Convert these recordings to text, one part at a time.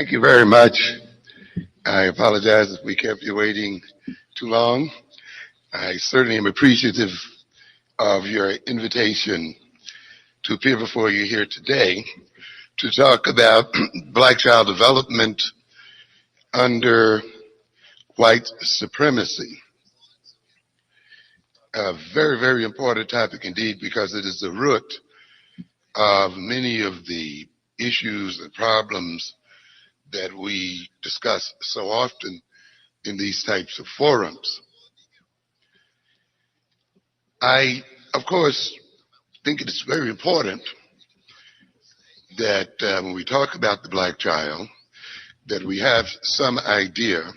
Thank you very much. I apologize if we kept you waiting too long. I certainly am appreciative of your invitation to appear before you here today to talk about black child development under white supremacy. A very, very important topic indeed, because it is the root of many of the issues and problems that we discuss so often in these types of forums. I, of course, think it is very important that when we talk about the black child, that we have some idea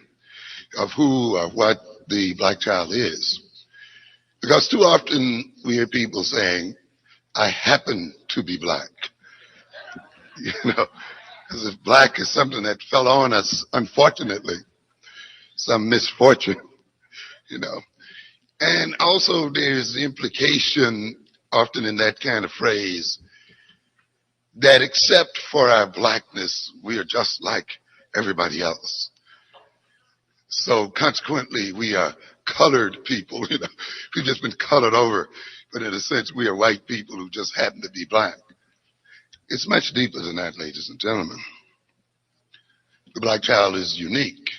of who or what the black child is. Because too often we hear people saying, I happen to be black. You know, as if black is something that fell on us, unfortunately, some misfortune, you know. And also there's the implication often in that kind of phrase that except for our blackness, we are just like everybody else. So consequently, we are colored people, you know, we've just been colored over, but in a sense, we are white people who just happen to be black. It's much deeper than that, ladies and gentlemen. The black child is unique.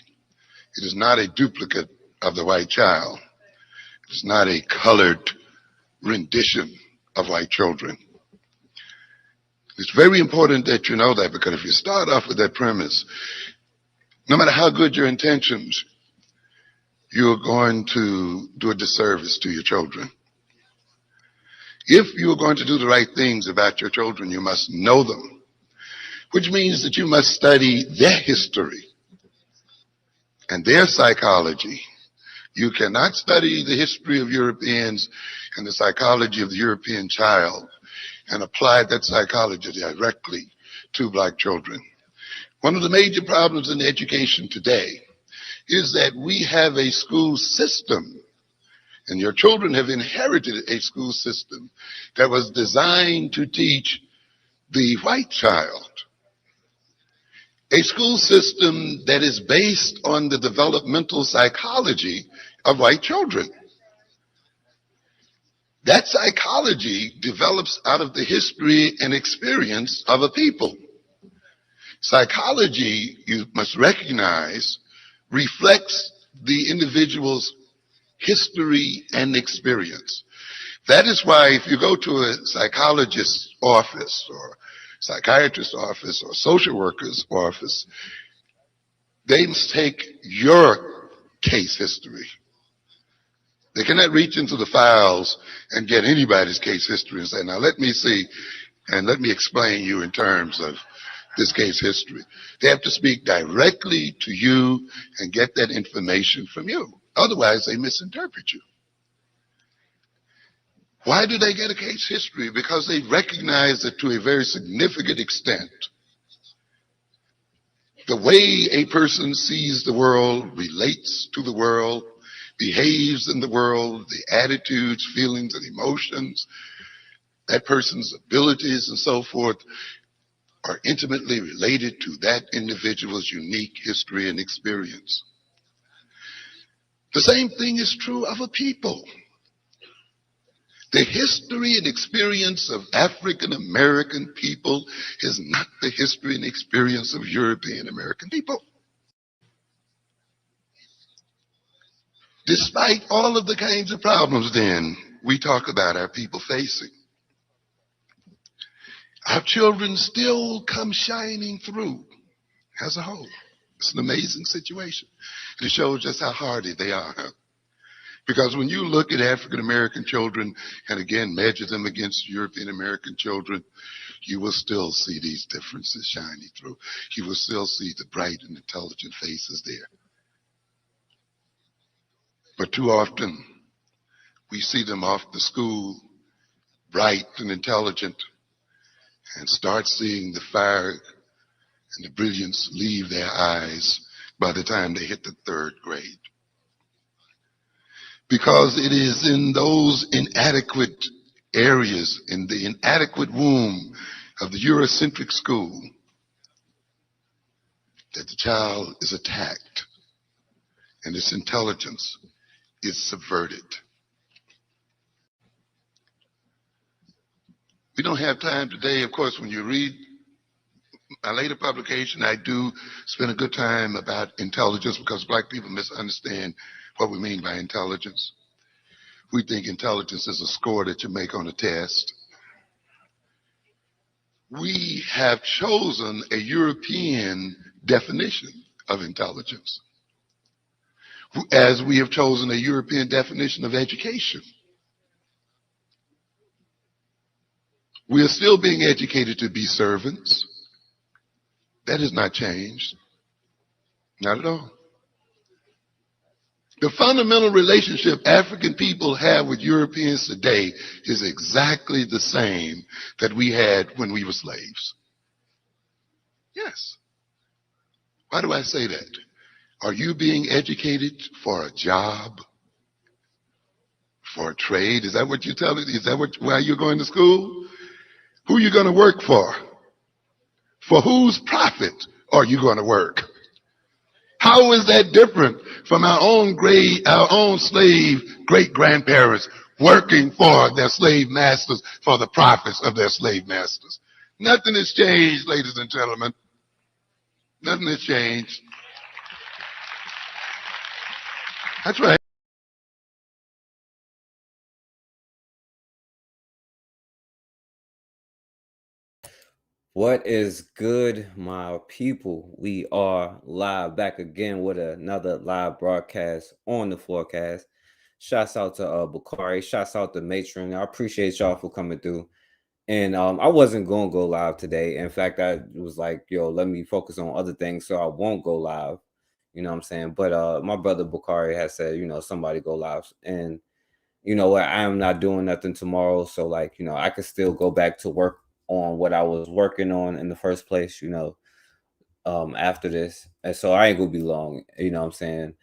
It is not a duplicate of the white child. It's not a colored rendition of white children. It's very important that you know that, because if you start off with that premise, no matter how good your intentions, you're going to do a disservice to your children. If you are going to do the right things about your children, you must know them, which means that you must study their history and their psychology. You cannot study the history of Europeans and the psychology of the European child and apply that psychology directly to black children. One of the major problems in education today is that we have a school system, and your children have inherited a school system that was designed to teach the white child. A school system that is based on the developmental psychology of white children. That psychology develops out of the history and experience of a people. Psychology, you must recognize, reflects the individual's history and experience. That is why if you go to a psychologist's office or psychiatrist's office or social worker's office, they must take your case history. They cannot reach into the files and get anybody's case history and say, now let me see and let me explain you in terms of this case history. They have to speak directly to you and get that information from you. Otherwise, they misinterpret you. Why do they get a case history? Because they recognize that to a very significant extent, the way a person sees the world, relates to the world, behaves in the world, the attitudes, feelings, and emotions, that person's abilities and so forth are intimately related to that individual's unique history and experience. The same thing is true of a people. The history and experience of African American people is not the history and experience of European American people. Despite all of the kinds of problems then we talk about our people facing, our children still come shining through as a whole. It's an amazing situation. And it shows just how hardy they are. Because when you look at African American children and again measure them against European American children, you will still see these differences shining through. You will still see the bright and intelligent faces there. But too often, we see them off to school, bright and intelligent, and start seeing the fire and the brilliance leave their eyes by the time they hit the third grade. Because it is in those inadequate areas, in the inadequate womb of the Eurocentric school, that the child is attacked and its intelligence is subverted. We don't have time today. Of course, when you read my later publication, I do spend a good time about intelligence because black people misunderstand what we mean by intelligence. We think intelligence is a score that you make on a test. We have chosen a European definition of intelligence, as we have chosen a European definition of education. We are still being educated to be servants. That has not changed. Not at all. The fundamental relationship African people have with Europeans today is exactly the same that we had when we were slaves. Yes. Why do I say that? Are you being educated for a job? For a trade? Is that what you're telling me? Is that why you're going to school? Who are you going to work for? For whose profit are you going to work? How is that different from our own slave great-grandparents working for their slave masters for the profits of their slave masters? Nothing has changed, ladies and gentlemen. Nothing has changed. That's right. What is good, my people? We are live back again with another live broadcast on the Floorcast. Shouts out to Bakari. Shouts out to Matron. I appreciate y'all for coming through. And I wasn't going to go live today. In fact, I was like, yo, let me focus on other things so I won't go live. You know what I'm saying? But my brother Bakari has said, somebody go live. And you know what? I am not doing nothing tomorrow. So, like, I could still go back to work on what I was working on in the first place, after this. And so I ain't gonna be long, you know what I'm saying?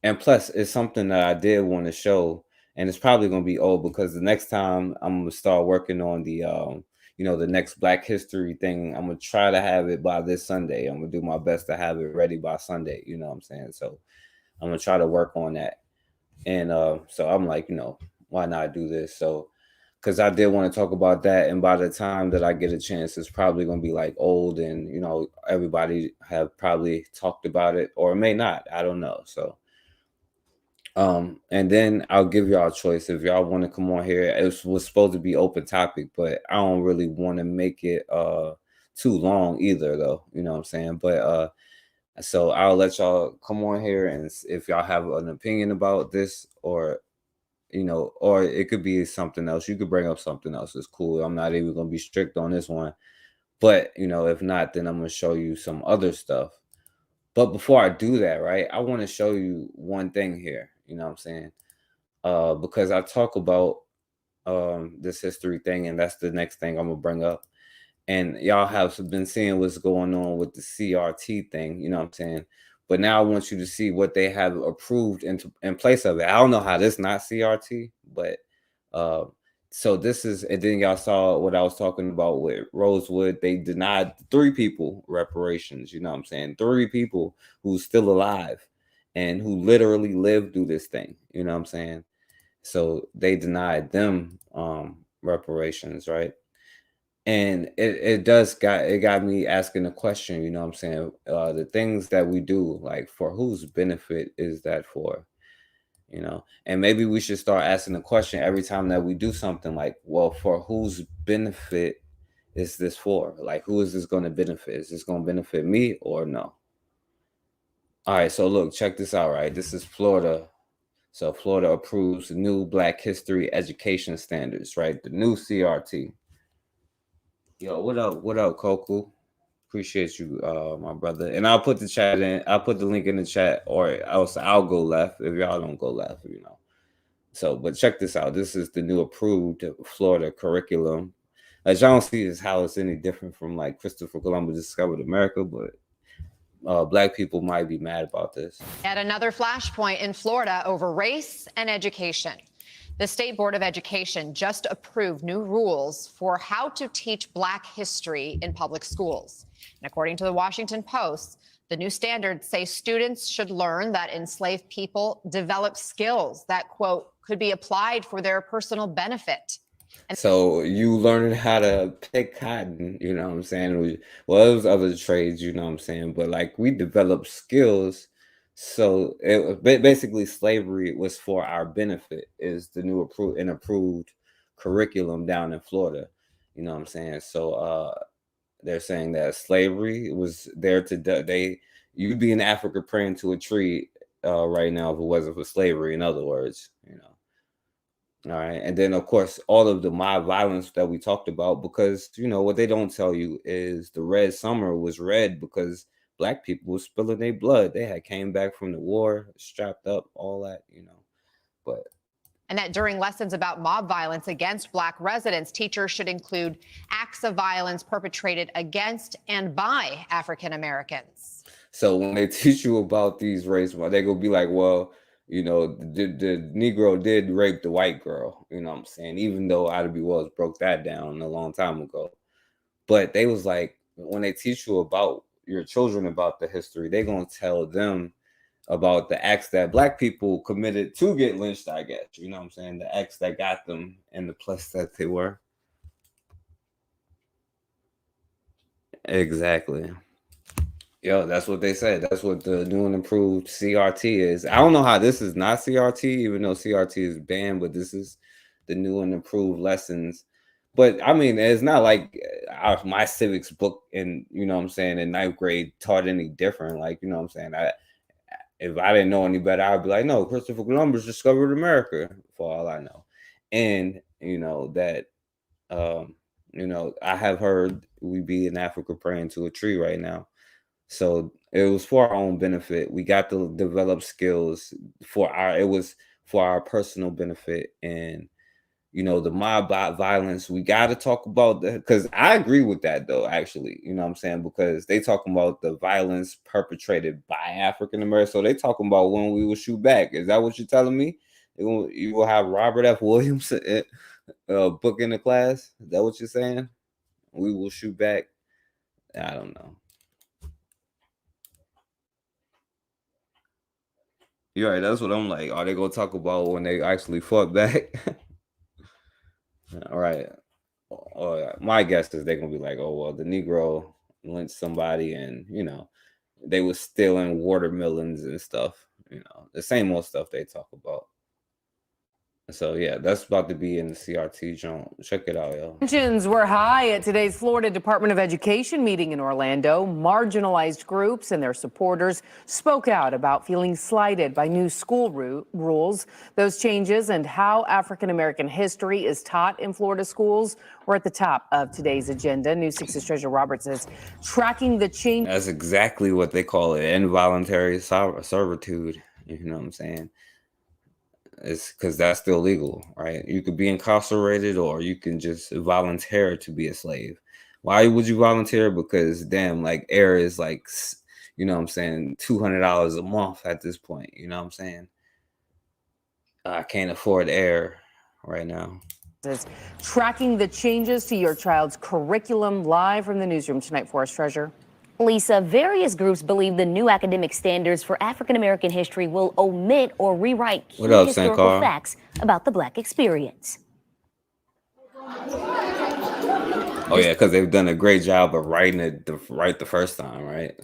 And plus it's something that I did want to show, and it's probably gonna be old because the next time I'm gonna start working on the the next Black History thing. I'm gonna try to have it by this Sunday. I'm gonna do my best to have it ready by Sunday, you know what I'm saying? So I'm gonna try to work on that. And so I'm like, why not do this? So because I did want to talk about that, and by the time that I get a chance, it's probably going to be like old, and everybody have probably talked about it, or may not. I don't know. So, and then I'll give y'all a choice if y'all want to come on here. It was supposed to be open topic, but I don't really want to make it too long either, though. You know what I'm saying? But so I'll let y'all come on here, and if y'all have an opinion about this, or or it could be something else. You could bring up something else. It's cool. I'm not even going to be strict on this one. But, if not, then I'm going to show you some other stuff. But before I do that, right, I want to show you one thing here. You know what I'm saying? Because I talk about this history thing, and that's the next thing I'm going to bring up. And y'all have been seeing what's going on with the CRT thing. You know what I'm saying? But now I want you to see what they have approved in place of it. I don't know how this not CRT, but so this is, and then y'all saw what I was talking about with Rosewood. They denied 3 people reparations. You know what I'm saying? 3 people who's still alive and who literally lived through this thing. You know what I'm saying? So they denied them reparations, right? And it got me asking the question, you know what I'm saying? The things that we do, like, for whose benefit is that for? And maybe we should start asking the question every time that we do something, like, well, for whose benefit is this for? Like, who is this going to benefit? Is this going to benefit me or no? All right, so look, check this out, right? This is Florida. So Florida approves new Black History education standards, right? The new CRT. Yo, what up, Koku? Appreciate you, my brother. And I'll put the chat in. I'll put the link in the chat, or else I'll go left if y'all don't go left, So, but check this out. This is the new approved Florida curriculum. As y'all don't see is how it's any different from, like, Christopher Columbus discovered America, but Black people might be mad about this. Yet another flashpoint in Florida over race and education. The State Board of Education just approved new rules for how to teach Black history in public schools. And according to the Washington Post, the new standards say students should learn that enslaved people develop skills that, quote, could be applied for their personal benefit. So you learning how to pick cotton, you know what I'm saying? Well, it was other trades, you know what I'm saying? But like we developed skills. So basically slavery was for our benefit is the new approved curriculum down in Florida. You know what I'm saying? So they're saying that slavery was there to you'd be in Africa praying to a tree right now if it wasn't for slavery, in other words, you know. All right. And then, of course, all of the mob violence that we talked about, because, you know, what they don't tell you is the Red Summer was red because Black people were spilling their blood. They had came back from the war, strapped up, all that, you know. But and that during lessons about mob violence against Black residents, teachers should include acts of violence perpetrated against and by African Americans. So when they teach you about these race, they're going to be like, well, you know, the Negro did rape the white girl, you know what I'm saying? Even though Ida B. Wells broke that down a long time ago. But they was like, when they teach you about your children about the history, they're going to tell them about the acts that Black people committed to get lynched, I guess. You know what I'm saying? The acts that got them in the place that they were. Exactly. Yo, that's what they said. That's what the new and improved CRT is. I don't know how this is not CRT, even though CRT is banned, but this is the new and improved lessons. But I mean, it's not like my civics book in, you know what I'm saying, in 9th grade taught any different. Like, you know what I'm saying? If I didn't know any better, I'd be like, no, Christopher Columbus discovered America, for all I know. And, you know, that, you know, I have heard we be in Africa praying to a tree right now. So it was for our own benefit. We got to develop skills it was for our personal benefit. And, you know, the mob violence, we got to talk about that, because I agree with that, though, actually, you know what I'm saying? Because they talking about the violence perpetrated by African Americans. So they talking about when we will shoot back. Is that what you're telling me? You will have Robert F. Williams book in the class? Is that what you're saying? We will shoot back? I don't know. You're right. That's what I'm like. Are they gonna talk about when they actually fought back? All right. My guess is they're gonna be like, oh well, the Negro lynched somebody, and you know, they was stealing watermelons and stuff. You know, the same old stuff they talk about. So yeah, that's about to be in the CRT joint. Check it out, yo. Tensions were high at today's Florida Department of Education meeting in Orlando. Marginalized groups and their supporters spoke out about feeling slighted by new school rules. Those changes and how African American history is taught in Florida schools were at the top of today's agenda. News 6's Treasure Roberts is tracking the change. That's exactly what they call it, involuntary servitude. You know what I'm saying? It's because that's still legal, right? You could be incarcerated, or you can just volunteer to be a slave. Why would you volunteer? Because damn, like air is like, you know what I'm saying, $200 a month at this point. You know what I'm saying? I can't afford air right now. Is tracking the changes to your child's curriculum live from the newsroom tonight for us, Treasure. Lisa, various groups believe the new academic standards for African American history will omit or rewrite key historical facts about the Black experience. Oh yeah, because they've done a great job of writing it right the first time, right?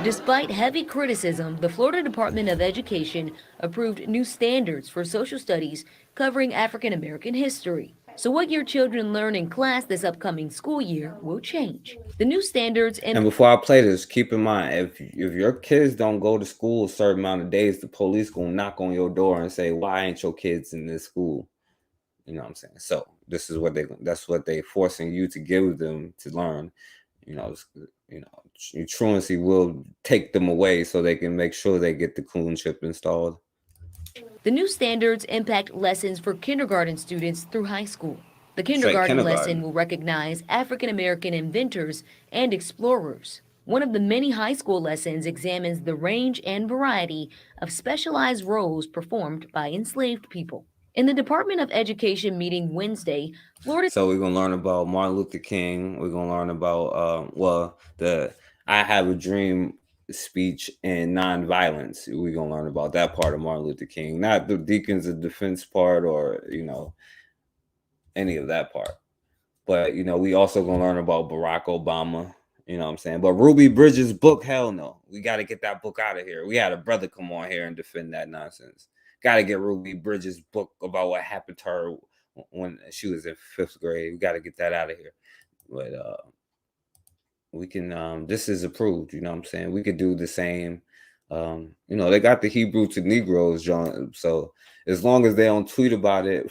Despite heavy criticism, the Florida Department of Education approved new standards for social studies covering African American history. So what your children learn in class this upcoming school year will change. The new standards and before I play this, keep in mind, if your kids don't go to school a certain amount of days, the police gonna knock on your door and say, why ain't your kids in this school? You know what I'm saying? So this is that's what they forcing you to give them to learn. Truancy will take them away so they can make sure they get the coon chip installed. The new standards impact lessons for kindergarten students through high school. The kindergarten lesson will recognize African American inventors and explorers. One of the many high school lessons examines the range and variety of specialized roles performed by enslaved people. In the Department of Education meeting Wednesday, Florida. So we're gonna learn about Martin Luther King. We're gonna learn about the "I Have a Dream" speech and nonviolence. We're gonna learn about that part of Martin Luther King, not the Deacons of Defense part or any of that part. But we also gonna learn about Barack Obama. You know what I'm saying? But Ruby Bridges' book, hell no. We got to get that book out of here. We had a brother come on here and defend that nonsense. Got to get Ruby Bridges' book about what happened to her when she was in 5th grade. We got to get that out of here. But we can, this is approved, you know what I'm saying? We could do the same. They got the Hebrew to Negroes, John. So as long as they don't tweet about it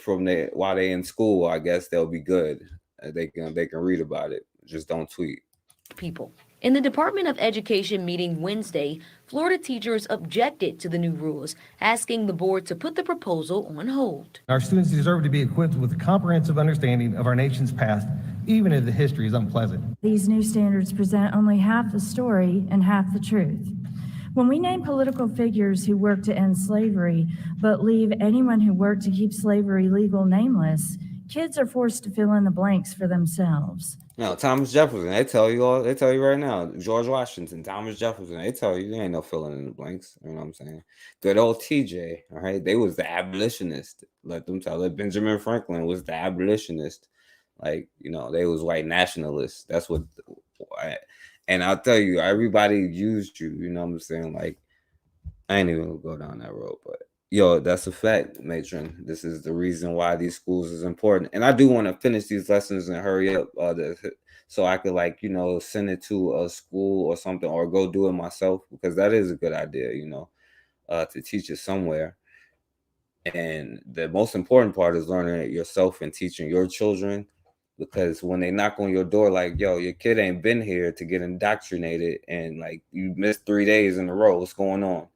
while they in school, I guess they'll be good. They can read about it. Just don't tweet. People. In the Department of Education meeting Wednesday, Florida teachers objected to the new rules, asking the board to put the proposal on hold. Our students deserve to be equipped with a comprehensive understanding of our nation's past, even if the history is unpleasant. These new standards present only half the story and half the truth. When we name political figures who worked to end slavery, but leave anyone who worked to keep slavery legal nameless, kids are forced to fill in the blanks for themselves. No, Thomas Jefferson, they tell you right now. George Washington, Thomas Jefferson, they tell you there ain't no filling in the blanks. You know what I'm saying? Good old TJ, all right? They was the abolitionist. Let them tell it. Benjamin Franklin was the abolitionist. They was white nationalists. That's what, and I'll tell you, everybody used you. You know what I'm saying? I ain't even gonna go down that road, but that's a fact, matron. This is the reason why these schools is important. And I do want to finish these lessons and hurry up so I could send it to a school or something, or go do it myself, because that is a good idea, to teach it somewhere. And the most important part is learning it yourself and teaching your children, because when they knock on your door, your kid ain't been here to get indoctrinated, and you missed 3 days in a row, what's going on?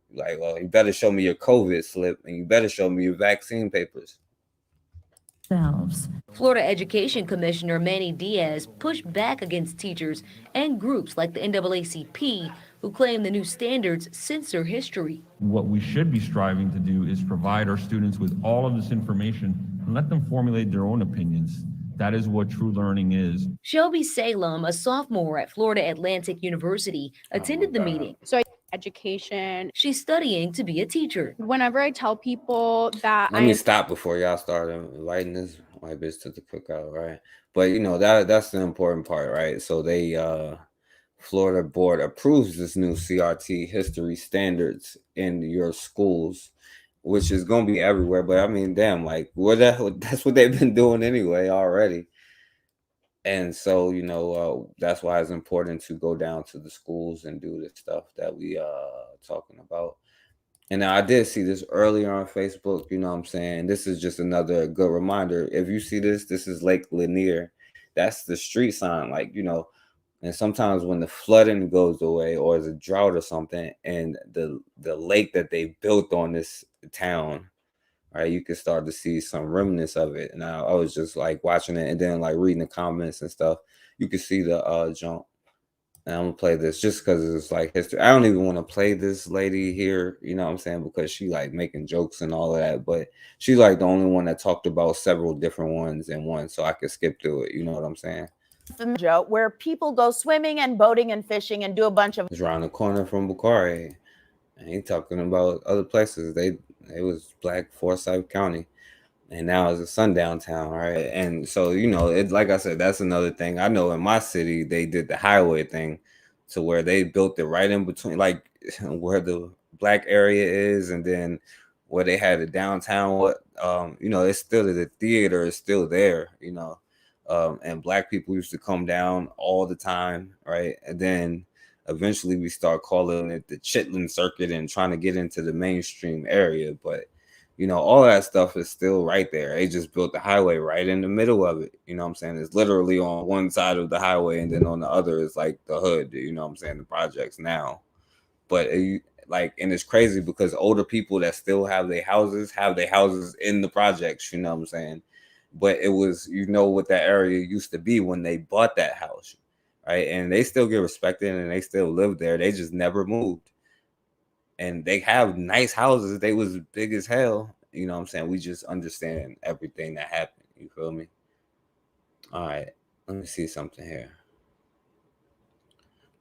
Well, you better show me your COVID slip, and you better show me your vaccine papers. Florida Education Commissioner Manny Diaz pushed back against teachers and groups like the NAACP who claim the new standards censor history. What we should be striving to do is provide our students with all of this information and let them formulate their own opinions. That is what true learning is. Shelby Salem, a sophomore at Florida Atlantic University, attended the meeting. So education. She's studying to be a teacher. Whenever I tell people that Let me stop before y'all start inviting this white bitch to the cookout, right? But that's the important part, right? So they Florida board approves this new CRT history standards in your schools, which is gonna be everywhere. But I mean, damn, that's what they've been doing anyway already. And so, that's why it's important to go down to the schools and do the stuff that we talking about. And now I did see this earlier on Facebook, you know what I'm saying? This is just another good reminder. If you see this is Lake Lanier. That's the street sign, and sometimes when the flooding goes away or there's a drought or something, and the lake that they built on this town, right, you can start to see some remnants of it. And I was just watching it and then reading the comments and stuff. You can see the jump. And I'm gonna play this just because it's history. I don't even want to play this lady here, you know what I'm saying, because she making jokes and all of that. But she's the only one that talked about several different ones in one, so I could skip through it. You know what I'm saying? Where people go swimming and boating and fishing and do a bunch of. It's around the corner from Bukhari. I ain't talking about other places. It was Black Forsyth County, and now it's a sundown town, right? And so it's like I said, that's another thing. I know in my city they did the highway thing, to where they built it right in between, where the black area is, and then where they had the downtown. It's still the theater is still there, and black people used to come down all the time, right? And then eventually we start calling it the Chitlin Circuit and trying to get into the mainstream area. But, all that stuff is still right there. They just built the highway right in the middle of it. You know what I'm saying? It's literally on one side of the highway, and then on the other is the hood, you know what I'm saying? The projects now. But and it's crazy because older people that still have their houses in the projects, you know what I'm saying? But it was, what that area used to be when they bought that house. right? And they still get respected and they still live there. They just never moved. And they have nice houses. They was big as hell. You know what I'm saying? We just understand everything that happened. You feel me? All right. Let me see something here.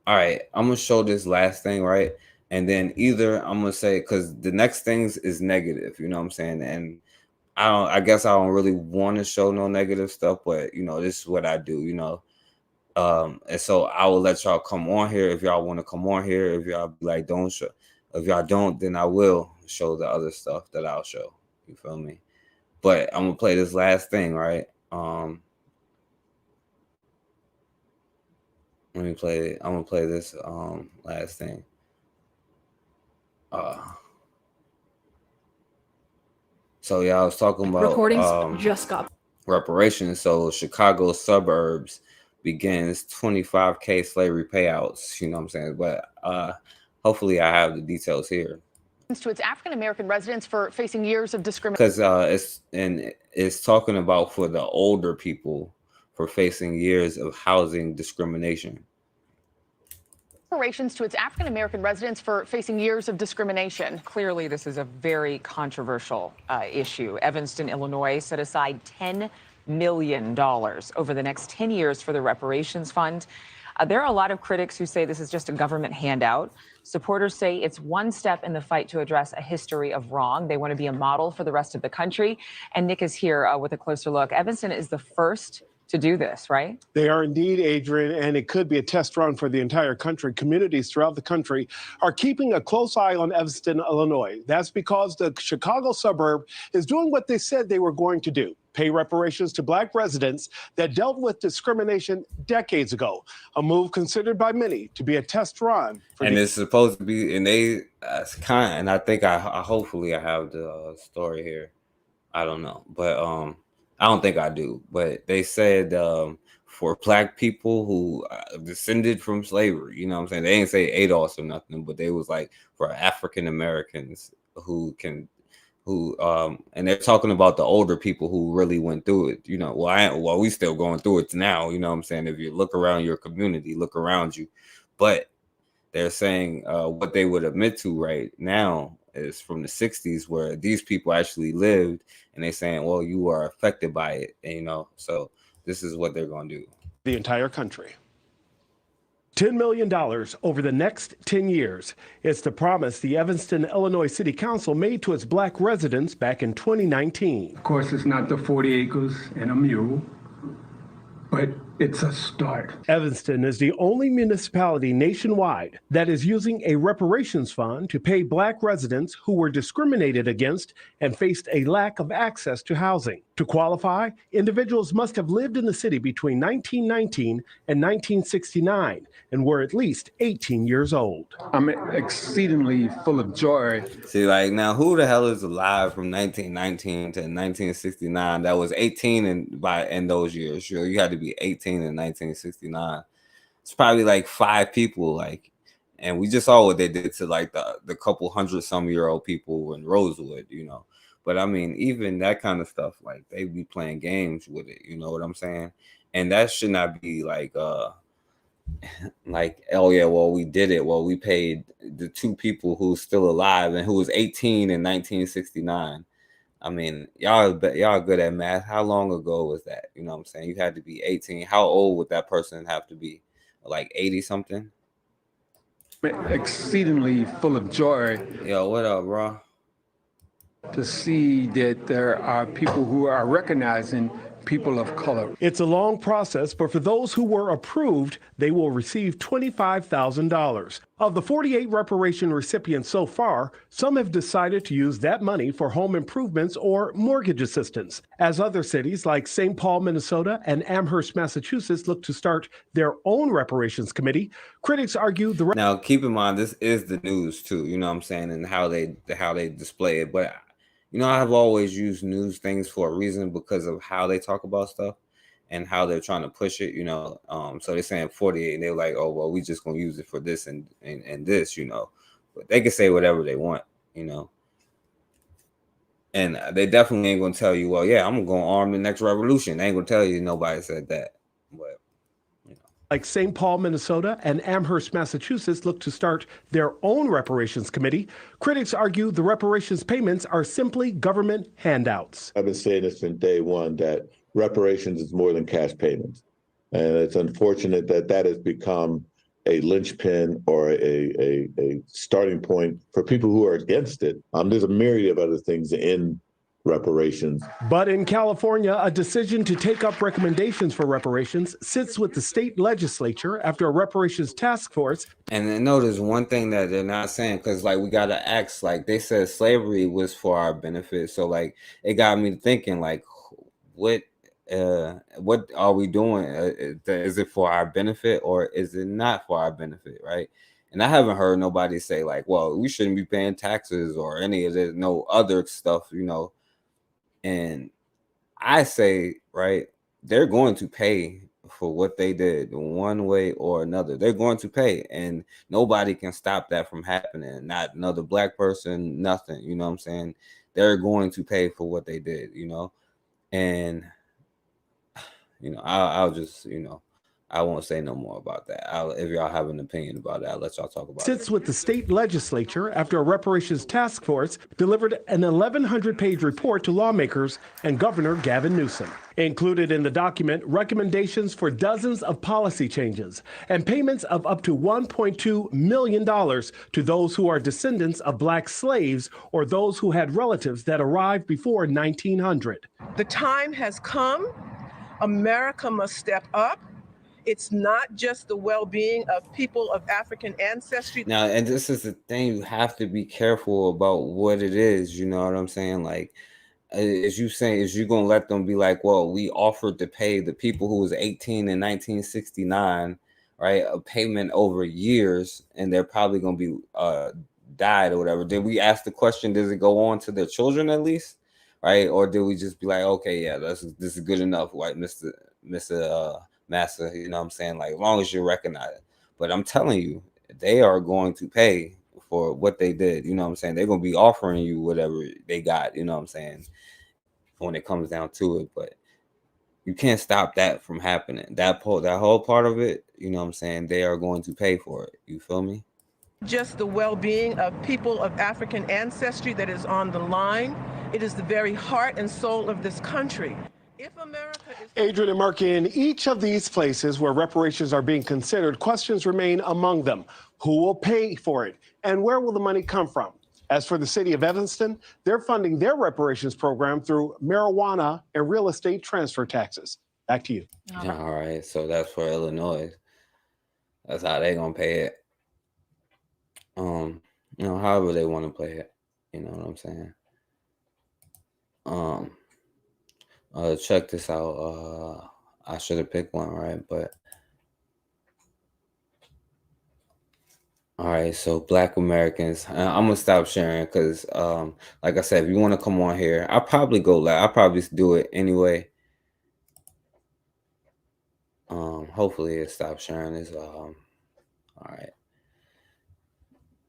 All right. I'm going to show this last thing, right? And then either I'm going to say, because the next things is negative. You know what I'm saying? And I guess I don't really want to show no negative stuff, but, you know, this is what I do, you know. And so I will let y'all come on here if y'all want to come on here. If y'all be like, don't show. If y'all don't, then I will show the other stuff that I'll show. You feel me? But I'm gonna play this last thing, right? Let me play it. I'm gonna play this last thing. So yeah, I was talking about Recordings just got reparations. So Chicago suburbs begins 25K slavery payouts. You know what I'm saying? But hopefully I have the details here. To its African American residents for facing years of discrimination. Because it's talking about for the older people for facing years of housing discrimination. Reparations to its African American residents for facing years of discrimination. Clearly, this is a very controversial issue. Evanston, Illinois, set aside $10 million over the next 10 years for the reparations fund. There are a lot of critics who say this is just a government handout. Supporters say it's one step in the fight to address a history of wrong. They want to be a model for the rest of the country. And Nick is here with a closer look. Evanston is the first to do this, right? They are indeed, Adrian, and it could be a test run for the entire country. Communities throughout the country are keeping a close eye on Evanston, Illinois. That's because the Chicago suburb is doing what they said they were going to do: pay reparations to Black residents that dealt with discrimination decades ago, a move considered by many to be a test run. And it's supposed to be, and and I think hopefully I have the story here. I don't know, but I don't think I do. But they said for Black people who descended from slavery, you know what I'm saying? They didn't say ADOS or nothing, but they was like for African Americans and they're talking about the older people who really went through it. You know, well, we still going through it now. You know what I'm saying? If you look around your community, look around you. But they're saying what they would admit to right now is from the 60s, where these people actually lived, and they're saying, well, you are affected by it. And, you know, so this is what they're going to do. The entire country. $10 million over the next 10 years. It's the promise the Evanston, Illinois City Council made to its Black residents back in 2019. Of course, it's not the 40 acres and a mule, but it's a start. Evanston is the only municipality nationwide that is using a reparations fund to pay Black residents who were discriminated against and faced a lack of access to housing. To qualify, individuals must have lived in the city between 1919 and 1969 and were at least 18 years old. I'm exceedingly full of joy. See, like, now who the hell is alive from 1919 to 1969 that was 18 in those years? Sure, you had to be 18 in 1969. It's probably like 5 people, like, and we just saw what they did to like the couple 100-some-year-old people in Rosewood, you know. But I mean, even that kind of stuff, like, they be playing games with it, you know what I'm saying? And that should not be like like, oh yeah, well, we did it. Well, we paid the 2 people who's still alive and who was 18 in 1969. I mean, y'all good at math. How long ago was that? You know what I'm saying? You had to be 18. How old would that person have to be? Like 80 something? Exceedingly full of joy. Yo, what up, bro? To see that there are people who are recognizing people of color. It's a long process, but for those who were approved, they will receive $25,000. Of the 48 reparation recipients so far, some have decided to use that money for home improvements or mortgage assistance, as other cities like St. Paul, Minnesota, and Amherst, Massachusetts look to start their own reparations committee. Critics argue now, keep in mind, this is the news too, you know what I'm saying, and how they display it. But you know, I've always used news things for a reason because of how they talk about stuff and how they're trying to push it, you know. So they're saying 48 and they're like, oh, well, we just gonna use it for this and this, you know. But they can say whatever they want, you know. And they definitely ain't gonna tell you, well, yeah, I'm gonna arm the next revolution. They ain't gonna tell you nobody said that. But you know. Like St. Paul, Minnesota, and Amherst, Massachusetts look to start their own reparations committee, critics argue the reparations payments are simply government handouts. I've been saying this from day one that reparations is more than cash payments. And it's unfortunate that that has become a linchpin or a starting point for people who are against it. There's a myriad of other things in reparations. But in California, a decision to take up recommendations for reparations sits with the state legislature after a reparations task force. And then notice one thing that they're not saying, because like we gotta ask, like they said slavery was for our benefit. So like it got me thinking, like what are we doing? Is it for our benefit or is it not for our benefit, right? And I haven't heard nobody say like, well, we shouldn't be paying taxes or any of this, no other stuff, you know. And I say, right, they're going to pay for what they did one way or another. They're going to pay, and nobody can stop that from happening. Not another black person, nothing. You know what I'm saying? They're going to pay for what they did, you know. And, you know, I'll just, you know, I won't say no more about that. If y'all have an opinion about it, I'll let y'all talk about it. Sits with the state legislature after a reparations task force delivered an 1,100-page report to lawmakers and Governor Gavin Newsom. Included in the document, recommendations for dozens of policy changes and payments of up to $1.2 million to those who are descendants of black slaves or those who had relatives that arrived before 1900. The time has come. America must step up. It's not just the well-being of people of African ancestry. Now, and this is the thing, you have to be careful about what it is, you know what I'm saying? Like, as you saying, is you gonna let them be like, well, we offered to pay the people who was 18 in 1969, right, a payment over years, and they're probably gonna be died or whatever. Did we ask the question, does it go on to their children at least, right? Or did we just be like, okay, yeah, this is good enough, like Mr. Massa, you know what I'm saying? Like, as long as you recognize it. But I'm telling you, they are going to pay for what they did. You know what I'm saying? They're going to be offering you whatever they got, you know what I'm saying, when it comes down to it. But you can't stop that from happening. That whole part of it, you know what I'm saying, they are going to pay for it. You feel me? Just the well-being of people of African ancestry that is on the line. It is the very heart and soul of this country. Adrian and Mark, in each of these places where reparations are being considered, questions remain among them. Who will pay for it? And where will the money come from? As for the city of Evanston, they're funding their reparations program through marijuana and real estate transfer taxes. Back to you. All right. So that's for Illinois. That's how they're going to pay it. You know, however they want to play it. You know what I'm saying? Check this out. I should have picked one, right? But all right, so Black Americans. I'm gonna stop sharing because, like I said, if you want to come on here, I'll probably go live. I'll probably do it anyway. Hopefully it stops sharing this. All right.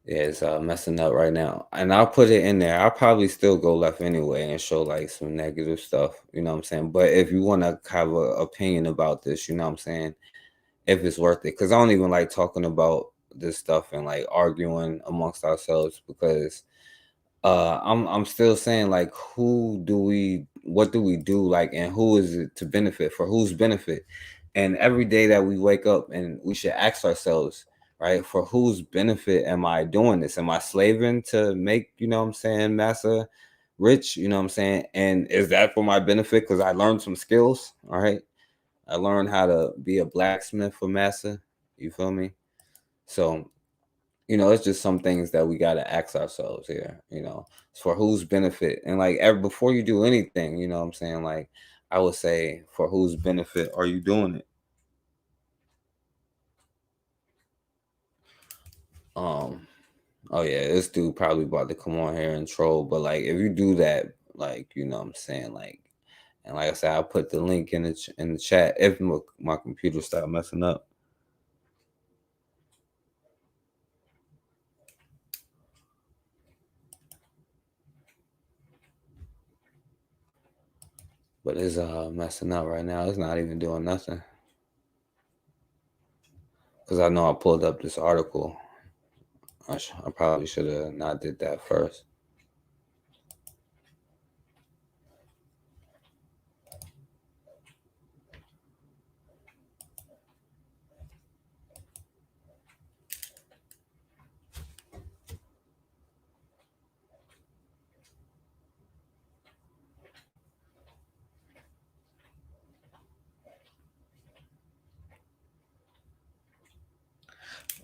Yeah, it's messing up right now. And I'll put it in there. I'll probably still go left anyway and show like some negative stuff, you know what I'm saying? But if you want to have an opinion about this, you know what I'm saying, if it's worth it. Because I don't even like talking about this stuff and like arguing amongst ourselves because I'm still saying like what do we do, like, and who is it to benefit, for whose benefit? And every day that we wake up, and we should ask ourselves, right, for whose benefit am I doing this? Am I slaving to make, you know what I'm saying, Massa rich? You know what I'm saying? And is that for my benefit? Because I learned some skills, all right? I learned how to be a blacksmith for Massa. You feel me? So, you know, it's just some things that we got to ask ourselves here, you know, it's for whose benefit. And like before you do anything, you know what I'm saying? Like I would say, for whose benefit are you doing it? Oh yeah, this dude probably about to come on here and troll, but like if you do that, like, you know what I'm saying, like, and like I said, I'll put the link in the chat if my computer start messing up. But it's messing up right now. It's not even doing nothing. because I know I pulled up this article. I probably should have not did that first.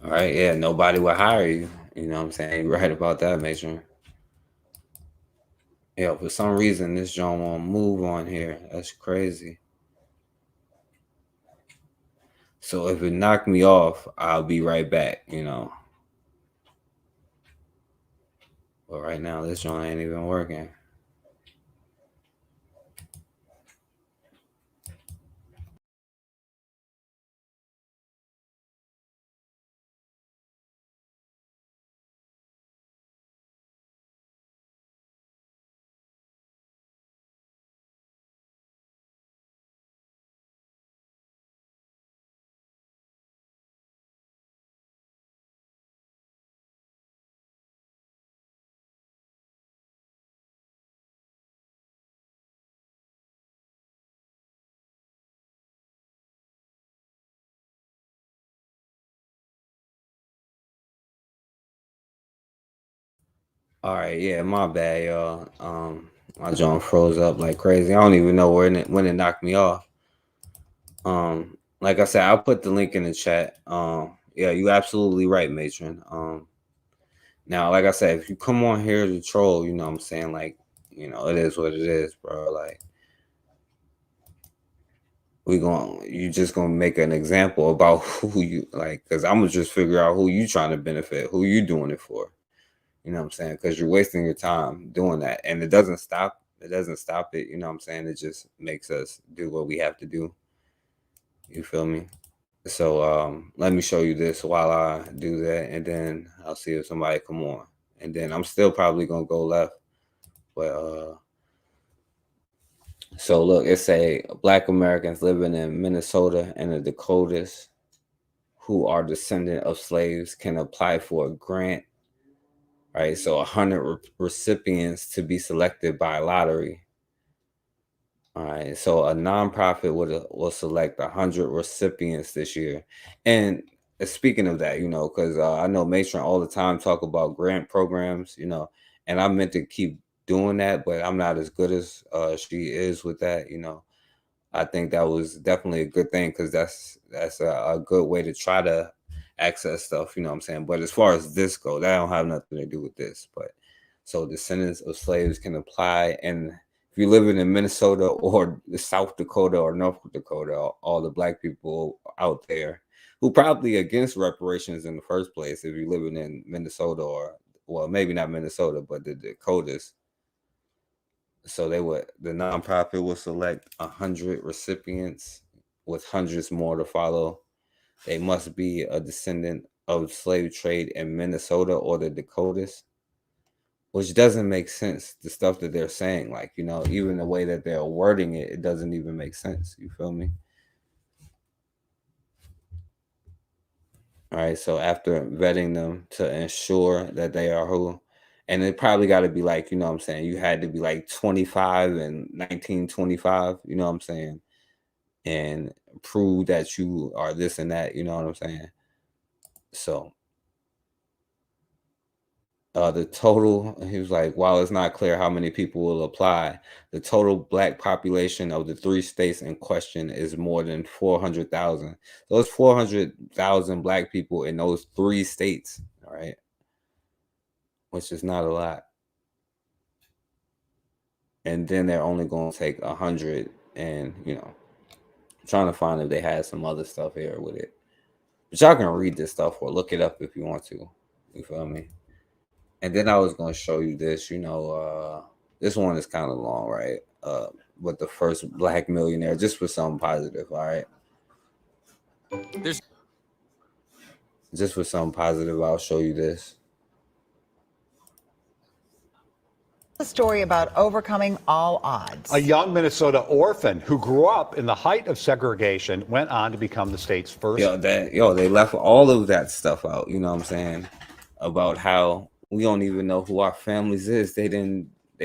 All right, yeah, nobody will hire you. You know what I'm saying? You're right about that, Matron. Yeah, for some reason this joint won't move on here. That's crazy. So if it knocked me off, I'll be right back, you know. But right now this joint ain't even working. All right, yeah, my bad, y'all. My joint froze up like crazy. I don't even know when it knocked me off. Like I said, I'll put the link in the chat. Yeah, you absolutely right, Matron. Now, like I said, if you come on here to troll, you know what I'm saying, like, you know, it is what it is, bro. Like, you just gonna make an example about who you like, because I'm gonna just figure out who you trying to benefit, who you doing it for. You know what I'm saying? Because you're wasting your time doing that. And it doesn't stop. It doesn't stop it. You know what I'm saying? It just makes us do what we have to do. You feel me? So let me show you this while I do that, and then I'll see if somebody come on. And then I'm still probably gonna go left. But so look, it say Black Americans living in Minnesota and the Dakotas who are descendant of slaves can apply for a grant. Right, so 100 recipients to be selected by lottery. All right, so a nonprofit will select 100 recipients this year. And speaking of that, you know, because I know Matron all the time talk about grant programs, you know, and I meant to keep doing that, but I'm not as good as she is with that, you know. I think that was definitely a good thing because that's a good way to try to access stuff, you know what I'm saying? But as far as this go, that don't have nothing to do with this. But so descendants of slaves can apply, and if you're living in Minnesota or South Dakota or North Dakota, all the Black people out there who probably against reparations in the first place, if you're living in Minnesota or, well, maybe not Minnesota, but the Dakotas. So the nonprofit will select 100 recipients with hundreds more to follow. They must be a descendant of slave trade in Minnesota or the Dakotas, which doesn't make sense. The stuff that they're saying, like, you know, even the way that they're wording it, it doesn't even make sense. You feel me? All right. So after vetting them to ensure that they are who, and it probably got to be like, you know what I'm saying? You had to be like 25 and 1925, you know what I'm saying? And prove that you are this and that, you know what I'm saying? So the total, he was like, while it's not clear how many people will apply, the total Black population of the 3 states in question is more than 400,000. So it's 400,000 Black people in those 3 states, all right? Which is not a lot. And then they're only going to take 100, and, you know, I'm trying to find if they had some other stuff here with it. But y'all can read this stuff or look it up if you want to. You feel me? And then I was going to show you this, you know, this one is kind of long, right? But the first Black millionaire, just for something positive, all right? Just for something positive, I'll show you this. A story about overcoming all odds. A young Minnesota orphan who grew up in the height of segregation went on to become the state's first. They left all of that stuff out. You know what I'm saying? About how we don't even know who our families is. They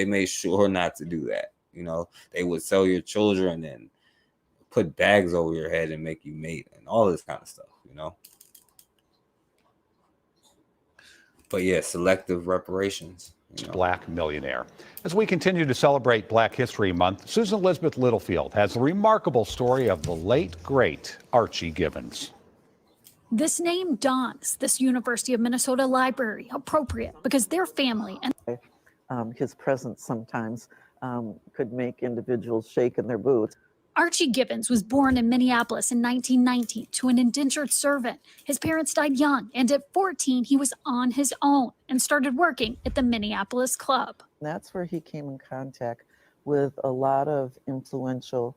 made sure not to do that. You know, they would sell your children and put bags over your head and make you mate and all this kind of stuff. You know. But yeah, selective reparations. Black millionaire. As we continue to celebrate Black History Month, Susan Elizabeth Littlefield has a remarkable story of the late, great Archie Givens. This name dawns this University of Minnesota library appropriate because their family and his presence sometimes could make individuals shake in their boots. Archie Givens was born in Minneapolis in 1919 to an indentured servant. His parents died young, and at 14, he was on his own and started working at the Minneapolis Club. That's where he came in contact with a lot of influential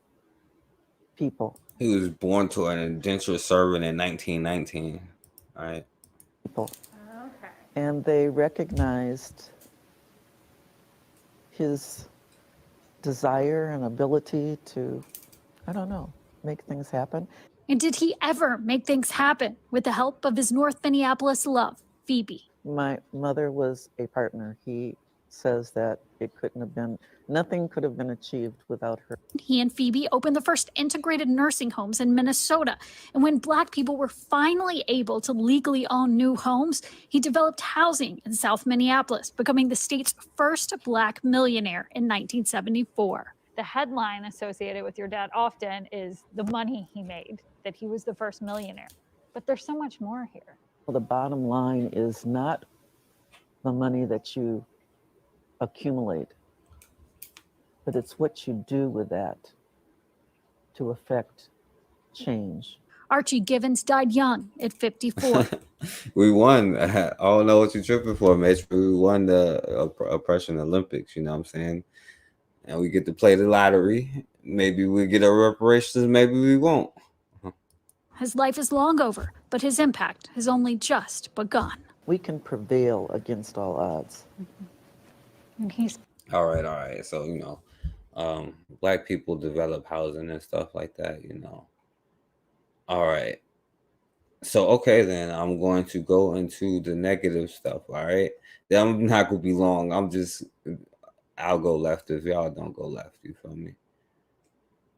people. He was born to an indentured servant in 1919, right? People. Okay. And they recognized his desire and ability to, I don't know, make things happen. And did he ever make things happen with the help of his North Minneapolis love, Phoebe? My mother was a partner. He says that nothing could have been achieved without her. He and Phoebe opened the first integrated nursing homes in Minnesota. And when Black people were finally able to legally own new homes, he developed housing in South Minneapolis, becoming the state's first Black millionaire in 1974. The headline associated with your dad often is the money he made, that he was the first millionaire. But there's so much more here. Well, the bottom line is not the money that you accumulate, but it's what you do with that to affect change. Archie Givens died young at 54. We won. I don't know what you're tripping for, Mitch, but we won the Oppression Olympics, you know what I'm saying? And we get to play the lottery. Maybe we get our reparations, maybe we won't. His life is long over, but his impact has only just begun. We can prevail against all odds. And he's All right. So, Black people develop housing and stuff like that, All right. So, okay, then I'm going to go into the negative stuff, all right? Then I'm not going to be long. I'll go left if y'all don't go left, you feel me?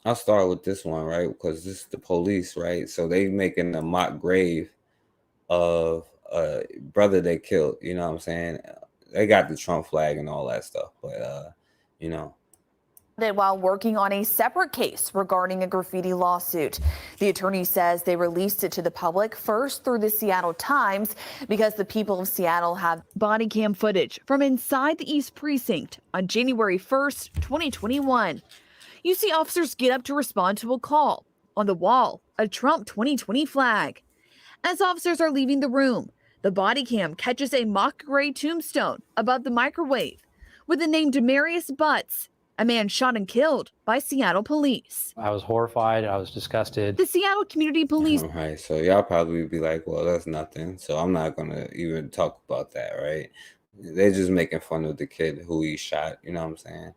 I'll start with this one, right? Because this is the police, right? So they making a mock grave of a brother they killed, you know what I'm saying? They got the Trump flag and all that stuff, but, While working on a separate case regarding a graffiti lawsuit. The attorney says they released it to the public first through the Seattle Times because the people of Seattle have body cam footage from inside the East Precinct on January 1st, 2021. You see officers get up to respond to a call. On the wall, a Trump 2020 flag. As officers are leaving the room, the body cam catches a mock gray tombstone above the microwave with the name Demarius Butts, a man shot and killed by Seattle police. I was horrified. I was disgusted. The Seattle Community Police. All right, so y'all probably be like, well, that's nothing. So I'm not going to even talk about that, right? They're just making fun of the kid who he shot, you know what I'm saying?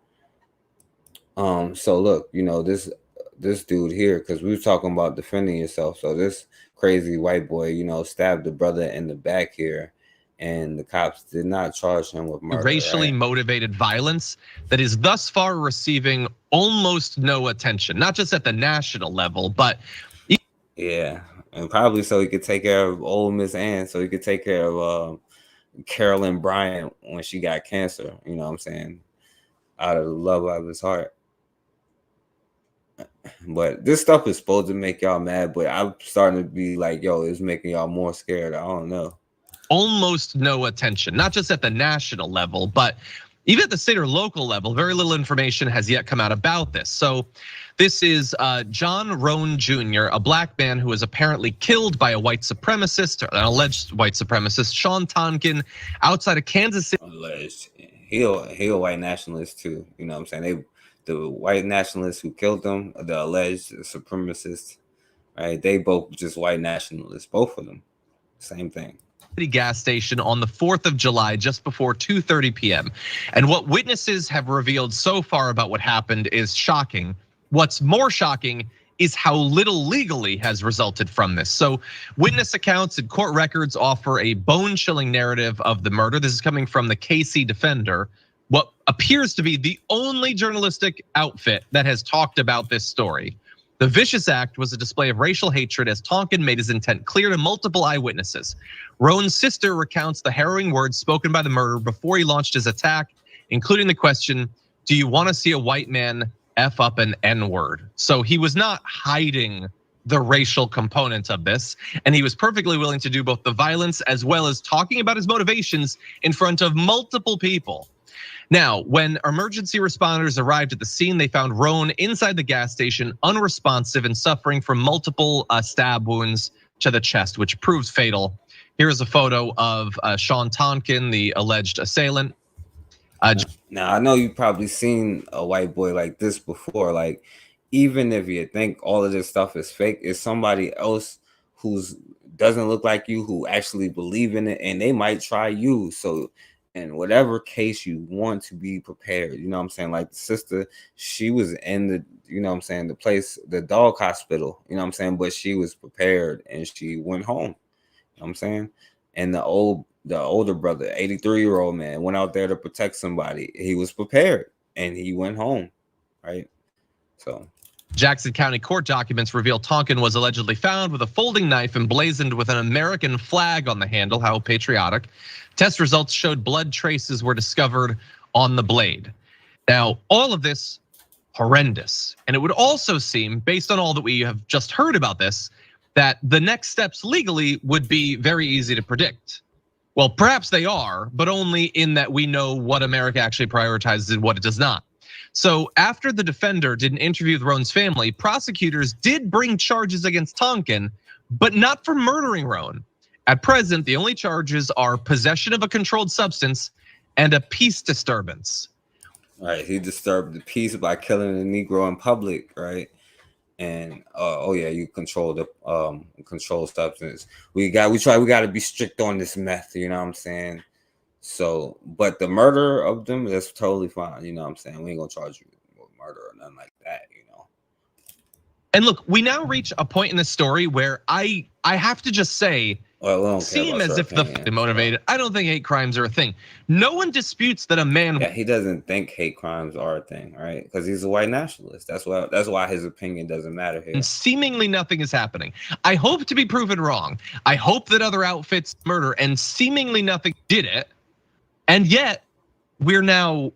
So look, this dude here, because we were talking about defending yourself. So this crazy white boy, stabbed the brother in the back here. And the cops did not charge him with murder. Racially motivated violence that is thus far receiving almost no attention, not just at the national level, but yeah, and probably so he could take care of old Miss Ann, so he could take care of Carolyn Bryant when she got cancer. You know what I'm saying? Out of the love of his heart. But this stuff is supposed to make y'all mad, but I'm starting to be like, yo, it's making y'all more scared. I don't know. Almost no attention, not just at the national level, but even at the state or local level. Very little information has yet come out about this. So this is John Roan Jr., a Black man who was apparently killed by a white supremacist, or an alleged white supremacist, Sean Tonkin, outside of Kansas City. Alleged. He a white nationalist too. You know what I'm saying? The white nationalists who killed him, the alleged supremacists, right? They both just white nationalists, both of them. Same thing. gas station on the 4th of July, just before 2:30 p.m. And what witnesses have revealed so far about what happened is shocking. What's more shocking is how little legally has resulted from this. So witness accounts and court records offer a bone-chilling narrative of the murder. This is coming from the KC Defender, what appears to be the only journalistic outfit that has talked about this story. The vicious act was a display of racial hatred as Tonkin made his intent clear to multiple eyewitnesses. Roan's sister recounts the harrowing words spoken by the murderer before he launched his attack, including the question, "Do you want to see a white man F up an N-word?" So he was not hiding the racial component of this, and he was perfectly willing to do both the violence as well as talking about his motivations in front of multiple people. Now, when emergency responders arrived at the scene, they found Roan inside the gas station, unresponsive and suffering from multiple stab wounds to the chest, which proved fatal. Here is a photo of Sean Tonkin, the alleged assailant. Now, I know you've probably seen a white boy like this before. Like, even if you think all of this stuff is fake, it's somebody else who's doesn't look like you, who actually believe in it, and they might try you. So in whatever case, you want to be prepared. You know what I'm saying? Like the sister, she was in the, you know what I'm saying, the place, the dog hospital, you know what I'm saying? But she was prepared and she went home. You know what I'm saying? And the older brother, 83-year-old man, went out there to protect somebody. He was prepared and he went home, right? So Jackson County court documents reveal Tonkin was allegedly found with a folding knife emblazoned with an American flag on the handle. How patriotic. Test results showed blood traces were discovered on the blade. Now, all of this horrendous. And it would also seem, based on all that we have just heard about this, that the next steps legally would be very easy to predict. Well, perhaps they are, but only in that we know what America actually prioritizes and what it does not. So after the Defender did an interview with Roan's family, prosecutors did bring charges against Tonkin, but not for murdering Roan. At present, the only charges are possession of a controlled substance and a peace disturbance. Right, he disturbed the peace by killing a Negro in public, right? And oh yeah, you control the controlled substance. We got to be strict on this meth, you know what I'm saying? So, but the murder of them, that's totally fine. You know what I'm saying? We ain't gonna charge you with murder or nothing like that, you know? And look, we now reach a point in the story where I have to just say, seem as if the motivated. I don't think hate crimes are a thing. No one disputes that a man. Yeah, he doesn't think hate crimes are a thing, right? Because he's a white nationalist. That's why his opinion doesn't matter here. And seemingly nothing is happening. I hope to be proven wrong. I hope that other outfits murder and seemingly nothing did it. And yet, we're now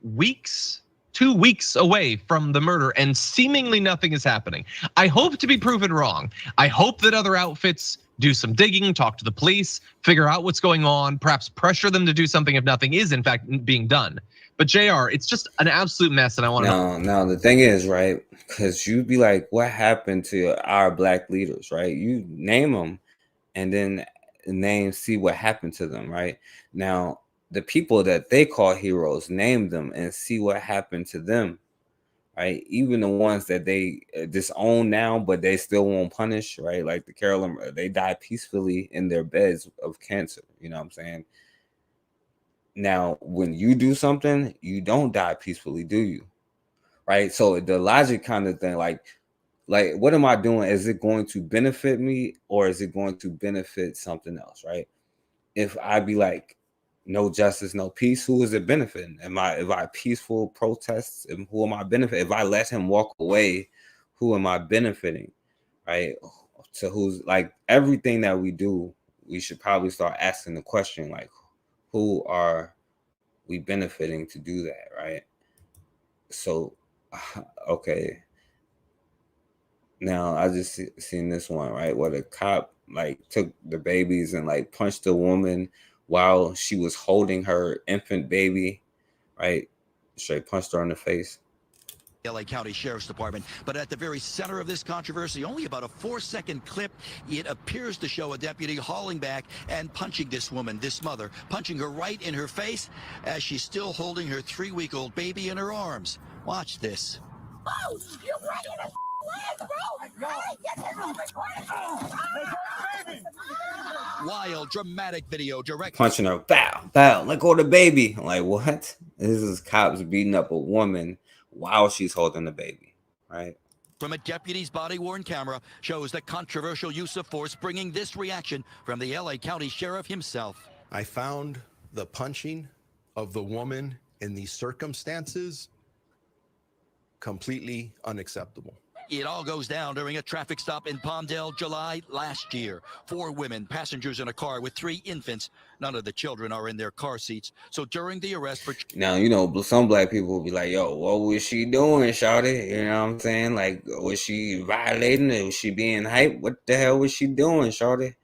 2 weeks away from the murder and seemingly nothing is happening. I hope to be proven wrong. I hope that other outfits do some digging, talk to the police, figure out what's going on, perhaps pressure them to do something if nothing is in fact being done. But JR, it's just an absolute mess and I want to know. Now the thing is, right, because you'd be like, what happened to our black leaders, right? You name them and then see what happened to them, right? Now, the people that they call heroes, name them and see what happened to them, right? Even the ones that they disown now, but they still won't punish, right? Like the Carolyn, they died peacefully in their beds of cancer, you know what I'm saying? Now, when you do something, you don't die peacefully, do you? Right? So the logic kind of thing, like what am I doing? Is it going to benefit me or is it going to benefit something else, right? If I be like, no justice, no peace, who is it benefiting? If I peaceful protests, who am I benefiting? If I let him walk away, who am I benefiting? Right? To who's like everything that we do, we should probably start asking the question, like, who are we benefiting to do that, right? So, okay. Now I just seen this one, right, where the cop like took the babies and like punched a woman while she was holding her infant baby, right? Straight punched her in the face. LA County Sheriff's Department, but at the very center of this controversy, only about a 4-second clip, it appears to show a deputy hauling back and punching this woman, this mother, punching her right in her face as she's still holding her 3-week-old baby in her arms. Watch this. Oh, you're right in the legs, bro! Wild, dramatic video direct. Punching her, bow, bow, let go of the baby. I'm like, what? This is cops beating up a woman while she's holding the baby, right? From a deputy's body-worn camera shows the controversial use of force, bringing this reaction from the LA County Sheriff himself. I found the punching of the woman in these circumstances completely unacceptable. It all goes down during a traffic stop in Palmdale, July last year. 4 women, passengers in a car with 3 infants. None of the children are in their car seats. So during the arrest for... Now, you know, some black people will be like, yo, what was she doing, shawty? You know what I'm saying? Like, was she violating it? Was she being hyped? What the hell was she doing, shawty?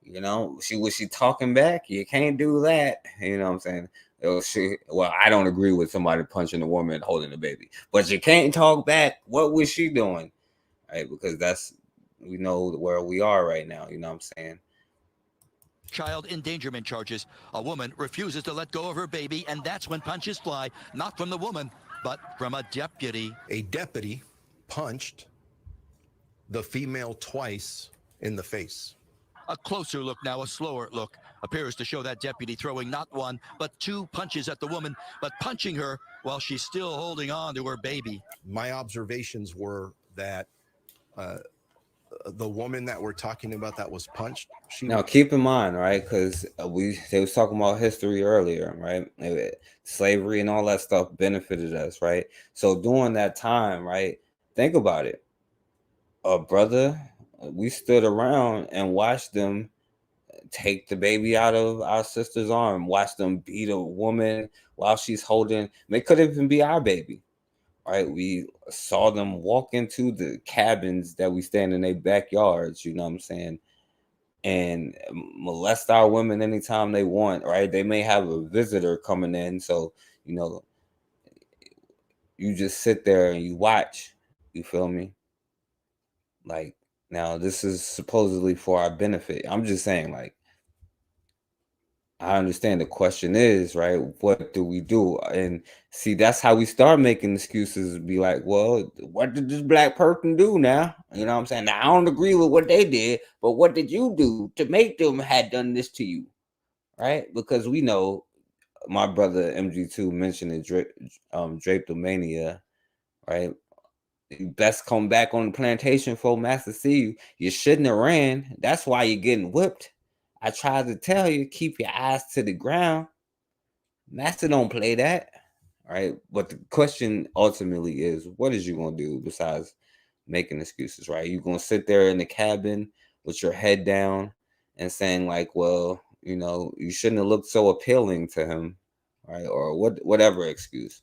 You know, was she talking back? You can't do that. You know what I'm saying? Well, I don't agree with somebody punching a woman holding a baby, but you can't talk back. What was she doing? Right? Because we know where we are right now. You know what I'm saying? Child endangerment charges. A woman refuses to let go of her baby, and that's when punches fly, not from the woman, but from a deputy. A deputy punched the female twice in the face. A closer look now, a slower look, appears to show that deputy throwing not 1, but 2 punches at the woman, but punching her while she's still holding on to her baby. My observations were that the woman that we're talking about that was punched, now keep in mind, right? Because they was talking about history earlier, right? Slavery and all that stuff benefited us, right? So during that time, right? Think about it. Brother, we stood around and watched them take the baby out of our sister's arm, watch them beat a woman while she's holding. It could even be our baby, right? We saw them walk into the cabins that we stand in their backyards, you know what I'm saying, and molest our women anytime they want, right? They may have a visitor coming in, so, you know, you just sit there and you watch, you feel me? Like, now this is supposedly for our benefit. I'm just saying, like, I understand the question is, right, what do we do? And see, that's how we start making excuses, be like, well, what did this black person do now? You know what I'm saying? Now, I don't agree with what they did, but what did you do to make them had done this to you? Right? Because we know, my brother MG2 mentioned it, Drapetomania, right? You best come back on the plantation for Master see you. You shouldn't have ran. That's why you're getting whipped. I tried to tell you, keep your eyes to the ground. Master don't play that, right? But the question ultimately is, what is you going to do besides making excuses, right? You going to sit there in the cabin with your head down and saying like, well, you know, you shouldn't have looked so appealing to him, right? Or whatever excuse.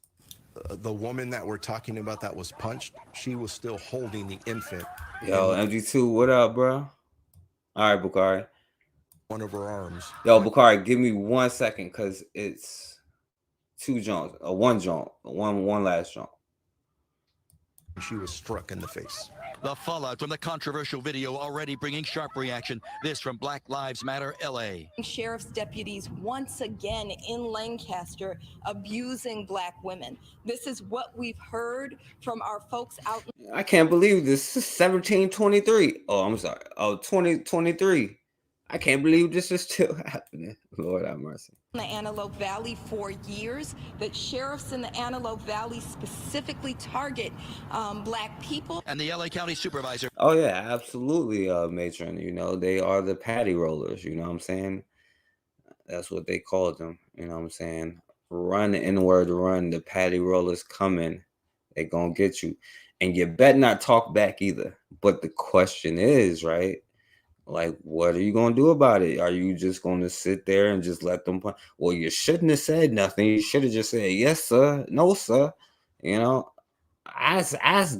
The woman that we're talking about that was punched, she was still holding the infant. Yo, MG2, what up, bro? All right, Bukhari. One of her arms. Yo, Bukhari, give me 1 second, because it's 2 joints, one joint, one last joint. She was struck in the face. The fallout from the controversial video already bringing sharp reaction. This from Black Lives Matter LA. Sheriff's deputies once again in Lancaster abusing black women. This is what we've heard from our folks out. I can't believe this. This is 1723. Oh, I'm sorry. Oh, 2023. I can't believe this is still happening. Lord have mercy. In the Antelope Valley for years, that sheriffs in the Antelope Valley specifically target black people. And the LA County Supervisor. Oh yeah, absolutely, Matron. You know, they are the patty rollers, you know what I'm saying? That's what they call them, you know what I'm saying? Run inward, run, the patty rollers coming. They gonna get you. And you better not talk back either. But the question is, right? Like, what are you going to do about it? Are you just going to sit there and just let them? Well, you shouldn't have said nothing. You should have just said, yes, sir. No, sir. You know, I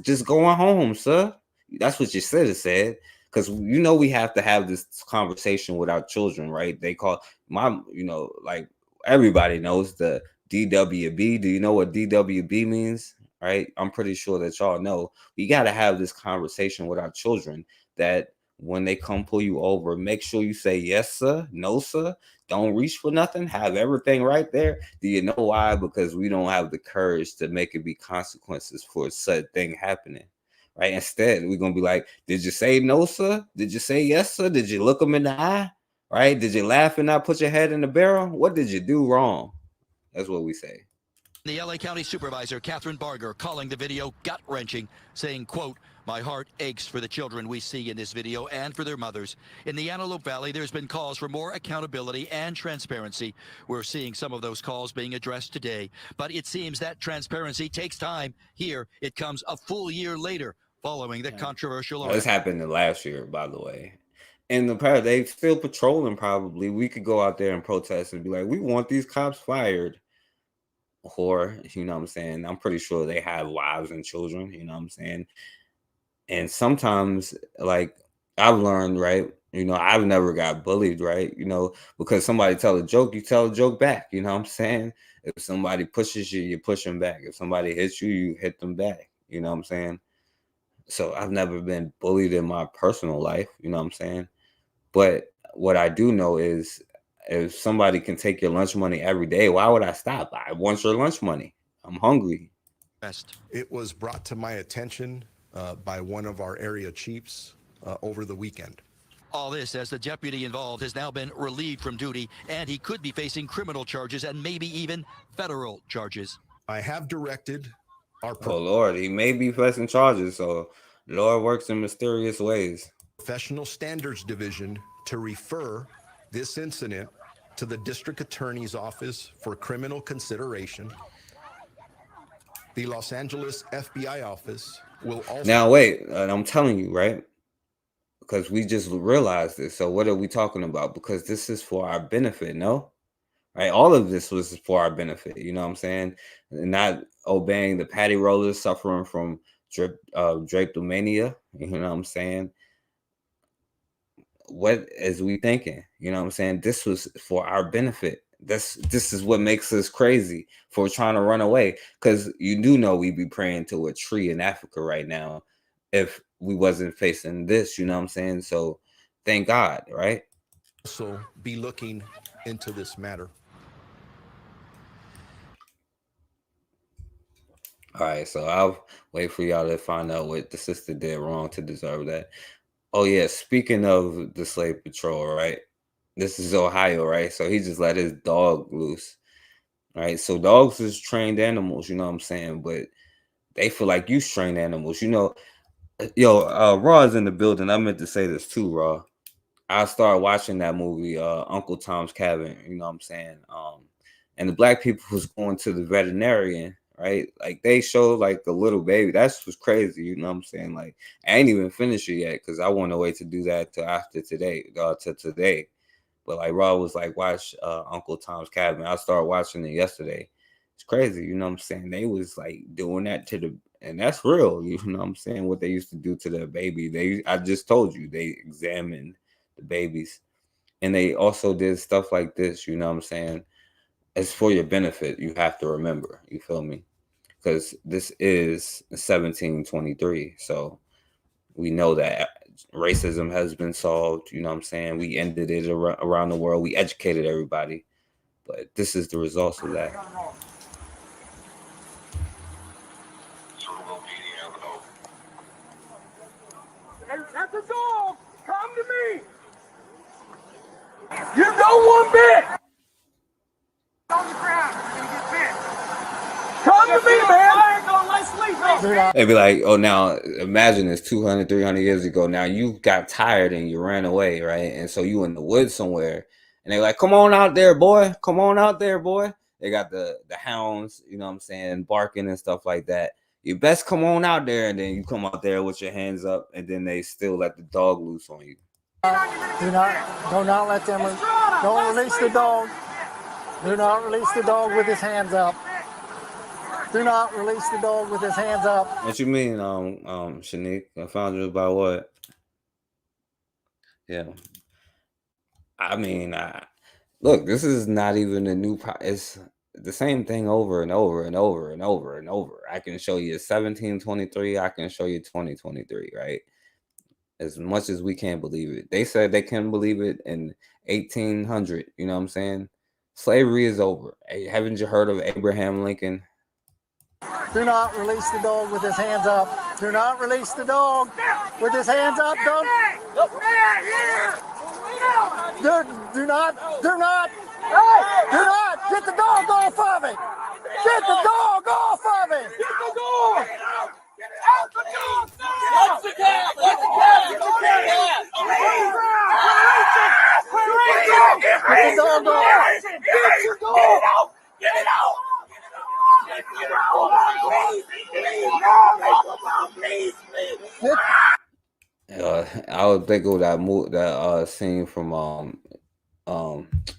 just going home, sir. That's what you should have said. Because, you know, we have to have this conversation with our children, right? They call you know, like everybody knows the DWB. Do you know what DWB means? Right? I'm pretty sure that y'all know. We got to have this conversation with our children that when they come pull you over, make sure you say, yes, sir, no, sir. Don't reach for nothing. Have everything right there. Do you know why? Because we don't have the courage to make it be consequences for such thing happening, right? Instead, we're gonna be like, did you say no, sir? Did you say yes, sir? Did you look them in the eye? Right? Did you laugh and not put your head in the barrel? What did you do wrong? That's what we say. The LA County Supervisor, Catherine Barger, calling the video gut-wrenching, saying, quote, "My heart aches for the children we see in this video and for their mothers." In the Antelope Valley, there's been calls for more accountability and transparency. We're seeing some of those calls being addressed today. But it seems that transparency takes time. Here, it comes a full year later, following the controversial This happened last year, by the way. In the past, they still patrolling probably. We could go out there and protest and be like, we want these cops fired. Or, you know what I'm saying? I'm pretty sure they have wives and children, you know what I'm saying? And sometimes, like, I've learned, right? You know, I've never got bullied, right? You know, because somebody tell a joke, you tell a joke back, you know what I'm saying? If somebody pushes you, you push them back. If somebody hits you, you hit them back, you know what I'm saying? So I've never been bullied in my personal life, you know what I'm saying? But what I do know is, if somebody can take your lunch money every day, why would I stop? I want your lunch money. I'm hungry. It was brought to my attention by one of our area chiefs over the weekend. All this as the deputy involved has now been relieved from duty, and he could be facing criminal charges and maybe even federal charges. I have directed our Oh, Lord, he may be pressing charges, so the Lord works in mysterious ways. Professional Standards Division to refer this incident to the District Attorney's Office for criminal consideration. The Los Angeles FBI office will also... Now, wait, I'm telling you, right? Because we just realized this. So what are we talking about? Because this is for our benefit, no? Right? All of this was for our benefit, you know what I'm saying? Not obeying the patty rollers, suffering from drapetomania, you know what I'm saying? What is we thinking? You know what I'm saying? This was for our benefit. This is what makes us crazy for trying to run away. Because you do know we'd be praying to a tree in Africa right now if we wasn't facing this, you know what I'm saying? So thank God, right? Also be looking into this matter. All right, so I'll wait for y'all to find out what the sister did wrong to deserve that. Oh yeah, speaking of the slave patrol, right? This is Ohio, right? So he just let his dog loose, right? So dogs is trained animals, you know what I'm saying? But they feel like you trained animals, you know. Yo, Raw is in the building. I meant to say this too, Raw. I started watching that movie, Uncle Tom's Cabin, you know what I'm saying? And the black people was going to the veterinarian, right? Like they showed like a little baby. That's was crazy, you know what I'm saying? Like I ain't even finished it yet because I want to wait to do that till after today, to today. But like Rob was like, watch Uncle Tom's Cabin. I started watching it yesterday. It's crazy, you know what I'm saying? They was like doing that to the, and that's real, you know what I'm saying? What they used to do to their baby. I just told you, they examined the babies. And they also did stuff like this, you know what I'm saying? It's for your benefit. You have to remember, you feel me? Because this is 1723. So we know that racism has been solved. You know what I'm saying? We ended it around the world. We educated everybody. But this is the results of that. That's a dog. Come to me. You don't one bit. On the ground. You're gonna get bit. Come to me, man. I ain't gonna let sleep. They'd be like, oh, now imagine this 200, 300 years ago. Now you got tired and you ran away, right? And so you in the woods somewhere. And they're like, come on out there, boy. Come on out there, boy. They got the hounds, you know what I'm saying, barking and stuff like that. You best come on out there. And then you come out there with your hands up. And then they still let the dog loose on you. Do not let them, don't release the dog. Do not release the dog with his hands up. Do not release the dog with his hands up. What you mean, Shanique? I found you about what? Yeah. I mean, look, this is not even a new it's the same thing over and over and over and over and over. I can show you 1723, I can show you 2023, right? As much as we can't believe it. They said they couldn't believe it in 1800, you know what I'm saying? Slavery is over. Hey, haven't you heard of Abraham Lincoln? Do not release the dog with his hands up. Do not release the dog with his hands up. Don't. Do not. Get the dog off of me. Get the dog off of me. Get the dog. Get out the dog. Watch the cat. Get the cat. Get the cat. Get the dog off. Get your dog. Get it out. I would think of that scene from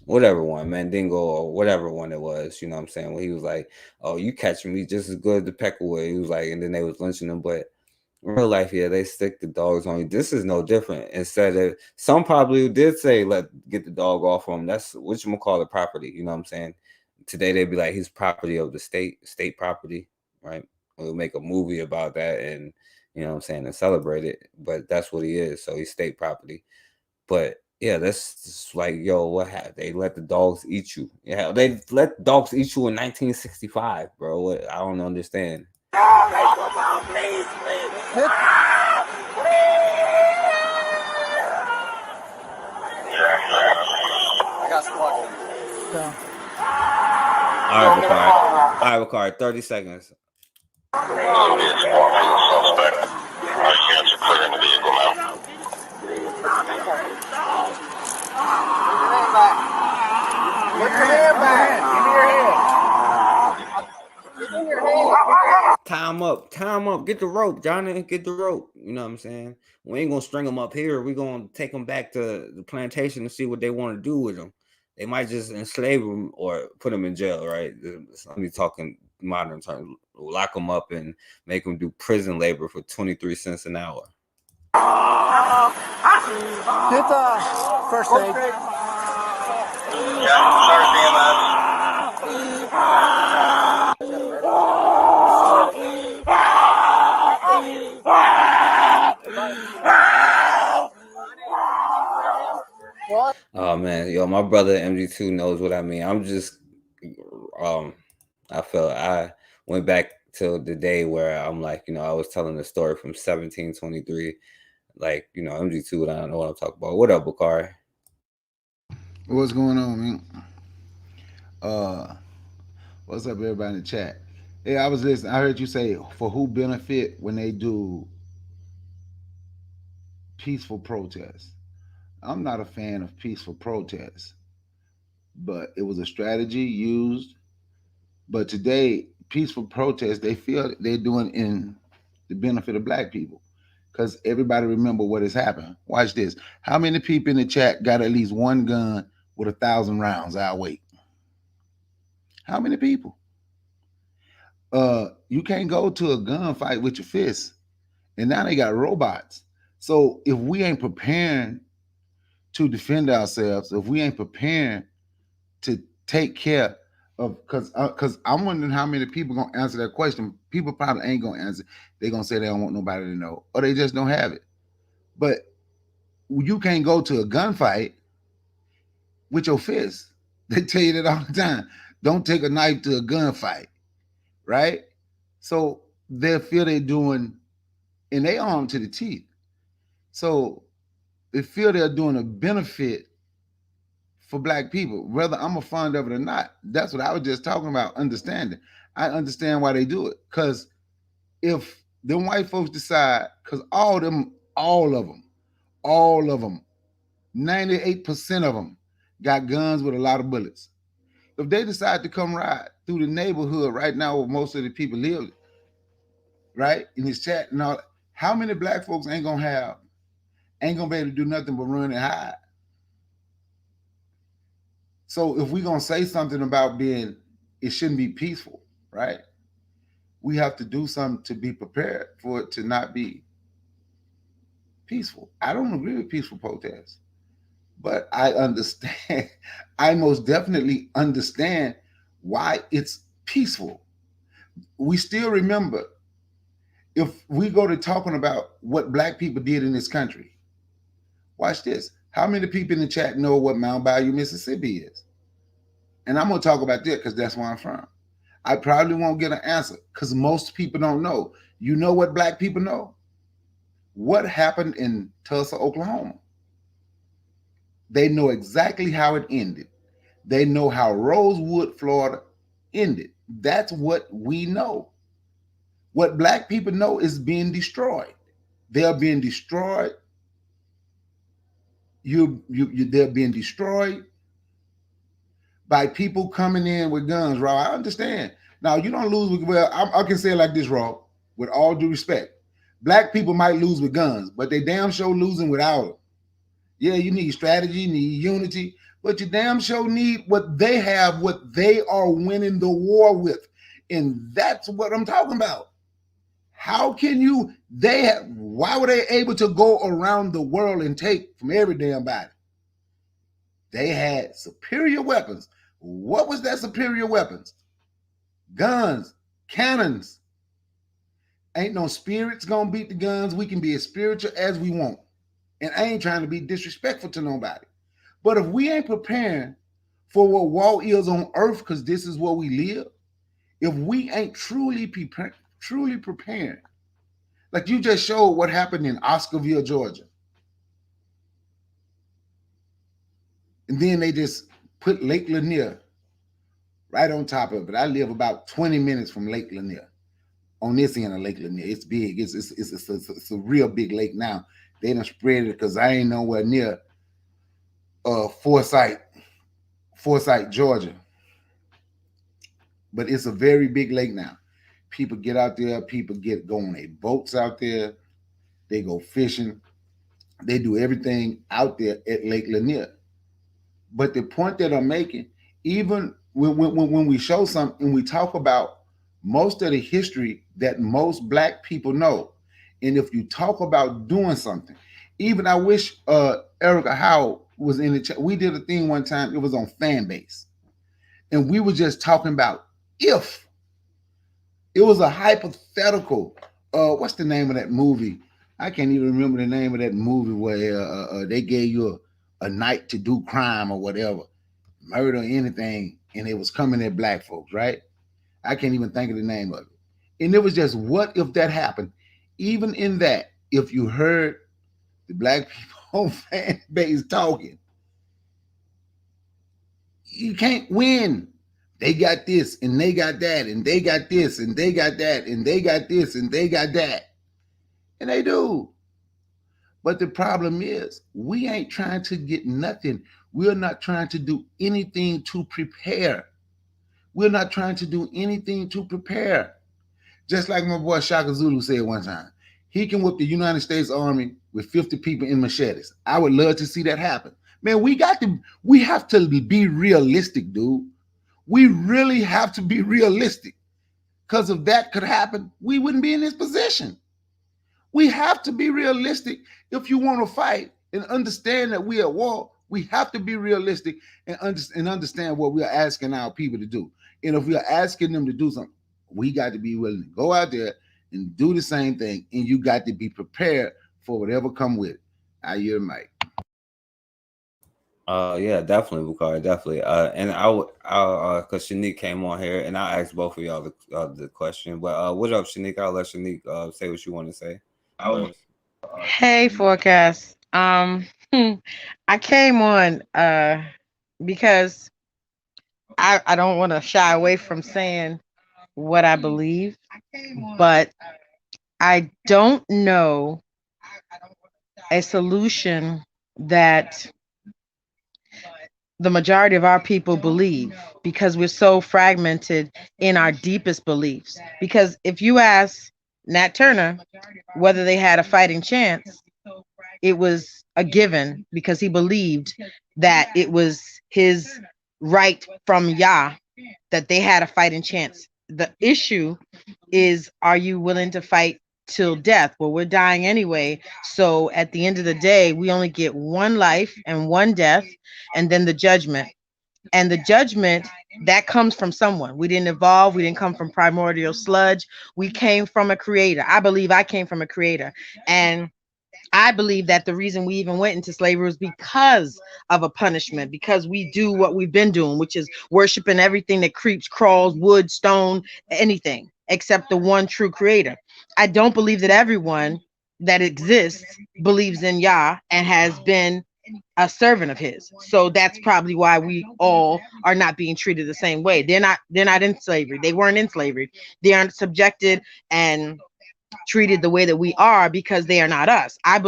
whatever one, Mandingo or whatever one it was, you know what I'm saying, when he was like, oh, you catching me just as good as the Peckaway. He was like, and then they was lynching him. But in real life, yeah, they stick the dogs on you. This is no different. Instead of, some probably did say, get the dog off him. That's whatchamacallit property, you know what I'm saying? Today they'd be like, he's property of the state property, right? We'll make a movie about that and, you know what I'm saying, and celebrate it. But that's what he is. So he's state property. But yeah, that's just like, yo, what happened? They let the dogs eat you. Yeah, they let dogs eat you in 1965, bro. What? I don't understand. All right, Bakari, 30 seconds. Tie him up. Get the rope, Johnny. Get the rope. You know what I'm saying? We ain't gonna string them up here. We're gonna take them back to the plantation and see what they want to do with them. They might just enslave them or put them in jail, right? I'm talking modern terms. Lock them up and make them do prison labor for 23 cents an hour. Get the first aid. What? Oh man, yo, my brother MG2 knows what I mean. I'm just, I went back to the day where I'm like, you know, I was telling the story from 1723, like, you know, MG2, I don't know what I'm talking about. What up, Bakari? What's going on, man? What's up, everybody in the chat? Hey, I was listening. I heard you say, for who benefit when they do peaceful protests. I'm not a fan of peaceful protests, but it was a strategy used. But today, peaceful protests, they feel they're doing in the benefit of black people, because everybody remember what has happened. Watch this. How many people in the chat got at least one gun with 1,000 rounds? I'll wait. How many people? You can't go to a gunfight with your fists, and now they got robots. So if we ain't preparing to defend ourselves, if we ain't preparing to take care of, because I'm wondering how many people gonna answer that question. People probably ain't gonna answer. They're gonna say they don't want nobody to know, or they just don't have it. But you can't go to a gunfight with your fists. They tell you that all the time. Don't take a knife to a gunfight, right? So they feel they're doing, and they armed to the teeth. So they feel they're doing a benefit for black people, whether I'm a fond of it or not. That's what I was just talking about, understanding. I understand why they do it. Because if them white folks decide, because all of them, 98% of them got guns with a lot of bullets. If they decide to come ride through the neighborhood right now where most of the people live, right, in this chat and all, how many black folks ain't gonna be able to do nothing but run and hide? So if we're gonna say something about it shouldn't be peaceful, right? We have to do something to be prepared for it to not be peaceful. I don't agree with peaceful protests, but I understand, I most definitely understand why it's peaceful. We still remember, if we go to talking about what black people did in this country, watch this. How many people in the chat know what Mount Bayou, Mississippi is? And I'm gonna talk about that because that's where I'm from. I probably won't get an answer because most people don't know. You know what black people know? What happened in Tulsa, Oklahoma? They know exactly how it ended. They know how Rosewood, Florida ended. That's what we know. What black people know is being destroyed. They're being destroyed. They're being destroyed by people coming in with guns, Raw. I understand. Now, you don't lose with, well, I can say it like this, Raw, with all due respect. Black people might lose with guns, but they damn sure losing without them. Yeah, you need strategy, you need unity, but you damn sure need what they have, what they are winning the war with. And that's what I'm talking about. How can you, why were they able to go around the world and take from every damn body? They had superior weapons. What was that superior weapons? Guns, cannons. Ain't no spirits gonna beat the guns. We can be as spiritual as we want. And I ain't trying to be disrespectful to nobody. But if we ain't preparing for what war is on earth, because this is where we live, if we ain't truly preparing, like you just showed what happened in Oscarville, Georgia. And then they just put Lake Lanier right on top of it. I live about 20 minutes from Lake Lanier. On this end of Lake Lanier, it's big. It's a real big lake now. They done spread it because I ain't nowhere near Forsyth, Georgia. But it's a very big lake now. People get out there. People go on their boats out there. They go fishing. They do everything out there at Lake Lanier. But the point that I'm making, even when we show something and we talk about most of the history that most black people know, and if you talk about doing something, even I wish Erica Howard was in the chat. We did a thing one time. It was on Fanbase, and we were just talking about if it was a hypothetical. What's the name of that movie? I can't even remember the name of that movie where they gave you a night to do crime or whatever, murder or anything, and it was coming at black folks, right? I can't even think of the name of it. And it was just, what if that happened? Even in that, if you heard the black people on Fanbase talking, you can't win. They got this and they got that and they got this and they got that and they got this and they got that. And they do. But the problem is we ain't trying to get nothing. We're not trying to do anything to prepare. We're not trying to do anything to prepare. Just like my boy Shaka Zulu said one time, he can whip the United States Army with 50 people in machetes. I would love to see that happen. Man, we have to be realistic, dude. We really have to be realistic. Because if that could happen, we wouldn't be in this position. We have to be realistic if you want to fight and understand that we're at war. We have to be realistic and understand what we are asking our people to do. And if we are asking them to do something, we got to be willing to go out there and do the same thing. And you got to be prepared for whatever come with it. I hear Mike. Yeah, definitely, Bukari, definitely. And I because Shanique came on here, and I asked both of y'all the question. But what up, Shanique? I'll let Shanique say what you want to say. Hey, Forecast. I came on because I don't want to shy away from saying what I believe, but I don't know a solution that the majority of our people believe, because we're so fragmented in our deepest beliefs. Because if you ask Nat Turner whether they had a fighting chance, it was a given, because he believed that it was his right from Yah that they had a fighting chance. The issue is, are you willing to fight till death? Well, we're dying anyway. So at the end of the day, we only get one life and one death, and then the judgment. And the judgment, that comes from someone. We didn't evolve. We didn't come from primordial sludge. We came from a creator. I believe I came from a creator. And I believe that the reason we even went into slavery was because of a punishment, because we do what we've been doing, which is worshiping everything that creeps, crawls, wood, stone, anything except the one true creator. I don't believe that everyone that exists believes in Yah and has been a servant of his. So that's probably why we all are not being treated the same way. They're not in slavery. They weren't in slavery. They aren't subjected and treated the way that we are because they are not us. I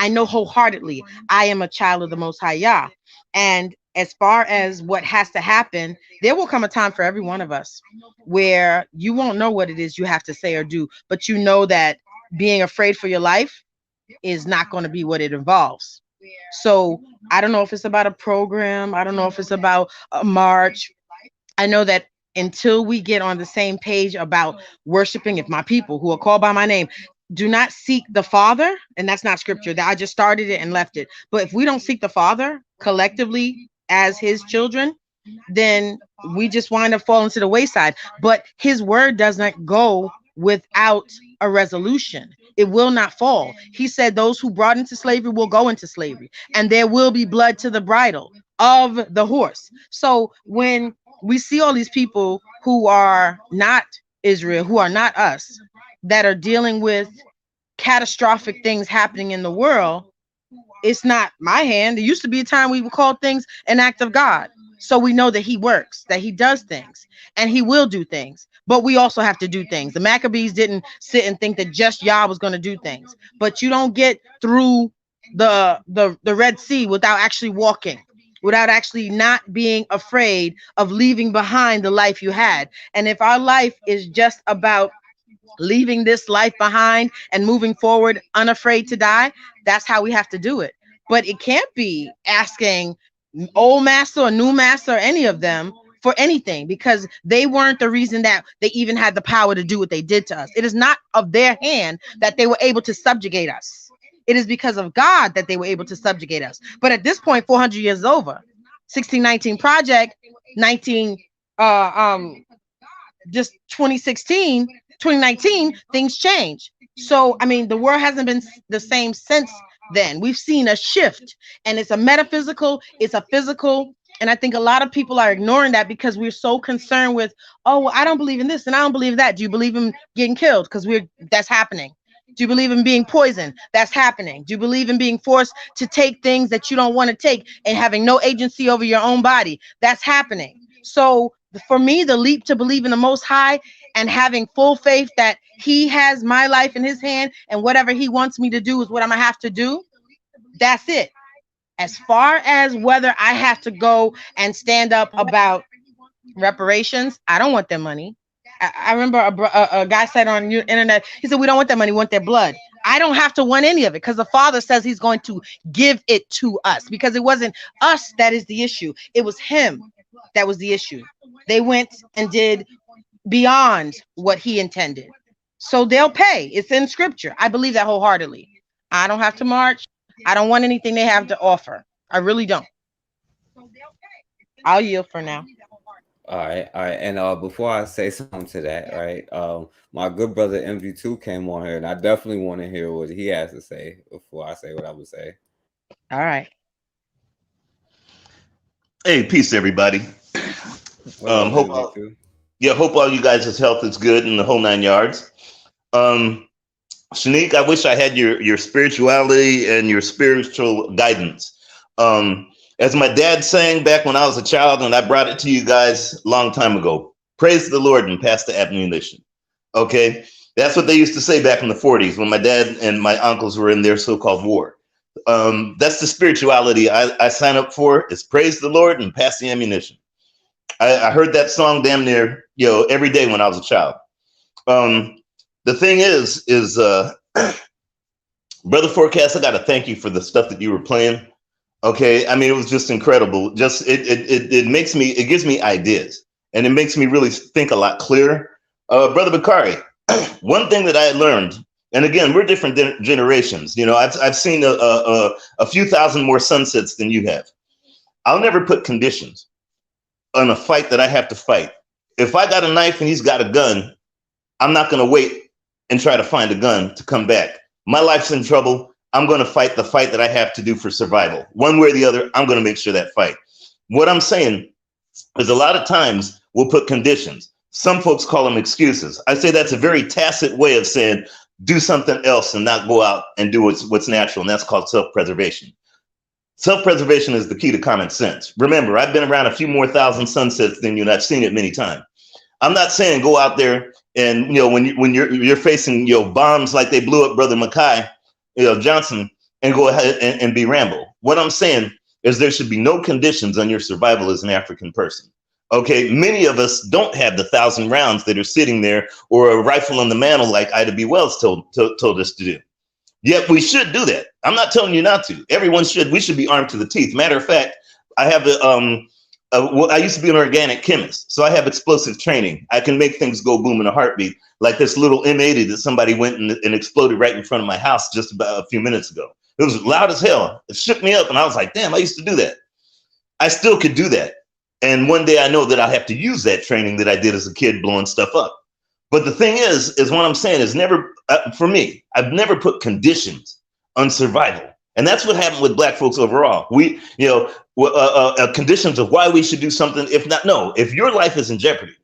know wholeheartedly I am a child of the Most High Yah. And as far as what has to happen, there will come a time for every one of us where you won't know what it is you have to say or do, but you know that being afraid for your life is not going to be what it involves. So I don't know if it's about a program. I don't know if it's about a march. I know that until we get on the same page about worshiping, if my people who are called by my name do not seek the Father, and that's not scripture, that I just started it and left it. But if we don't seek the Father collectively as his children, then we just wind up falling to the wayside. But his word doesn't go without a resolution. It will not fall. He said those who brought into slavery will go into slavery, and there will be blood to the bridle of the horse. So when we see all these people who are not Israel, who are not us, that are dealing with catastrophic things happening in the world, it's not my hand. There used to be a time we would call things an act of God. So we know that he works, that he does things, and he will do things. But we also have to do things. The Maccabees didn't sit and think that just Yah was going to do things. But you don't get through the Red Sea without actually walking, without actually not being afraid of leaving behind the life you had. And if our life is just about leaving this life behind and moving forward unafraid to die, that's how we have to do it. But it can't be asking old master or new master or any of them for anything, because they weren't the reason that they even had the power to do what they did to us. It is not of their hand that they were able to subjugate us. It is because of God that they were able to subjugate us. But at this point, 400 years is over. 1619 project, 2019, things change. So, I mean, the world hasn't been the same since then. We've seen a shift, and it's a metaphysical, it's a physical. And I think a lot of people are ignoring that because we're so concerned with, oh, well, I don't believe in this and I don't believe that. Do you believe in getting killed? Because that's happening. Do you believe in being poisoned? That's happening. Do you believe in being forced to take things that you don't want to take and having no agency over your own body? That's happening. So for me, the leap to believe in the Most High and having full faith that he has my life in his hand and whatever he wants me to do is what I'm gonna have to do. That's it. As far as whether I have to go and stand up about reparations, I don't want their money. I remember a guy said on the internet, he said, we don't want their money, we want their blood. I don't have to want any of it because the Father says he's going to give it to us, because it wasn't us that is the issue. It was him that was the issue. They went and did beyond what he intended. So they'll pay. It's in scripture. I believe that wholeheartedly. I don't have to march. I don't want anything they have to offer. I really don't. I'll yield for now. All right. And before I say something to that, right, my good brother MV2 came on here, and I definitely want to hear what he has to say before I say what I would say. All right. Hey, peace, everybody. Hope all you guys' health is good in the whole 9 yards. Shanique, I wish I had your spirituality and your spiritual guidance. As my dad sang back when I was a child, and I brought it to you guys a long time ago, praise the Lord and pass the ammunition. Okay, that's what they used to say back in the 40s when my dad and my uncles were in their so-called war. That's the spirituality I sign up for, is praise the Lord and pass the ammunition. I heard that song damn near every day when I was a child. The thing is Brother Forecast, I got to thank you for the stuff that you were playing. Okay, I mean, it was just incredible. Just it gives me ideas, and it makes me really think a lot clearer. Brother Bakari, one thing that I learned, and again, we're different generations. I've seen a few thousand more sunsets than you have. I'll never put conditions on a fight that I have to fight. If I got a knife and he's got a gun, I'm not going to wait and try to find a gun to come back. My life's in trouble. I'm going to fight the fight that I have to do for survival. One way or the other, I'm going to make sure that fight. What I'm saying is a lot of times we'll put conditions. Some folks call them excuses. I say that's a very tacit way of saying do something else and not go out and do what's natural, and that's called self-preservation. Self-preservation is the key to common sense. Remember, I've been around a few more thousand sunsets than you, and I've seen it many times. I'm not saying go out there and, when you're facing, bombs like they blew up Brother Makai, Johnson, and go ahead and be Rambo. What I'm saying is there should be no conditions on your survival as an African person. Okay, many of us don't have the 1,000 rounds that are sitting there, or a rifle on the mantle like Ida B. Wells told us to do. Yet we should do that. I'm not telling you not to. Everyone should. We should be armed to the teeth. Matter of fact, I have I used to be an organic chemist, so I have explosive training. I can make things go boom in a heartbeat, like this little M80 that somebody went and exploded right in front of my house just about a few minutes ago. It was loud as hell. It shook me up, and I was like, damn, I used to do that. I still could do that. And one day I know that I have to use that training that I did as a kid blowing stuff up. But the thing is what I'm saying is never, for me, I've never put conditions on survival. And that's what happened with Black folks overall. We, conditions of why we should do something. If your life is in jeopardy,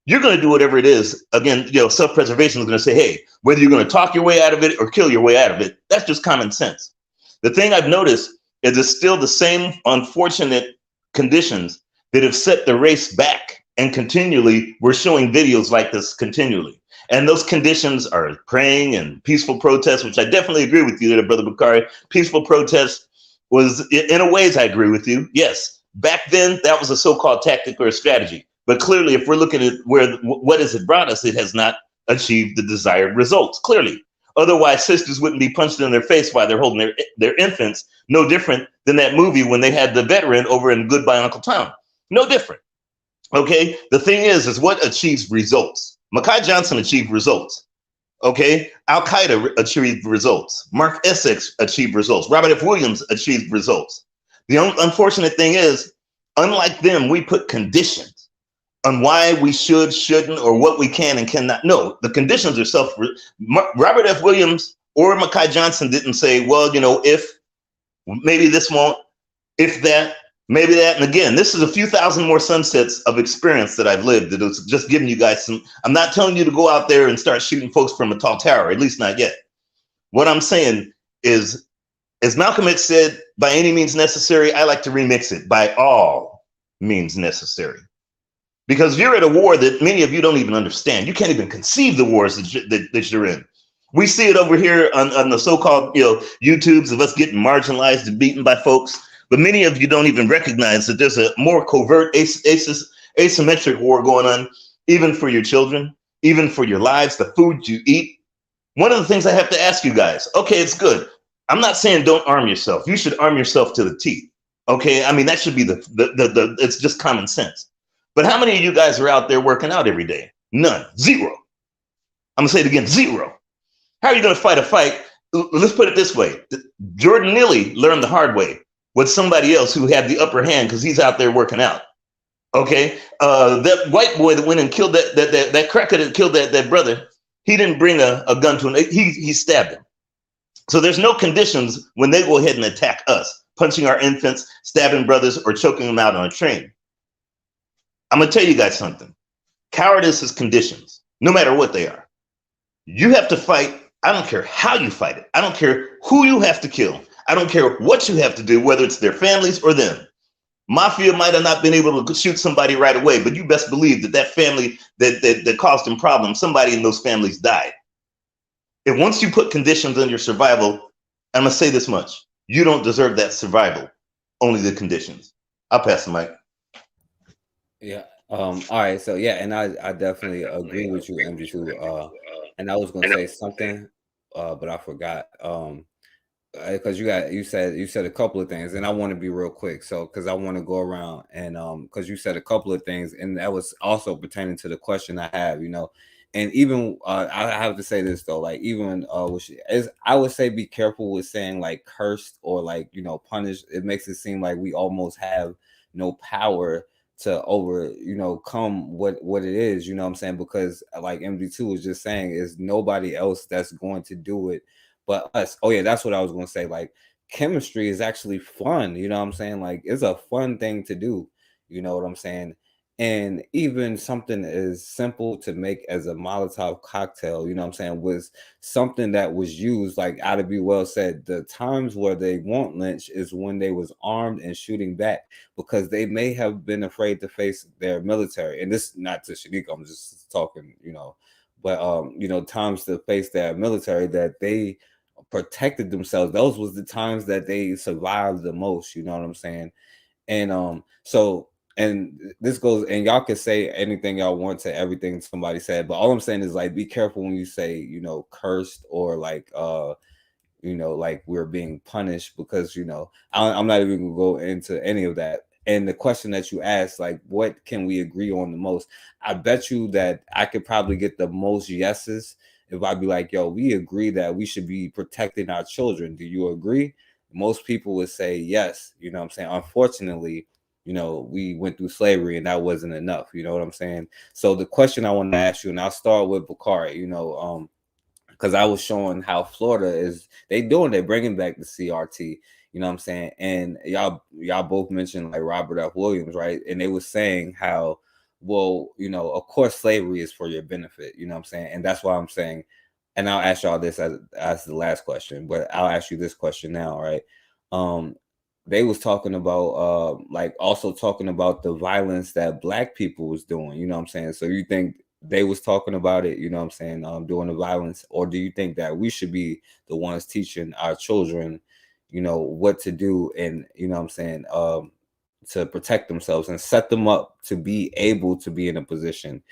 you're going to do whatever it is. Again, self-preservation is going to say, hey, whether you're going to talk your way out of it or kill your way out of it, that's just common sense. The thing I've noticed is it's still the same unfortunate conditions that have set the race back, and continually we're showing videos like this continually. And those conditions are praying and peaceful protests, which I definitely agree with you there, Brother Bakari. Peaceful protest was, in a ways, I agree with you. Yes, back then that was a so-called tactic or a strategy. But clearly, if we're looking at what has it brought us, it has not achieved the desired results, clearly. Otherwise, sisters wouldn't be punched in their face while they're holding their infants. No different than that movie when they had the veteran over in Goodbye Uncle Tom. No different. Okay, the thing is what achieves results? Makai Johnson achieved results. Okay, Al-Qaeda achieved results. Mark Essex achieved results. Robert F. Williams achieved results. The unfortunate thing is, unlike them, we put conditions on why we should, shouldn't, or what we can and cannot. No, the conditions are Robert F. Williams or Makai Johnson didn't say, well, if maybe this won't, if that, maybe that. And again, this is a few thousand more sunsets of experience that I've lived. That it's just giving you guys some. I'm not telling you to go out there and start shooting folks from a tall tower, at least not yet. What I'm saying is, as Malcolm X said, by any means necessary, I like to remix it, by all means necessary. Because you're at a war that many of you don't even understand. You can't even conceive the wars that you're in. We see it over here on the so-called YouTubes of us getting marginalized and beaten by folks. But many of you don't even recognize that there's a more covert asymmetric war going on, even for your children, even for your lives, the food you eat. One of the things I have to ask you guys, okay, it's good. I'm not saying don't arm yourself. You should arm yourself to the teeth. Okay, I mean, that should be it's just common sense. But how many of you guys are out there working out every day? None. Zero. I'm gonna say it again, zero. How are you gonna fight a fight? Let's put it this way. Jordan Neely learned the hard way with somebody else who had the upper hand because he's out there working out. Okay, that white boy that went and killed that cracker that killed that brother, he didn't bring a gun to him. He stabbed him. So there's no conditions when they go ahead and attack us, punching our infants, stabbing brothers, or choking them out on a train. I'm gonna tell you guys something. Cowardice is conditions, no matter what they are. You have to fight. I don't care how you fight it. I don't care who you have to kill. I don't care what you have to do, whether it's their families or them. Mafia might have not been able to shoot somebody right away, but you best believe that family that caused them problems, somebody in those families died. And once you put conditions on your survival, I'm gonna say this much: you don't deserve that survival, only the conditions. I'll pass the mic. Yeah. All right. So yeah, and I definitely agree with you, MG2. And I was gonna say something, but I forgot. Because you said a couple of things, and I want to be real quick. So because I want to go around and because you said a couple of things, and that was also pertaining to the question I have, And even I have to say this though, like even I would say be careful with saying like cursed or like punished. It makes it seem like we almost have no power to come what it is, you know what I'm saying? Because like MD2 was just saying, is nobody else that's going to do it But us, oh yeah, that's what I was gonna say. Like chemistry is actually fun, you know what I'm saying? Like it's a fun thing to do, you know what I'm saying? And even something as simple to make as a Molotov cocktail, you know what I'm saying, was something that was used, like Ida B. Wells said, the times where they won't lynch is when they was armed and shooting back, because they may have been afraid to face their military. And this not to Shanique, I'm just talking, you know, but you know, times to face their military that they protected themselves. Those was the times that they survived the most, you know what I'm saying? And so, and this goes, and y'all can say anything y'all want to everything somebody said, but all I'm saying is like be careful when you say, you know, cursed or like you know, like we're being punished, because you know, I'm not even gonna go into any of that. And the question that you asked, like what can we agree on the most, I bet you that I could probably get the most yeses if I'd be like, yo, we agree that we should be protecting our children. Do you agree? Most people would say yes, you know what I'm saying? Unfortunately, you know, we went through slavery and that wasn't enough, you know what I'm saying? So the question I want to ask you, and I'll start with Bakari, you know, because I was showing how Florida is, they're bringing back the CRT, you know what I'm saying? And y'all both mentioned like Robert F. Williams, right? And they were saying how, well, you know, of course slavery is for your benefit, you know what I'm saying? And that's why I'm saying, and I'll ask y'all this as the last question, but I'll ask you this question now, right? They was talking about like also talking about the violence that Black people was doing, you know what I'm saying? So you think they was talking about it, you know what I'm saying, doing the violence, or do you think that we should be the ones teaching our children, you know, what to do, and you know what I'm saying, to protect themselves and set them up to be able to be in a position?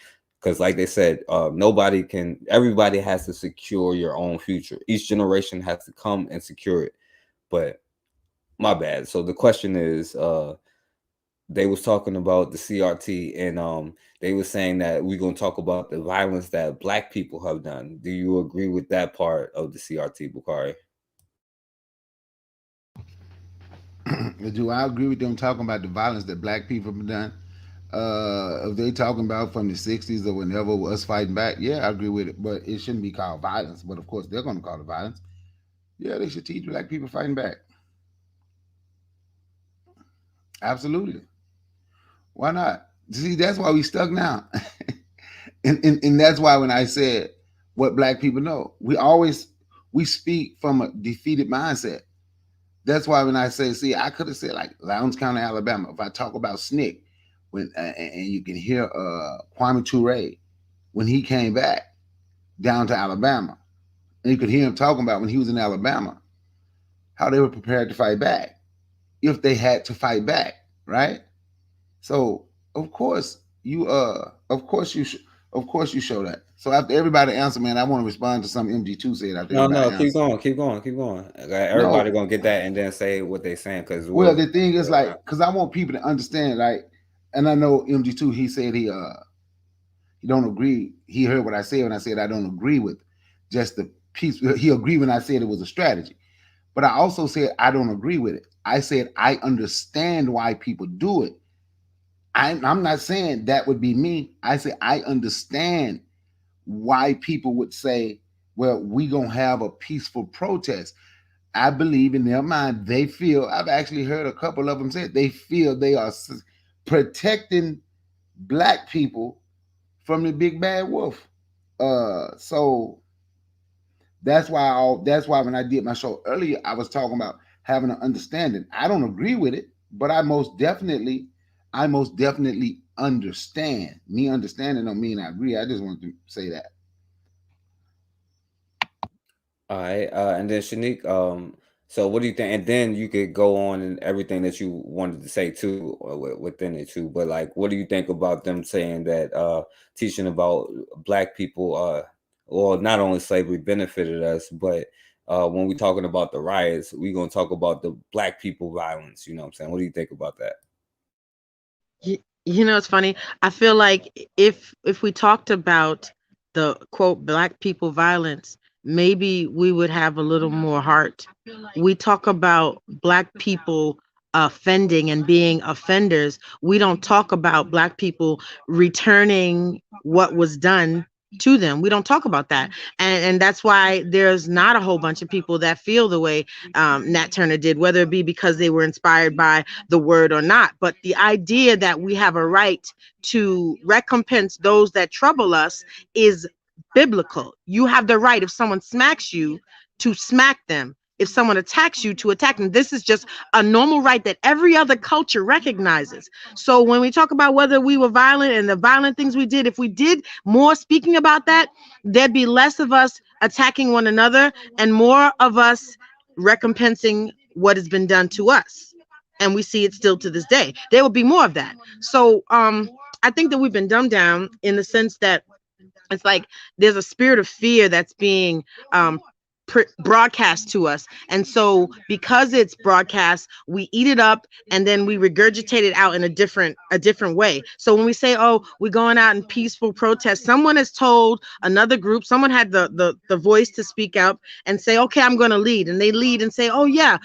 Because like they said, everybody has to secure your own future. Each generation has to come and secure it. But my bad. So the question is, they was talking about the CRT, and they were saying that we're going to talk about the violence that Black people have done. Do you agree with that part of the CRT, Bakari? Do I agree with them talking about the violence that Black people have done? If they talking about from the 60s or whenever us fighting back, yeah, I agree with it. But it shouldn't be called violence. But of course, they're going to call it violence. Yeah, they should teach Black people fighting back. Absolutely. Why not? See, that's why we stuck now. and that's why when I said what Black people know, we speak from a defeated mindset. That's why when I say, see, I could have said like Lowndes County, Alabama. If I talk about SNCC, and you can hear Kwame Ture when he came back down to Alabama, and you could hear him talking about when he was in Alabama, how they were prepared to fight back if they had to fight back, right? So of course you show that. So after everybody answer, man, I want to respond to something MG2 said. After No, keep going. Everybody gonna get that and then say what they saying, because the thing is like, because I want people to understand, like, and I know MG2, he said he don't agree. He heard what I said when I said I don't agree with just the piece. He agreed when I said it was a strategy, but I also said I don't agree with it. I said I understand why people do it. I'm not saying that would be me. I said I understand why people would say, well, we gonna have a peaceful protest. I believe in their mind, they feel, I've actually heard a couple of them say they feel they are protecting Black people from the big bad wolf. So that's why when I did my show earlier, I was talking about having an understanding. I don't agree with it, but I most definitely understand. Me understanding don't mean I agree. I just want to say that. All right, and then Shanique, so what do you think? And then you could go on and everything that you wanted to say too, within it too. But like, what do you think about them saying that teaching about Black people, well, not only slavery benefited us, but when we're talking about the riots, we're gonna talk about the Black people violence. You know what I'm saying? What do you think about that? You know, it's funny. I feel like if we talked about the quote Black people violence, maybe we would have a little more heart. We talk about Black people offending and being offenders. We don't talk about Black people returning what was done to them. We don't talk about that. And that's why there's not a whole bunch of people that feel the way Nat Turner did, whether it be because they were inspired by the word or not. But the idea that we have a right to recompense those that trouble us is biblical. You have the right, if someone smacks you, to smack them. If someone attacks you, to attack them. This is just a normal right that every other culture recognizes. So when we talk about whether we were violent and the violent things we did, if we did more speaking about that, there'd be less of us attacking one another and more of us recompensing what has been done to us. And we see it still to this day. There will be more of that. So I think that we've been dumbed down in the sense that it's like there's a spirit of fear that's being broadcast to us, and so because it's broadcast, we eat it up and then we regurgitate it out in a different way. So when we say, oh, we're going out in peaceful protest, someone has told another group, someone had the voice to speak up and say, okay, I'm going to lead, and they lead and say, oh yeah,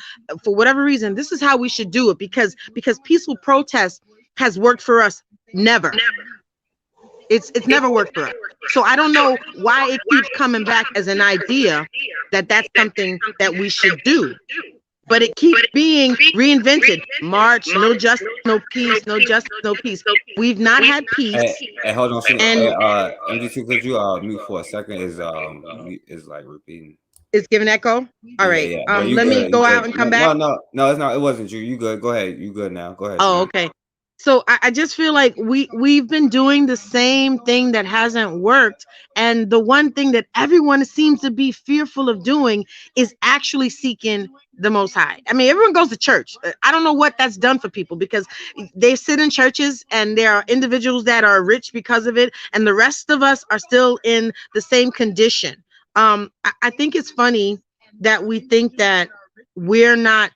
for whatever reason, this is how we should do it, because peaceful protest has worked for us. Never. It's never worked for us. So I don't know why it keeps coming back as an idea that that's something that we should do. But it keeps being reinvented. March, no justice, no peace, no justice, no peace. We've not had peace. Hey, hold on. And MGT, could you mute for a second? Is like repeating. It's giving echo. All right. Yeah. Let me go out and come back. No, it's not. It wasn't you. You good? Go ahead. You good now? Go ahead. Oh, okay. So I just feel like we've been doing the same thing that hasn't worked. And the one thing that everyone seems to be fearful of doing is actually seeking the Most High. I mean, everyone goes to church. I don't know what that's done for people, because they sit in churches and there are individuals that are rich because of it. And the rest of us are still in the same condition. I think it's funny that we think that we're not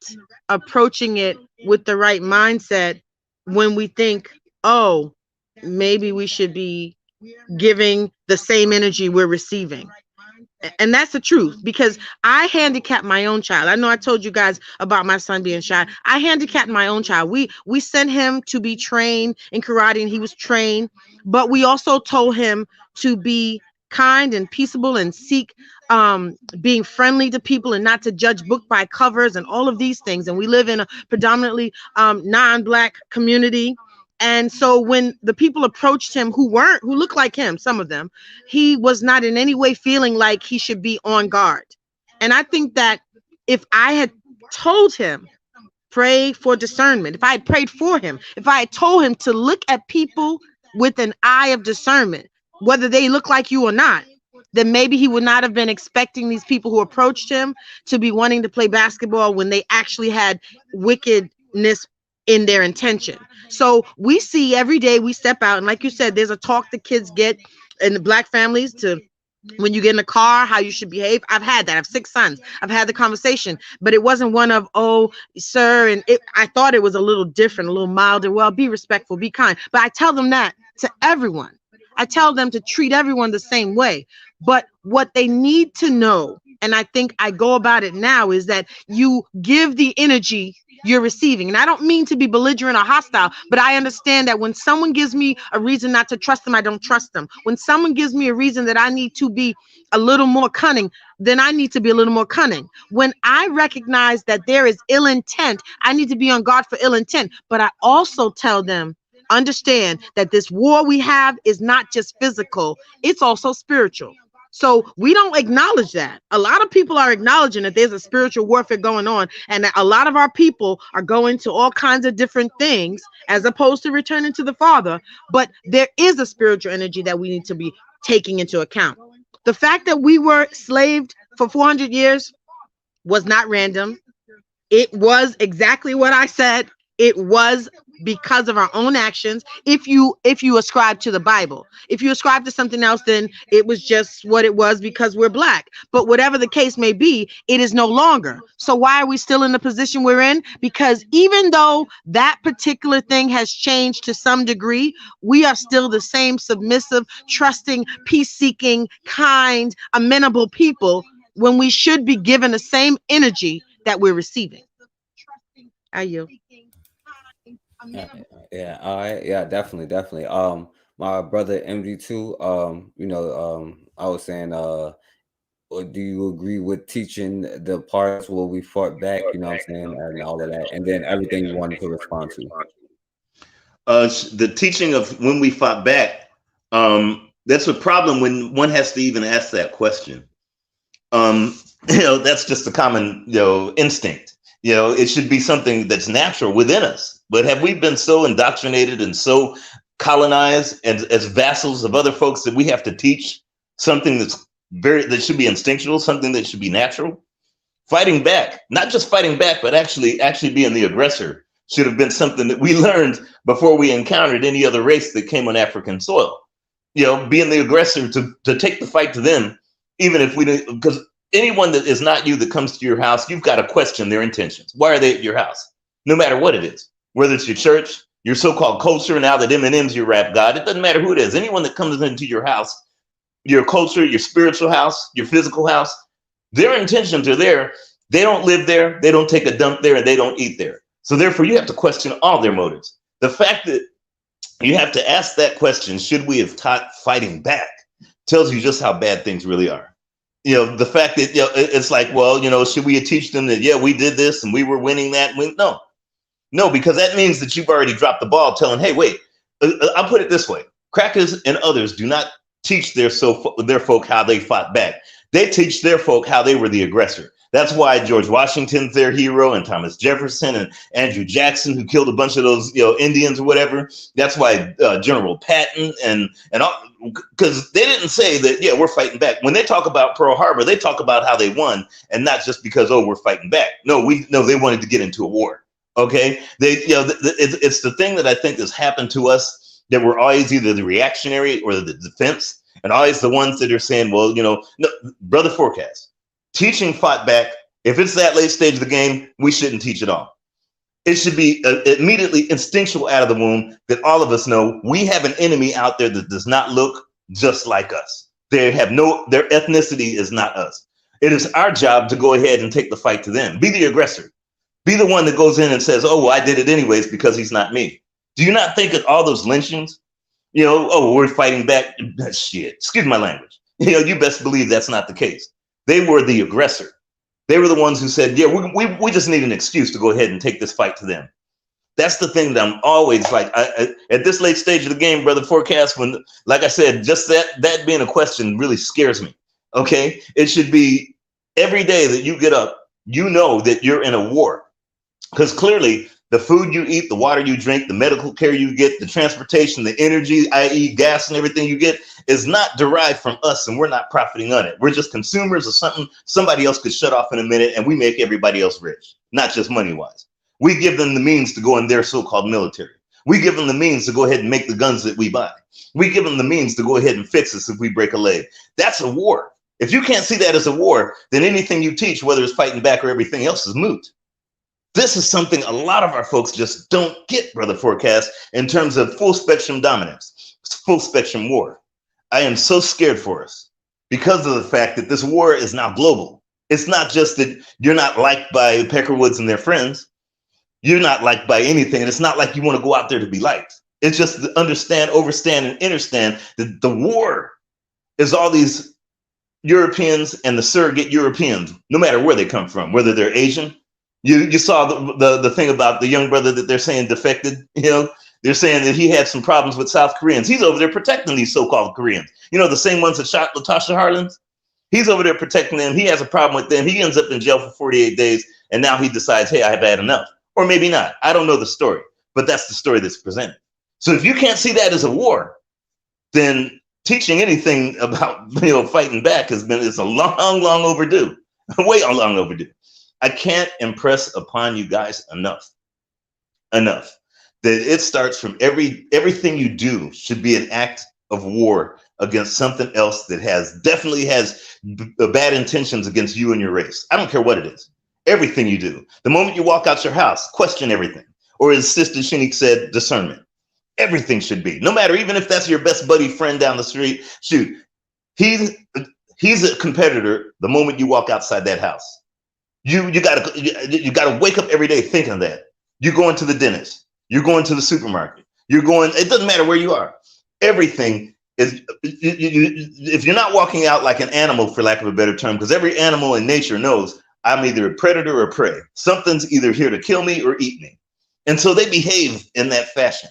approaching it with the right mindset when we think, oh, maybe we should be giving the same energy we're receiving. And that's the truth, because I handicapped my own child. I know I told you guys about my son being shy. I handicapped my own child. We sent him to be trained in karate, and he was trained, but we also told him to be kind and peaceable and seek being friendly to people and not to judge book by covers and all of these things. And we live in a predominantly non-Black community. And so when the people approached him who looked like him, some of them, he was not in any way feeling like he should be on guard. And I think that if I had told him, pray for discernment, if I had prayed for him, if I had told him to look at people with an eye of discernment, whether they look like you or not, then maybe he would not have been expecting these people who approached him to be wanting to play basketball when they actually had wickedness in their intention. So we see every day we step out, and like you said, there's a talk the kids get in the Black families to when you get in a car, how you should behave. I've had that. I have 6 sons. I've had the conversation, but it wasn't one of, oh, sir. And I thought it was a little different, a little milder. Well, be respectful, be kind. But I tell them that to everyone. I tell them to treat everyone the same way. But what they need to know, and I think I go about it now, is that you give the energy you're receiving. And I don't mean to be belligerent or hostile, but I understand that when someone gives me a reason not to trust them, I don't trust them. When someone gives me a reason that I need to be a little more cunning, then I need to be a little more cunning. When I recognize that there is ill intent, I need to be on guard for ill intent. But I also tell them, understand that this war we have is not just physical, it's also spiritual. So we don't acknowledge that. A lot of people are acknowledging that there's a spiritual warfare going on, and that a lot of our people are going to all kinds of different things as opposed to returning to the Father. But there is a spiritual energy that we need to be taking into account. The fact that we were enslaved for 400 years was not random. It was exactly what I said. It was because of our own actions. If you ascribe to the Bible, if you ascribe to something else, then it was just what it was because we're Black. But whatever the case may be, it is no longer. So why are we still in the position we're in? Because even though that particular thing has changed to some degree, we are still the same submissive, trusting, peace-seeking, kind, amenable people when we should be given the same energy that we're receiving. Are you? Yeah, all right. Yeah, definitely. my brother MD2, I was saying, or do you agree with teaching the parts where we fought back, you know what I'm saying, and all of that, and then everything you wanted to respond to? The teaching of when we fought back, that's a problem when one has to even ask that question. That's just a common, instinct. It should be something that's natural within us. But have we been so indoctrinated and so colonized as vassals of other folks that we have to teach something that should be instinctual, something that should be natural? Fighting back, not just fighting back, but actually being the aggressor should have been something that we learned before we encountered any other race that came on African soil. Being the aggressor to take the fight to them, even if we didn't, because anyone that is not you that comes to your house, you've got to question their intentions. Why are they at your house? No matter what it is, whether it's your church, your so-called culture, now that Eminem's your rap god, it doesn't matter who it is. Anyone that comes into your house, your culture, your spiritual house, your physical house, their intentions are there. They don't live there. They don't take a dump there, and they don't eat there. So therefore, you have to question all their motives. The fact that you have to ask that question, should we have taught fighting back, tells you just how bad things really are. The fact that, it's like, well, should we teach them that, we did this and we were winning that? No, because that means that you've already dropped the ball telling, hey, wait, I'll put it this way. Crackers and others do not teach their folk how they fought back. They teach their folk how they were the aggressor. That's why George Washington's their hero, and Thomas Jefferson and Andrew Jackson, who killed a bunch of those Indians or whatever. That's why General Patton and all, because they didn't say that, we're fighting back. When they talk about Pearl Harbor, they talk about how they won, and not just because, we're fighting back. No, they wanted to get into a war. Okay, it's the thing that I think has happened to us, that we're always either the reactionary or the defense, and always the ones that are saying, well, no, Brother Forecast. Teaching fought back, if it's that late stage of the game, we shouldn't teach at all. It should be immediately instinctual out of the womb that all of us know we have an enemy out there that does not look just like us. Their ethnicity is not us. It is our job to go ahead and take the fight to them. Be the aggressor. Be the one that goes in and says, oh, well, I did it anyways because he's not me. Do you not think that all those lynchings, we're fighting back? Shit, excuse my language. You best believe that's not the case. They were the aggressor. They were the ones who said, we just need an excuse to go ahead and take this fight to them. That's the thing that I'm always like, at this late stage of the game, Brother Forecast, when, like I said, just that being a question really scares me. Okay. It should be every day that you get up, that you're in a war, because clearly the food you eat, the water you drink, the medical care you get, the transportation, the energy, i.e. gas and everything you get, is not derived from us, and we're not profiting on it. We're just consumers of something somebody else could shut off in a minute, and we make everybody else rich, not just money-wise. We give them the means to go in their so-called military. We give them the means to go ahead and make the guns that we buy. We give them the means to go ahead and fix us if we break a leg. That's a war. If you can't see that as a war, then anything you teach, whether it's fighting back or everything else, is moot. This is something a lot of our folks just don't get, Brother Forecast, in terms of full spectrum dominance, full spectrum war. I am so scared for us because of the fact that this war is now global. It's not just that you're not liked by Peckerwoods and their friends. You're not liked by anything. And it's not like you want to go out there to be liked. It's just to understand, overstand, and understand that the war is all these Europeans and the surrogate Europeans, no matter where they come from, whether they're Asian. You saw the thing about the young brother that they're saying defected. They're saying that he had some problems with South Koreans. He's over there protecting these so-called Koreans. The same ones that shot Latasha Harlins. He's over there protecting them. He has a problem with them. He ends up in jail for 48 days. And now he decides, hey, I have had enough. Or maybe not. I don't know the story. But that's the story that's presented. So if you can't see that as a war, then teaching anything about fighting back it's a long overdue. Way long overdue. I can't impress upon you guys enough that it starts from everything you do should be an act of war against something else that definitely has bad intentions against you and your race. I don't care what it is. Everything you do. The moment you walk out your house, question everything. Or as Sister Shanique said, discernment. Everything should be. No matter, even if that's your best buddy friend down the street, shoot. He's a competitor the moment you walk outside that house. You gotta wake up every day thinking that. You're going to the dentist. You're going to the supermarket. It doesn't matter where you are. Everything is, if you're not walking out like an animal, for lack of a better term, because every animal in nature knows I'm either a predator or prey. Something's either here to kill me or eat me. And so they behave in that fashion.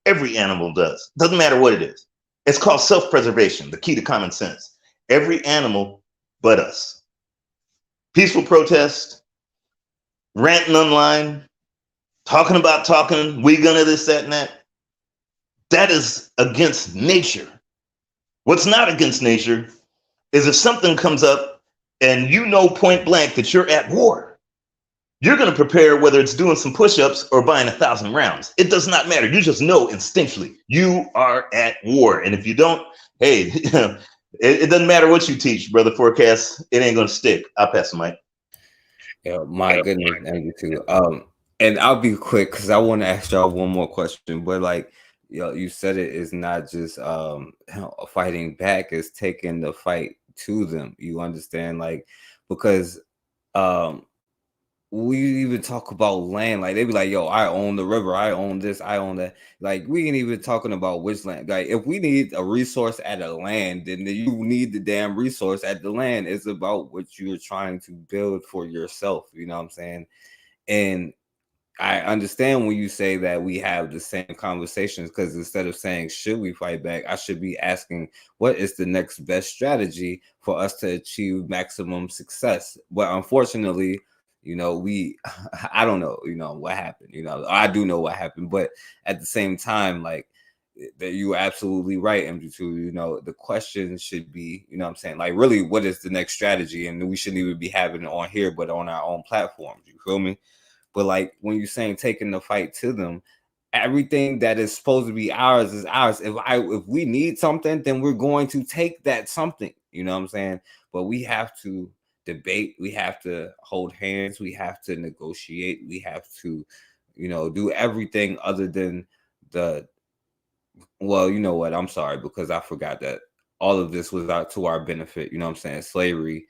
Every animal does. Doesn't matter what it is. It's called self-preservation, the key to common sense. Every animal but us. Peaceful protest, ranting online, talking about talking, we gonna this, that, and that. That is against nature. What's not against nature is if something comes up and you know point blank that you're at war, you're going to prepare, whether it's doing some push-ups or buying 1,000 rounds. It does not matter. You just know instinctually you are at war. And if you don't, hey, it doesn't matter what you teach, Brother Forecast. It ain't going to stick. I'll pass the mic. Yeah, my goodness, MD2. And I'll be quick because I want to ask y'all one more question. But like, you said, it is not just fighting back; it's taking the fight to them. You understand, like, because we even talk about land, like they be like, yo, I own the river, I own this, I own that. Like, we ain't even talking about which land. Like, if we need a resource at a land, then you need the damn resource at the land. It's about what you're trying to build for yourself. You know what I'm saying? And I understand when you say that we have the same conversations, because instead of saying, should we fight back, I should be asking, what is the next best strategy for us to achieve maximum success? But unfortunately, you know, I don't know, you know, what happened, you know, I do know what happened, but at the same time, like, that you're absolutely right, MD2, you know, the question should be, you know what I'm saying, like, really, what is the next strategy? And we shouldn't even be having it on here, but on our own platforms, you feel me? But like, when you're saying taking the fight to them, everything that is supposed to be ours is ours. If we need something, then we're going to take that something, you know what I'm saying? But we have to debate, we have to hold hands, we have to negotiate, we have to, you know, do everything other than well, you know what, I'm sorry, because I forgot that all of this was out to our benefit, you know what I'm saying? Slavery,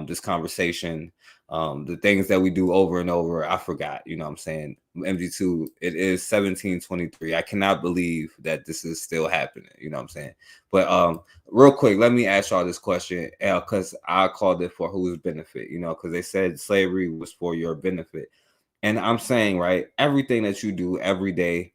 this conversation, the things that we do over and over, I forgot, you know what I'm saying? MD2, it is 1723. I cannot believe that this is still happening, you know what I'm saying? But real quick, let me ask y'all this question, because I called it for whose benefit, you know, because they said slavery was for your benefit. And I'm saying, right, everything that you do every day,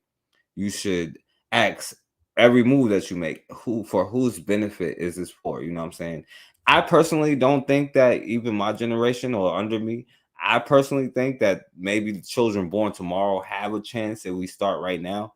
you should ask every move that you make, for whose benefit is this for? You know what I'm saying? I personally don't think that even my generation or under me, I personally think that maybe the children born tomorrow have a chance if we start right now.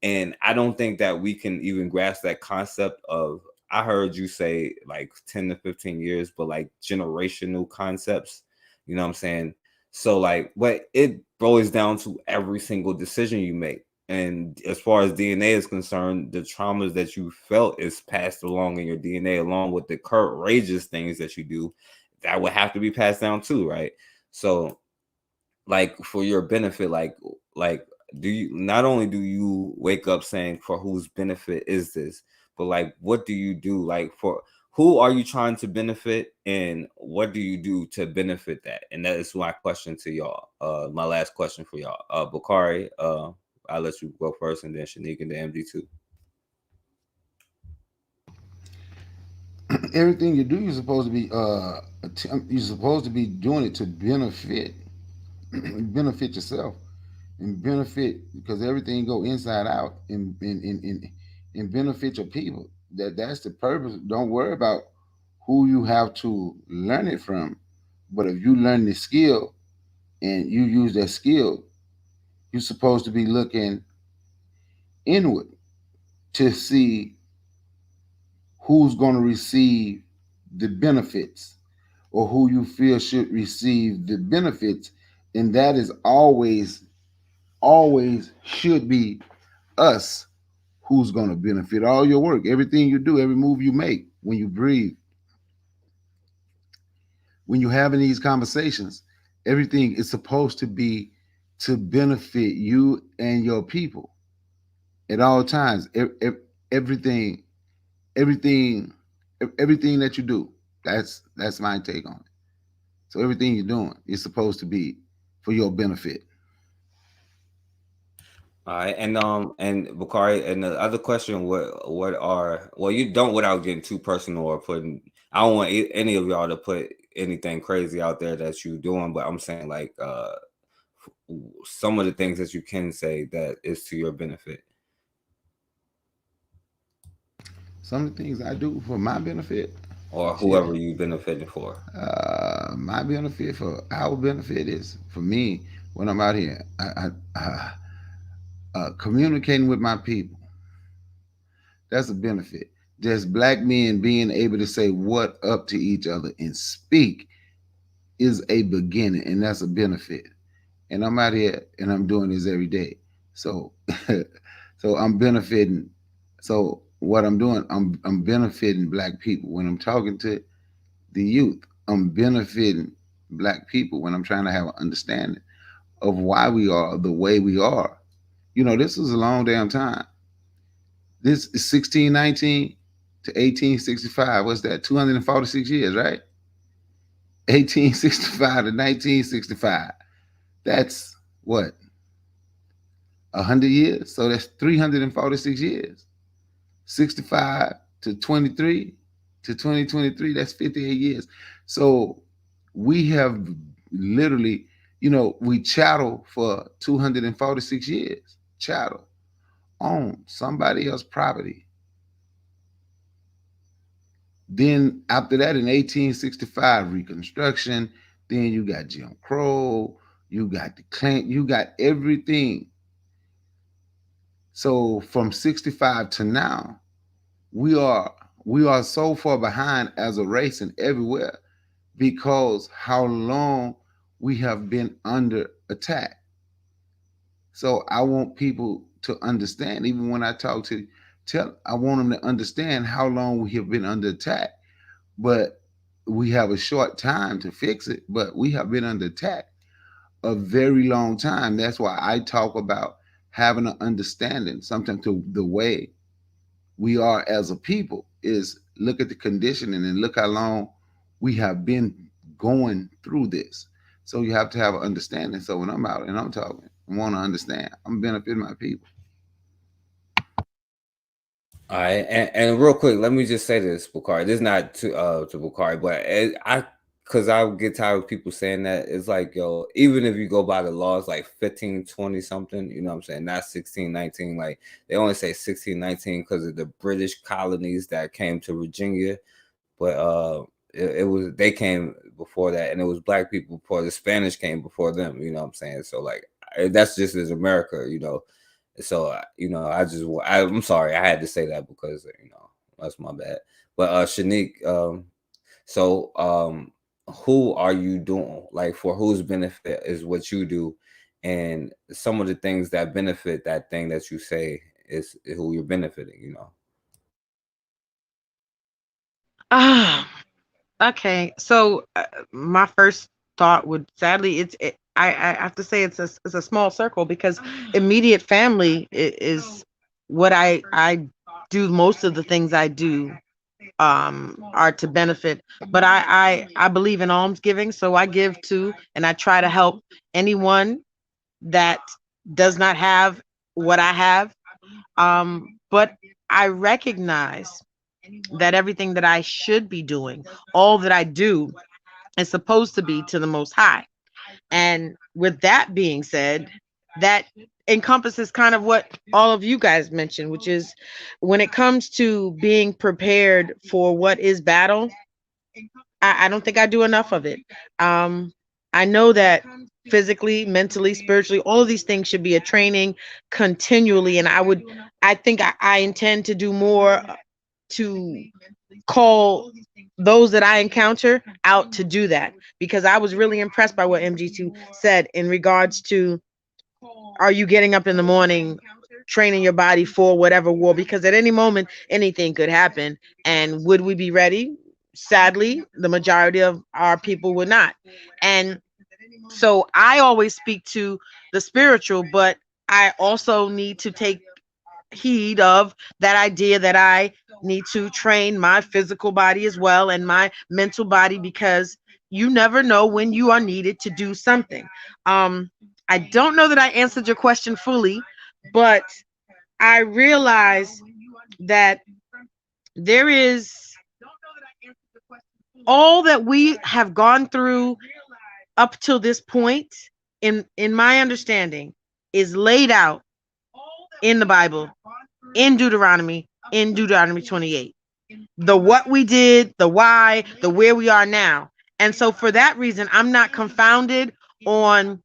And I don't think that we can even grasp that concept of, I heard you say like 10 to 15 years, but like generational concepts, you know what I'm saying? So like, what it boils down to every single decision you make. And as far as DNA is concerned, the traumas that you felt is passed along in your DNA, along with the courageous things that you do, that would have to be passed down too, right? So, like, for your benefit, like, do you, not only do you wake up saying for whose benefit is this, but like, what do you do? Like, for who are you trying to benefit, and what do you do to benefit that? And that is my question to y'all. My last question for y'all. Bakari, I'll let you go first, and then Shanique and the MD2. Everything you do, you're supposed to be doing it to benefit yourself and benefit, because everything go inside out and benefit your people. That's the purpose. Don't worry about who you have to learn it from, but if you learn the skill and you use that skill, you're supposed to be looking inward to see who's going to receive the benefits, or who you feel should receive the benefits. And that is always should be us, who's going to benefit all your work, everything you do, every move you make, when you breathe, when you're having these conversations, everything is supposed to be to benefit you and your people at all times. Everything that you do, that's my take on it. So everything you're doing is supposed to be for your benefit. All right, and Bakari, and the other question, what are, well, you don't, without getting too personal or putting, I don't want any of y'all to put anything crazy out there that you doing, but I'm saying like some of the things that you can say that is to your benefit. Some of the things I do for my benefit, or whoever you benefiting for. My benefit, for our benefit, is for me when I'm out here, communicating with my people. That's a benefit. Just black men being able to say what up to each other and speak is a beginning, and that's a benefit. And I'm out here and I'm doing this every day. So so I'm benefiting. So what I'm doing, I'm benefiting black people. When I'm talking to the youth, I'm benefiting black people when I'm trying to have an understanding of why we are the way we are. You know, this is a long damn time. This is 1619 to 1865. What's that? 246 years, right? 1865 to 1965. That's what? 100 years? So that's 346 years. 65 to 23 to 2023, that's 58 years. So we have literally, you know, we chattel for 246 years, chattel on somebody else's property. Then after that, in 1865, Reconstruction, then you got Jim Crow, you got the Clinton, you got everything. So from 65 to now, we are so far behind as a race and everywhere because how long we have been under attack. So I want people to understand, even when I talk to I want them to understand how long we have been under attack. But we have a short time to fix it, but we have been under attack a very long time. That's why I talk about having an understanding. Sometimes to the way we are as a people is look at the conditioning and look how long we have been going through this. So you have to have an understanding. So when I'm out and I'm talking, I want to understand. I'm benefiting my people. All right, and real quick, let me just say this, Bakari. This is not to Bakari, but because I get tired of people saying that. It's like, yo, even if you go by the laws, like 15, 20 something, you know what I'm saying? Not 16, 19. Like they only say 16, 19 because of the British colonies that came to Virginia. But it was, they came before that, and it was black people before. The Spanish came before them, you know what I'm saying? So like that's just as America, you know. So, you know, I'm sorry, I had to say that because, you know, that's my bad. But Shanique, who are you doing? Like, for whose benefit is what you do? And some of the things that benefit that thing that you say is who you're benefiting, you know? Okay. So my first thought would, sadly, I have to say it's a small circle because immediate family is what I do. Most of the things I do are to benefit, but I believe in almsgiving, so I give to, and I try to help anyone that does not have what I have. But I recognize that everything that I should be doing, all that I do, is supposed to be to the Most High. And with that being said, that encompasses kind of what all of you guys mentioned, which is when it comes to being prepared for what is battle, I don't think I do enough of it. I know that physically, mentally, spiritually, all of these things should be a training continually. And I think I intend to do more to call those that I encounter out to do that, because I was really impressed by what MG2 said in regards to, are you getting up in the morning, training your body for whatever war? Because at any moment, anything could happen. And would we be ready? Sadly, the majority of our people would not. And so I always speak to the spiritual, but I also need to take heed of that idea that I need to train my physical body as well and my mental body, because you never know when you are needed to do something. I don't know that I answered your question fully, but I realize that there is all that we have gone through up till this point, in my understanding, is laid out in the Bible, in Deuteronomy 28. The what we did, the why, the where we are now. And so for that reason, I'm not confounded on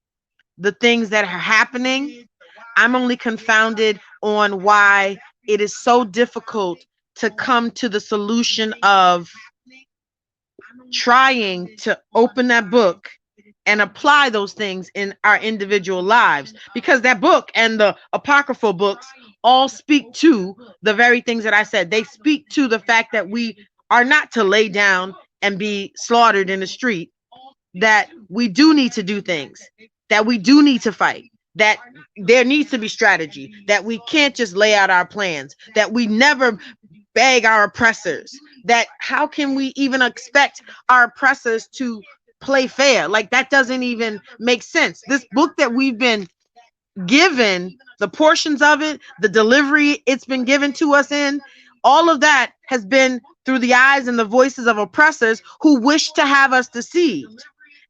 the things that are happening. I'm only confounded on why it is so difficult to come to the solution of trying to open that book and apply those things in our individual lives, because that book and the apocryphal books all speak to the very things that I said. They speak to the fact that we are not to lay down and be slaughtered in the street, that we do need to do things, that we do need to fight, that there needs to be strategy, that we can't just lay out our plans, that we never beg our oppressors, that how can we even expect our oppressors to play fair? Like, that doesn't even make sense. This book that we've been given, the portions of it, the delivery it's been given to us in, all of that has been through the eyes and the voices of oppressors who wish to have us deceived.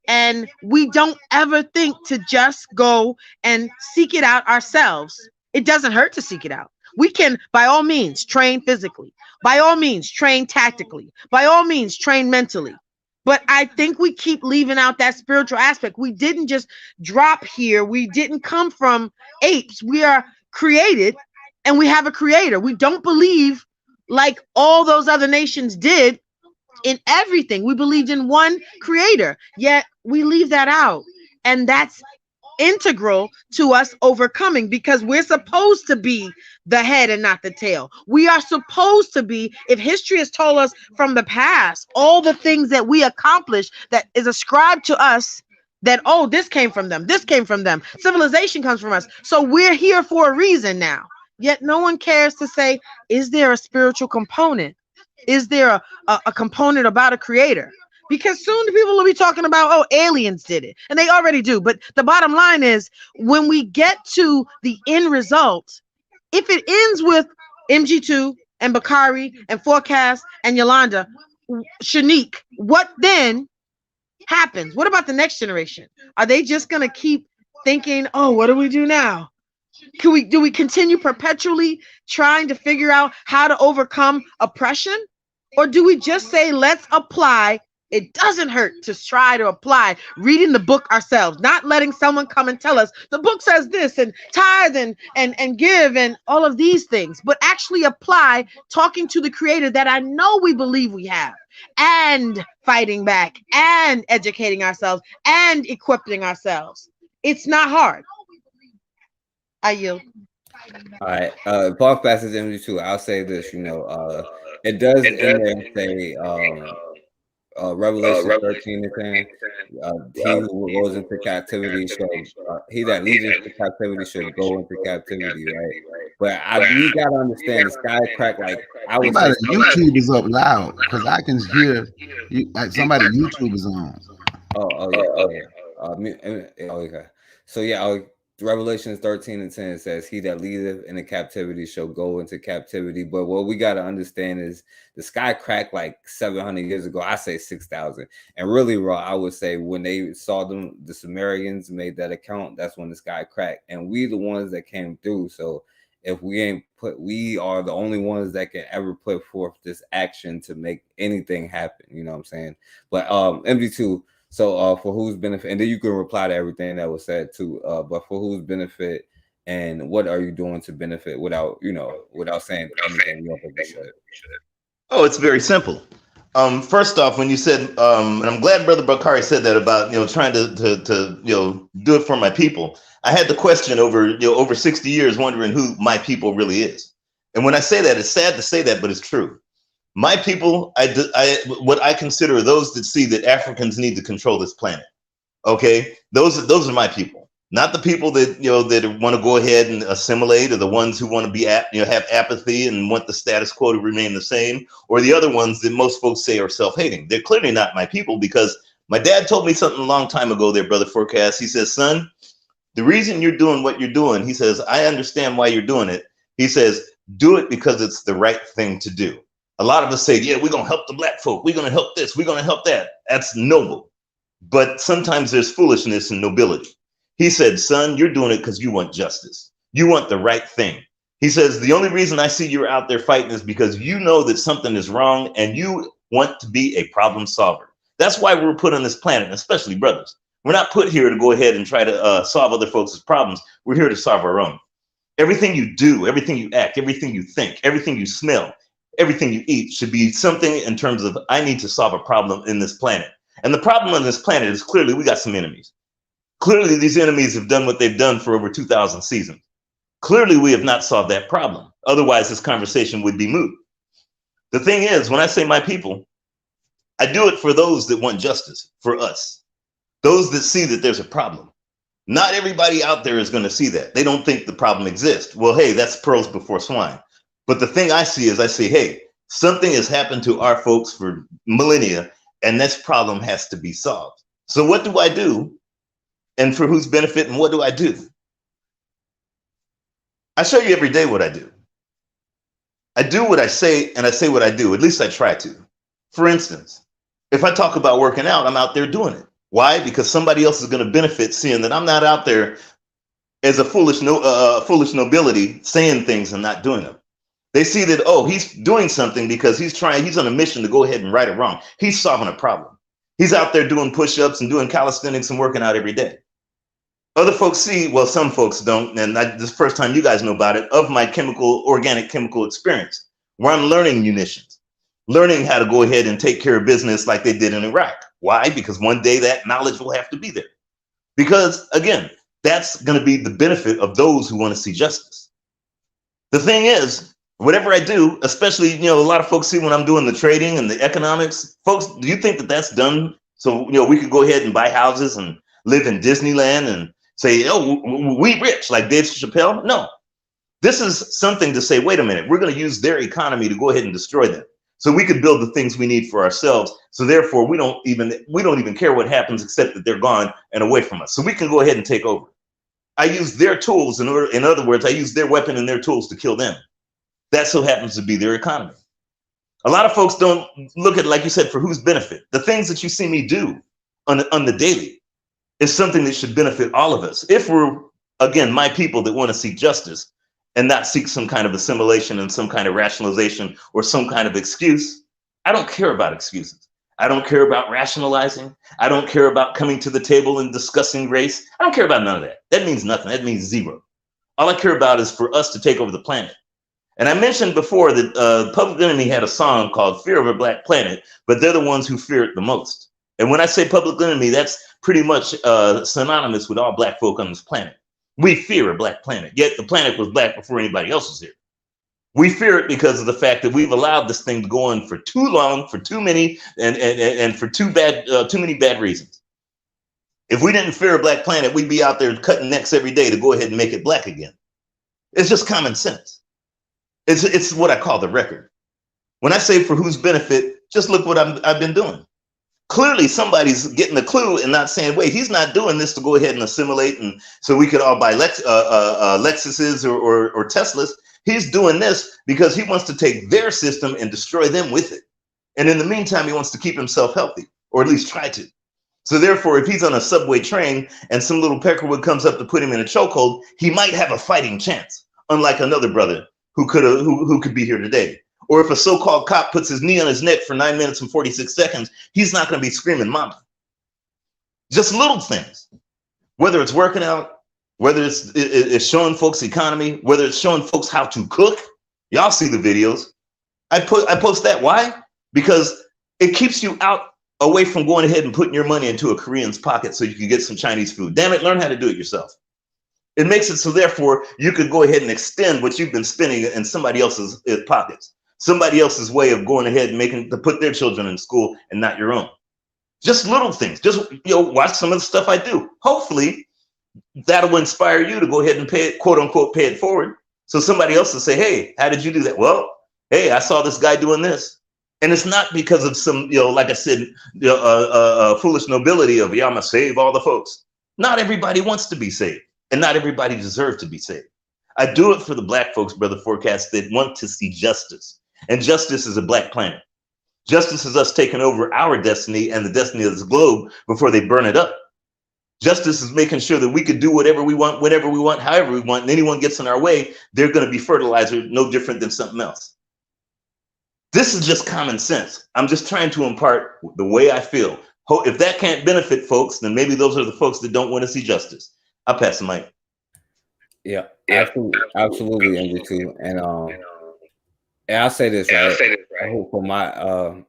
And we don't ever think to just go and seek it out ourselves. It doesn't hurt to seek it out. We can, by all means, train physically, by all means, train tactically, by all means, train mentally. But I think we keep leaving out that spiritual aspect. We didn't just drop here. We didn't come from apes. We are created and we have a creator. We don't believe like all those other nations did in everything. We believed in one creator, yet we leave that out. And that's integral to us overcoming, because we're supposed to be the head and not the tail. We are supposed to be, if history has told us from the past, all the things that we accomplished that is ascribed to us, that, oh, this came from them, this came from them, civilization comes from us. So we're here for a reason now. Yet no one cares to say, is there a spiritual component? Is there a component about a creator? Because soon the people will be talking about, oh, aliens did it. And they already do. But the bottom line is, when we get to the end result, if it ends with MG2 and Bakari and Forecast and Yolanda, Shanique, what then happens? What about the next generation? Are they just going to keep thinking, oh, what do we do now? Do we continue perpetually trying to figure out how to overcome oppression? Or do we just say, let's apply? It doesn't hurt to try to apply reading the book ourselves, not letting someone come and tell us the book says this and tithe and give and all of these things, but actually apply talking to the creator that I know we believe we have, and fighting back and educating ourselves and equipping ourselves. It's not hard. I yield. All right, Park Passage MG2. I'll say this, it does in there say Revelation 13 is saying, he who goes into captivity he that leads into captivity should go into captivity, right? But we gotta understand, the sky crack, like I was somebody YouTube is up loud, because I can hear you, like somebody YouTube is on. Okay. So yeah, Revelation 13:10 says, he that leadeth into captivity shall go into captivity. But what we got to understand is the sky cracked like 700 years ago. I say 6,000. And really, Raw, I would say when they saw them, the Sumerians made that account, that's when the sky cracked. And we the ones that came through. So if we are the only ones that can ever put forth this action to make anything happen. You know what I'm saying? But MG2, so for whose benefit, and then you can reply to everything that was said too, but for whose benefit and what are you doing to benefit without saying anything you don't think we should? Oh, it's very simple. First off, when you said, and I'm glad Brother Bakari said that about, trying to do it for my people. I had the question over 60 years wondering who my people really is. And when I say that, it's sad to say that, but it's true. My people, what I consider those that see that Africans need to control this planet. Okay, those are my people, not the people that that want to go ahead and assimilate, or the ones who want to be have apathy and want the status quo to remain the same, or the other ones that most folks say are self-hating. They're clearly not my people, because my dad told me something a long time ago there, Brother Forecast. He says, son, The reason you're doing what you're doing, he says, I understand why you're doing it. He says, do it because it's the right thing to do. A lot of us say, yeah, we're going to help the black folk. We're going to help this. We're going to help that. That's noble. But sometimes there's foolishness and nobility. He said, son, you're doing it because you want justice. You want the right thing. He says, the only reason I see you're out there fighting is because you know that something is wrong and you want to be a problem solver. That's why we're put on this planet, especially brothers. We're not put here to go ahead and try to solve other folks' problems. We're here to solve our own. Everything you do, everything you act, everything you think, everything you smell, everything you eat should be something in terms of, I need to solve a problem in this planet. And the problem on this planet is clearly we got some enemies. Clearly these enemies have done what they've done for over 2,000 seasons. Clearly we have not solved that problem. Otherwise this conversation would be moot. The thing is, when I say my people, I do it for those that want justice, for us. Those that see that there's a problem. Not everybody out there is going to see that. They don't think the problem exists. Well, hey, that's pearls before swine. But the thing I see is I say, hey, something has happened to our folks for millennia, and this problem has to be solved. So what do I do? And for whose benefit, and what do I do? I show you every day what I do. I do what I say, and I say what I do. At least I try to. For instance, if I talk about working out, I'm out there doing it. Why? Because somebody else is going to benefit seeing that I'm not out there as a foolish nobility saying things and not doing them. They see that, oh, he's doing something because he's on a mission to go ahead and right it wrong. He's solving a problem. He's out there doing push-ups and doing calisthenics and working out every day. Other folks see, well, some folks don't, and this is the first time you guys know about it, of my organic chemical experience, where I'm learning munitions, learning how to go ahead and take care of business like they did in Iraq. Why? Because one day that knowledge will have to be there. Because again, that's going to be the benefit of those who want to see justice. The thing is, whatever I do, especially, a lot of folks see when I'm doing the trading and the economics, folks, do you think that that's done so, we could go ahead and buy houses and live in Disneyland and say, oh, we rich like Dave Chappelle? No, this is something to say, wait a minute, we're going to use their economy to go ahead and destroy them. So we could build the things we need for ourselves. So therefore, we don't even care what happens except that they're gone and away from us. So we can go ahead and take over. I use their tools in other words, I use their weapon and their tools to kill them. That so happens to be their economy. A lot of folks don't look at it, like you said, for whose benefit. The things that you see me do on the daily is something that should benefit all of us. If we're, again, my people that want to seek justice, and not seek some kind of assimilation and some kind of rationalization or some kind of excuse. I don't care about excuses. I don't care about rationalizing. I don't care about coming to the table and discussing race. I don't care about none of that. That means nothing. That means zero. All I care about is for us to take over the planet. And I mentioned before that Public Enemy had a song called Fear of a Black Planet, but they're the ones who fear it the most. And when I say Public Enemy, that's pretty much synonymous with all black folk on this planet. We fear a black planet, yet the planet was black before anybody else was here. We fear it because of the fact that we've allowed this thing to go on for too long, for too many, and for too many bad reasons. If we didn't fear a black planet, we'd be out there cutting necks every day to go ahead and make it black again. It's just common sense. It's what I call the record. When I say for whose benefit, just look what I've been doing. Clearly somebody's getting the clue and not saying, wait, he's not doing this to go ahead and assimilate and so we could all buy Lexuses or Teslas. He's doing this because he wants to take their system and destroy them with it. And in the meantime, he wants to keep himself healthy, or at least try to. So therefore, if he's on a subway train and some little peckerwood comes up to put him in a chokehold, he might have a fighting chance, unlike another brother who could be here today. Or if a so-called cop puts his knee on his neck for 9 minutes and 46 seconds, he's not going to be screaming mama. Just little things, whether it's working out, whether it's showing folks economy, whether it's showing folks how to cook. Y'all see the videos. I post that. Why? Because it keeps you away from going ahead and putting your money into a Korean's pocket so you can get some Chinese food. Damn it, learn how to do it yourself. It makes it so therefore you could go ahead and extend what you've been spending in somebody else's pockets. Somebody else's way of going ahead and to put their children in school and not your own. Just little things. Just watch some of the stuff I do. Hopefully that'll inspire you to go ahead and pay it, quote unquote, pay it forward. So somebody else will say, hey, how did you do that? Well, hey, I saw this guy doing this. And it's not because of some, like I said, foolish nobility of, yeah, I'm gonna save all the folks. Not everybody wants to be saved. and not everybody deserves to be saved. I do it for the Black folks, Brother Forecast, that want to see justice. And justice is a Black planet. Justice is us taking over our destiny and the destiny of this globe before they burn it up. Justice is making sure that we could do whatever we want, whenever we want, however we want, and anyone gets in our way, they're going to be fertilizer, no different than something else. This is just common sense. I'm just trying to impart the way I feel. If that can't benefit folks, then maybe those are the folks that don't want to see justice. I'll pass the mic. Yeah, absolutely, MG2. And I'll say this, right? I hope for my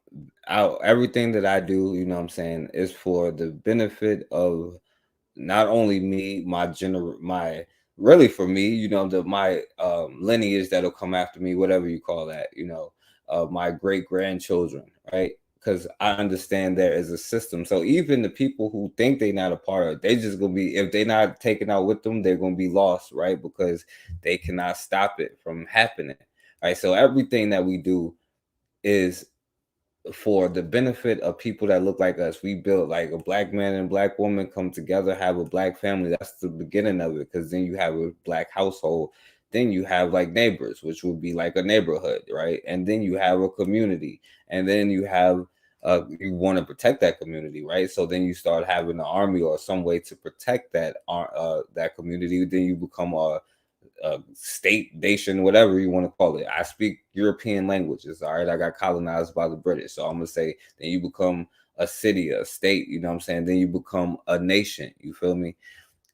everything that I do, you know what I'm saying, is for the benefit of not only me, really for me, you know, my lineage that'll come after me, whatever you call that, you know, my great grandchildren, right? Because I understand there is a system. So even the people who think they're not a part of it, they just gonna be, if they're not taken out with them, they're gonna be lost, right? Because they cannot stop it from happening, right? So everything that we do is for the benefit of people that look like us. We build like a Black man and Black woman come together, have a Black family. That's the beginning of it, because then you have a Black household. Then you have like neighbors, which would be like a neighborhood, right? And then you have a community, and then you have you want to protect that community, right? So then you start having an army or some way to protect that community. Then you become a state, nation, whatever you want to call it. I speak European languages, all right? I got colonized by the British, so I'm gonna say then you become a city, a state, you know what I'm saying? Then you become a nation, you feel me?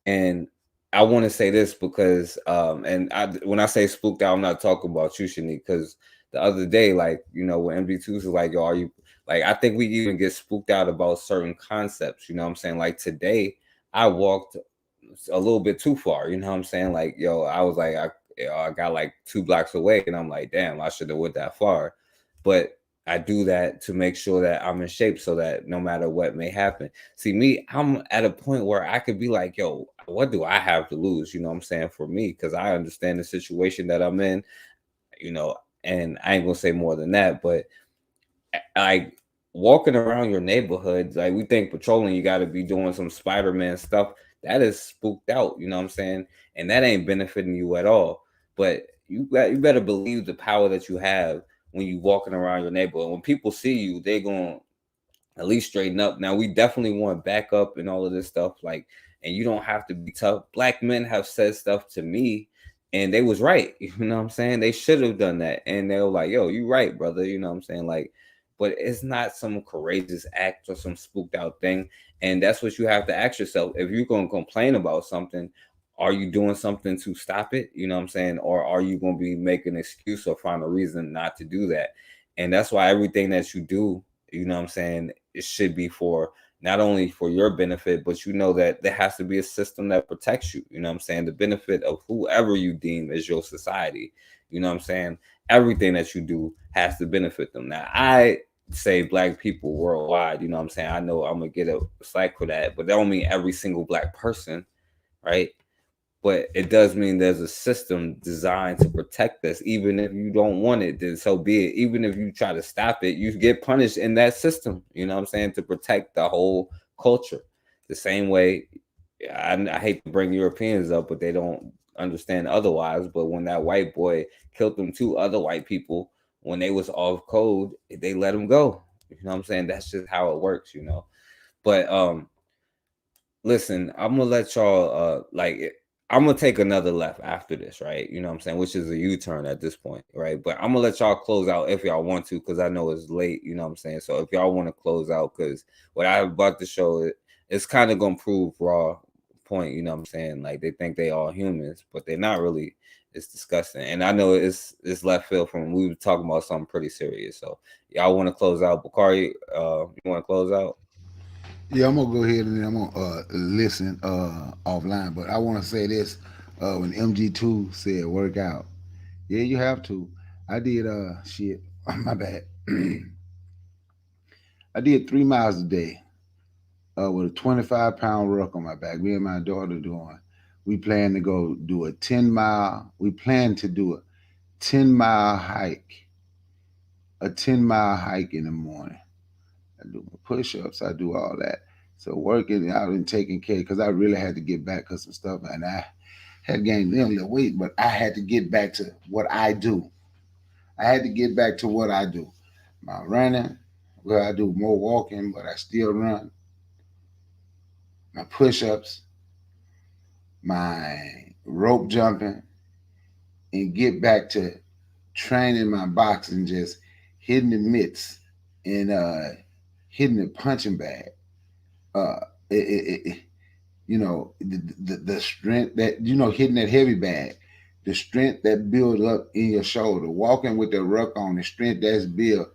And I want to say this because when I say spooked out, I'm not talking about you, Shanique, because the other day, like, you know, when MD2 is like, yo, are you, like, I think we even get spooked out about certain concepts, you know what I'm saying? Like today, I walked a little bit too far, you know what I'm saying? Like, yo, I was like, I got like 2 blocks away, and I'm like, damn, I should have went that far. But I do that to make sure that I'm in shape so that no matter what may happen. See, me, I'm at a point where I could be like, yo, what do I have to lose? You know what I'm saying? For me, because I understand the situation that I'm in, you know, and I ain't gonna say more than that, but like walking around your neighborhood, like we think patrolling, you got to be doing some Spider-Man stuff. That is spooked out, you know what I'm saying? And that ain't benefiting you at all. But you better believe the power that you have when you walking around your neighborhood. When people see you, they're going to at least straighten up. Now, we definitely want backup and all of this stuff. Like, and you don't have to be tough. Black men have said stuff to me, and they was right. You know what I'm saying? They should have done that. And they were like, yo, you right, brother. You know what I'm saying? Like, but it's not some courageous act or some spooked out thing. And that's what you have to ask yourself. If you're going to complain about something, are you doing something to stop it? You know what I'm saying? Or are you going to be making an excuse or find a reason not to do that? And that's why everything that you do, you know what I'm saying, it should be for not only for your benefit, but you know that there has to be a system that protects you. You know what I'm saying? The benefit of whoever you deem as your society. You know what I'm saying? Everything that you do has to benefit them. Now, I say Black people worldwide, you know what I'm saying? I know I'm gonna get a slack for that, but that don't mean every single Black person, right? But it does mean there's a system designed to protect us. Even if you don't want it, then so be it. Even if you try to stop it, you get punished in that system, you know what I'm saying, to protect the whole culture. The same way, I hate to bring Europeans up, but they don't understand otherwise. But when that white boy killed them 2 other white people, when they was off code, they let them go. You know what I'm saying? That's just how it works, you know. But listen, I'm gonna let y'all I'm gonna take another left after this, right? You know what I'm saying? Which is a U-turn at this point, right? But I'm gonna let y'all close out if y'all want to, because I know it's late, you know what I'm saying? So if y'all want to close out, because what I'm about to show, it's kind of gonna prove raw point, you know what I'm saying? Like, they think they all humans, but they're not really. It's disgusting. And I know it's left field from, we were talking about something pretty serious. So y'all want to close out? Bakari, you want to close out? Yeah, I'm gonna go ahead and then I'm gonna listen offline. But I want to say this: when MG2 said work out, yeah, you have to. I did shit. My bad. I did 3 miles a day with a 25-pound ruck on my back. Me and my daughter doing. We plan to go do a 10-mile. We plan to do a 10-mile hike. A 10-mile hike in the morning. I do my push-ups. I do all that. So working out and taking care, because I really had to get back because some stuff, and I had gained a little weight, but I had to get back to what I do. I had to get back to what I do. My running, well, I do more walking, but I still run. My push-ups, my rope jumping, and get back to training my boxing, just hitting the mitts and hitting the punching bag. You know, the strength that, you know, hitting that heavy bag, the strength that build up in your shoulder, walking with the ruck on, the strength that's built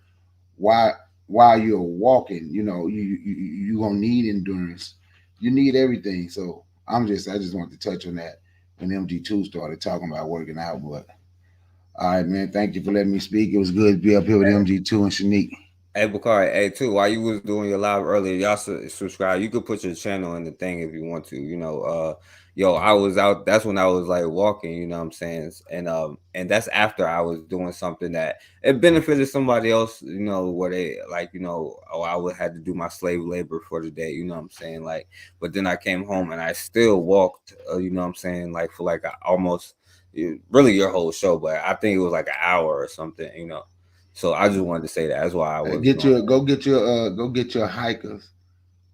while you're walking. You know, you gonna need endurance. You need everything. So I just want to touch on that when MG2 started talking about working out. But all right, man, thank you for letting me speak. It was good to be up here with MG2 and Shanique. Hey, Bakari, hey, too, while you was doing your live earlier, y'all subscribe. You could put your channel in the thing if you want to, you know. Yo, I was out, that's when I was like walking, you know what I'm saying? And that's after I was doing something that it benefited somebody else, you know, where they like, you know, I would had to do my slave labor for the day, you know what I'm saying? Like, but then I came home and I still walked, you know what I'm saying? Like for like almost really your whole show, but I think it was like an hour or something, you know. So I just wanted to say that. That's why I was go get your hiker's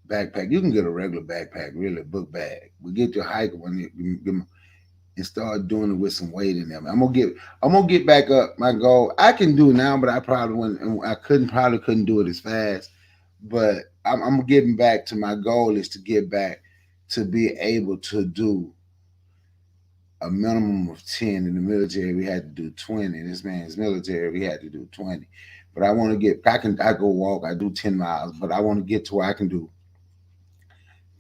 backpack. You can get a regular backpack, really, book bag. But get your hiker one and start doing it with some weight in them. I'm gonna get back up my goal. I can do it now, but I probably wouldn't. I couldn't do it as fast. But I'm getting back to my goal is to get back to be able to do a minimum of 10. In the military, we had to do 20. This man's military, we had to do 20. But I want to get, I go walk, I do 10 miles, but I want to get to where I can do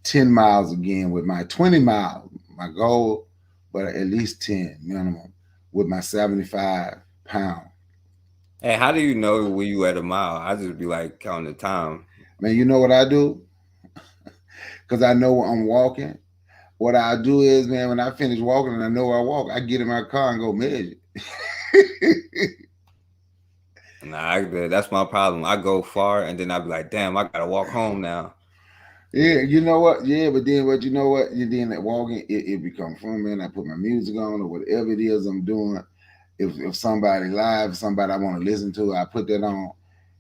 10 miles again with my 20 miles, my goal, but at least 10 minimum with my 75 pound. Hey, how do you know when you at a mile? I just be like counting the time. Man, you know what I do? Because I know I'm walking. What I do is, man, when I finish walking and I know I walk, I get in my car and go measure. Nah, that's my problem. I go far and then I be like, damn, I gotta walk home now. Yeah, you know what? Yeah, but you know what? You then that walking, it becomes fun, man. I put my music on or whatever it is I'm doing. If somebody live, somebody I want to listen to, I put that on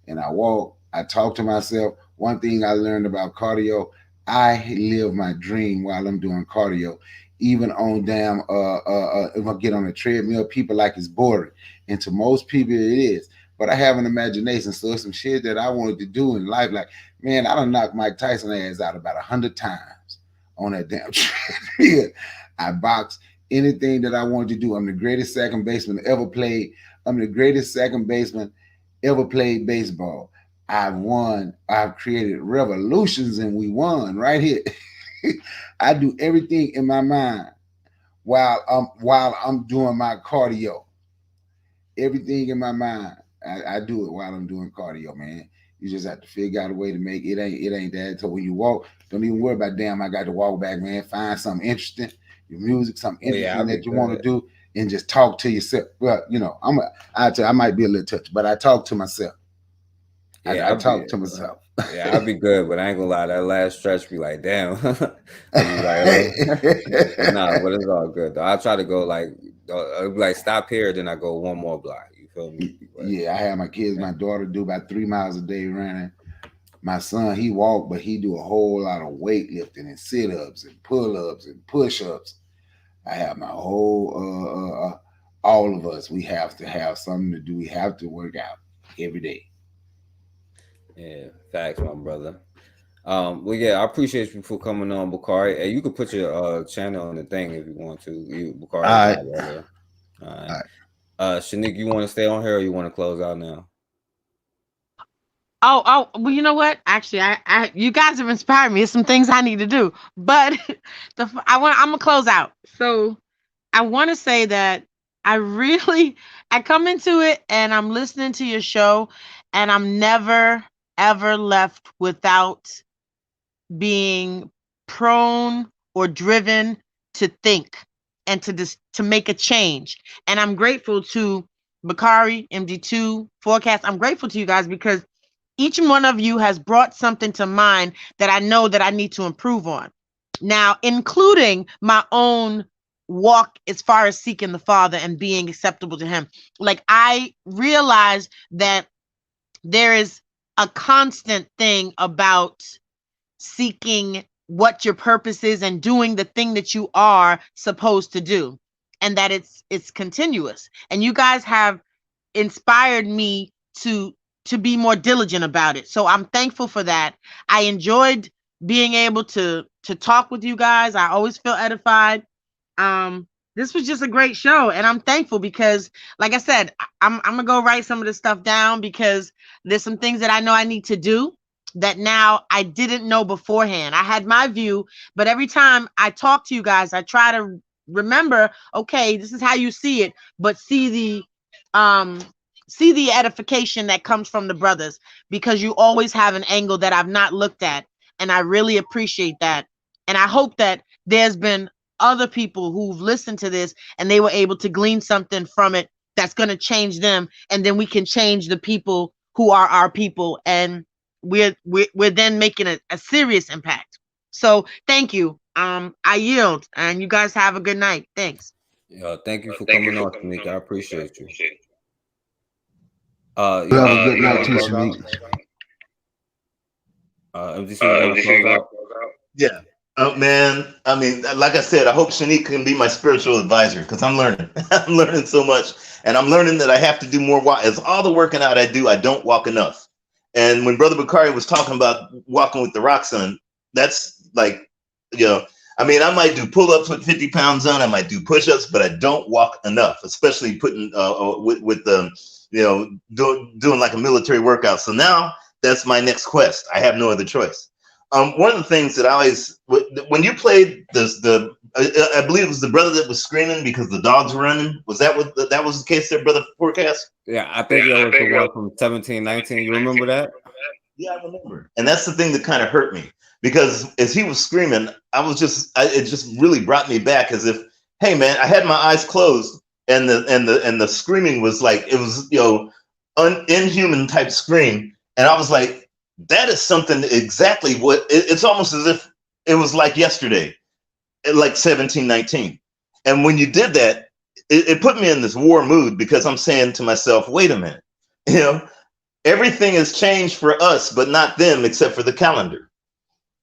and I walk. I talk to myself. One thing I learned about cardio, I live my dream while I'm doing cardio. Even on damn if I get on a treadmill, people like it's boring. And to most people it is. But I have an imagination, so it's some shit that I wanted to do in life. Like, man, I done knocked Mike Tyson ass out about 100 times on that damn treadmill. I box anything that I wanted to do. I'm the greatest second baseman ever played. I'm the greatest second baseman ever played baseball. I've won. I've created revolutions, and we won right here. I do everything in my mind while I'm doing my cardio. Everything in my mind. I do it while I'm doing cardio, man. You just have to figure out a way to make it. It ain't that. So when you walk, don't even worry about damn. I got to walk back, man. Find something interesting, your music, something interesting that you want to do, and just talk to yourself. Well, you know, I might be a little touched, but I talk to myself. Yeah, I talk to myself. Yeah, I'll be good, but I ain't gonna lie. That last stretch be like, damn. Be like, nah, but it's all good though. I try to go like stop here, then I go one more block. You feel me? But, yeah, I have my kids. My daughter do about 3 miles a day running. My son, he walk, but he do a whole lot of weightlifting and sit-ups and pull-ups and push-ups. I have my whole all of us. We have to have something to do. We have to work out every day. Yeah, facts, my brother. Well, yeah, I appreciate you for coming on, Bakari. Hey, you can put your channel on the thing if you want to. You, Bakari. All right. Shanique, you want to stay on here or you want to close out now? Oh, well, you know what? Actually, I you guys have inspired me. There's some things I need to do, but I'm gonna close out. So I want to say that I come into it and I'm listening to your show, and I'm never ever left without being prone or driven to think and to make a change. And I'm grateful to Bakari, MG2, Forecast. I'm grateful to you guys because each one of you has brought something to mind that I know that I need to improve on. Now, including my own walk as far as seeking the Father and being acceptable to him. Like, I realize that there is a constant thing about seeking what your purpose is and doing the thing that you are supposed to do, and that it's continuous. And you guys have inspired me to be more diligent about it. So I'm thankful for that. I enjoyed being able to talk with you guys. I always feel edified. This was just a great show, and I'm thankful because, like I said, I'm gonna go write some of this stuff down because there's some things that I know I need to do that now I didn't know beforehand. I had my view, but every time I talk to you guys, I try to remember, okay, this is how you see it, but see the edification that comes from the brothers, because you always have an angle that I've not looked at, and I really appreciate that. And I hope that there's been other people who've listened to this and they were able to glean something from it that's going to change them, and then we can change the people who are our people, and we're then making a serious impact. So thank you. I yield, and you guys have a good night. Thanks. Thank you for coming on, Tamika. I appreciate you. Have a good night too, Shanique. Yeah. Oh man, I mean, like I said, I hope Shanique can be my spiritual advisor, because I'm learning. I'm learning so much, and I'm learning that I have to do more. As all the working out I do, I don't walk enough. And when Brother Bakari was talking about walking with the rock son, that's like, I mean, I might do pull-ups with 50 pounds on, I might do push-ups, but I don't walk enough, especially putting with the doing like a military workout. So now that's my next quest. I have no other choice. One of the things that I always, when you played I believe it was the brother that was screaming because the dogs were running. Was that what that was the case there, Brother Forecast? Yeah, I think it was the one from 1719. You remember that? Yeah, I remember. And that's the thing that kind of hurt me, because as he was screaming, it just really brought me back, as if, hey man, I had my eyes closed, and the screaming was like, it was inhuman type scream, and I was like, that is something exactly what it's almost as if it was like yesterday, like 1719. And when you did that, it put me in this war mood, because I'm saying to myself, wait a minute, everything has changed for us, but not them, except for the calendar.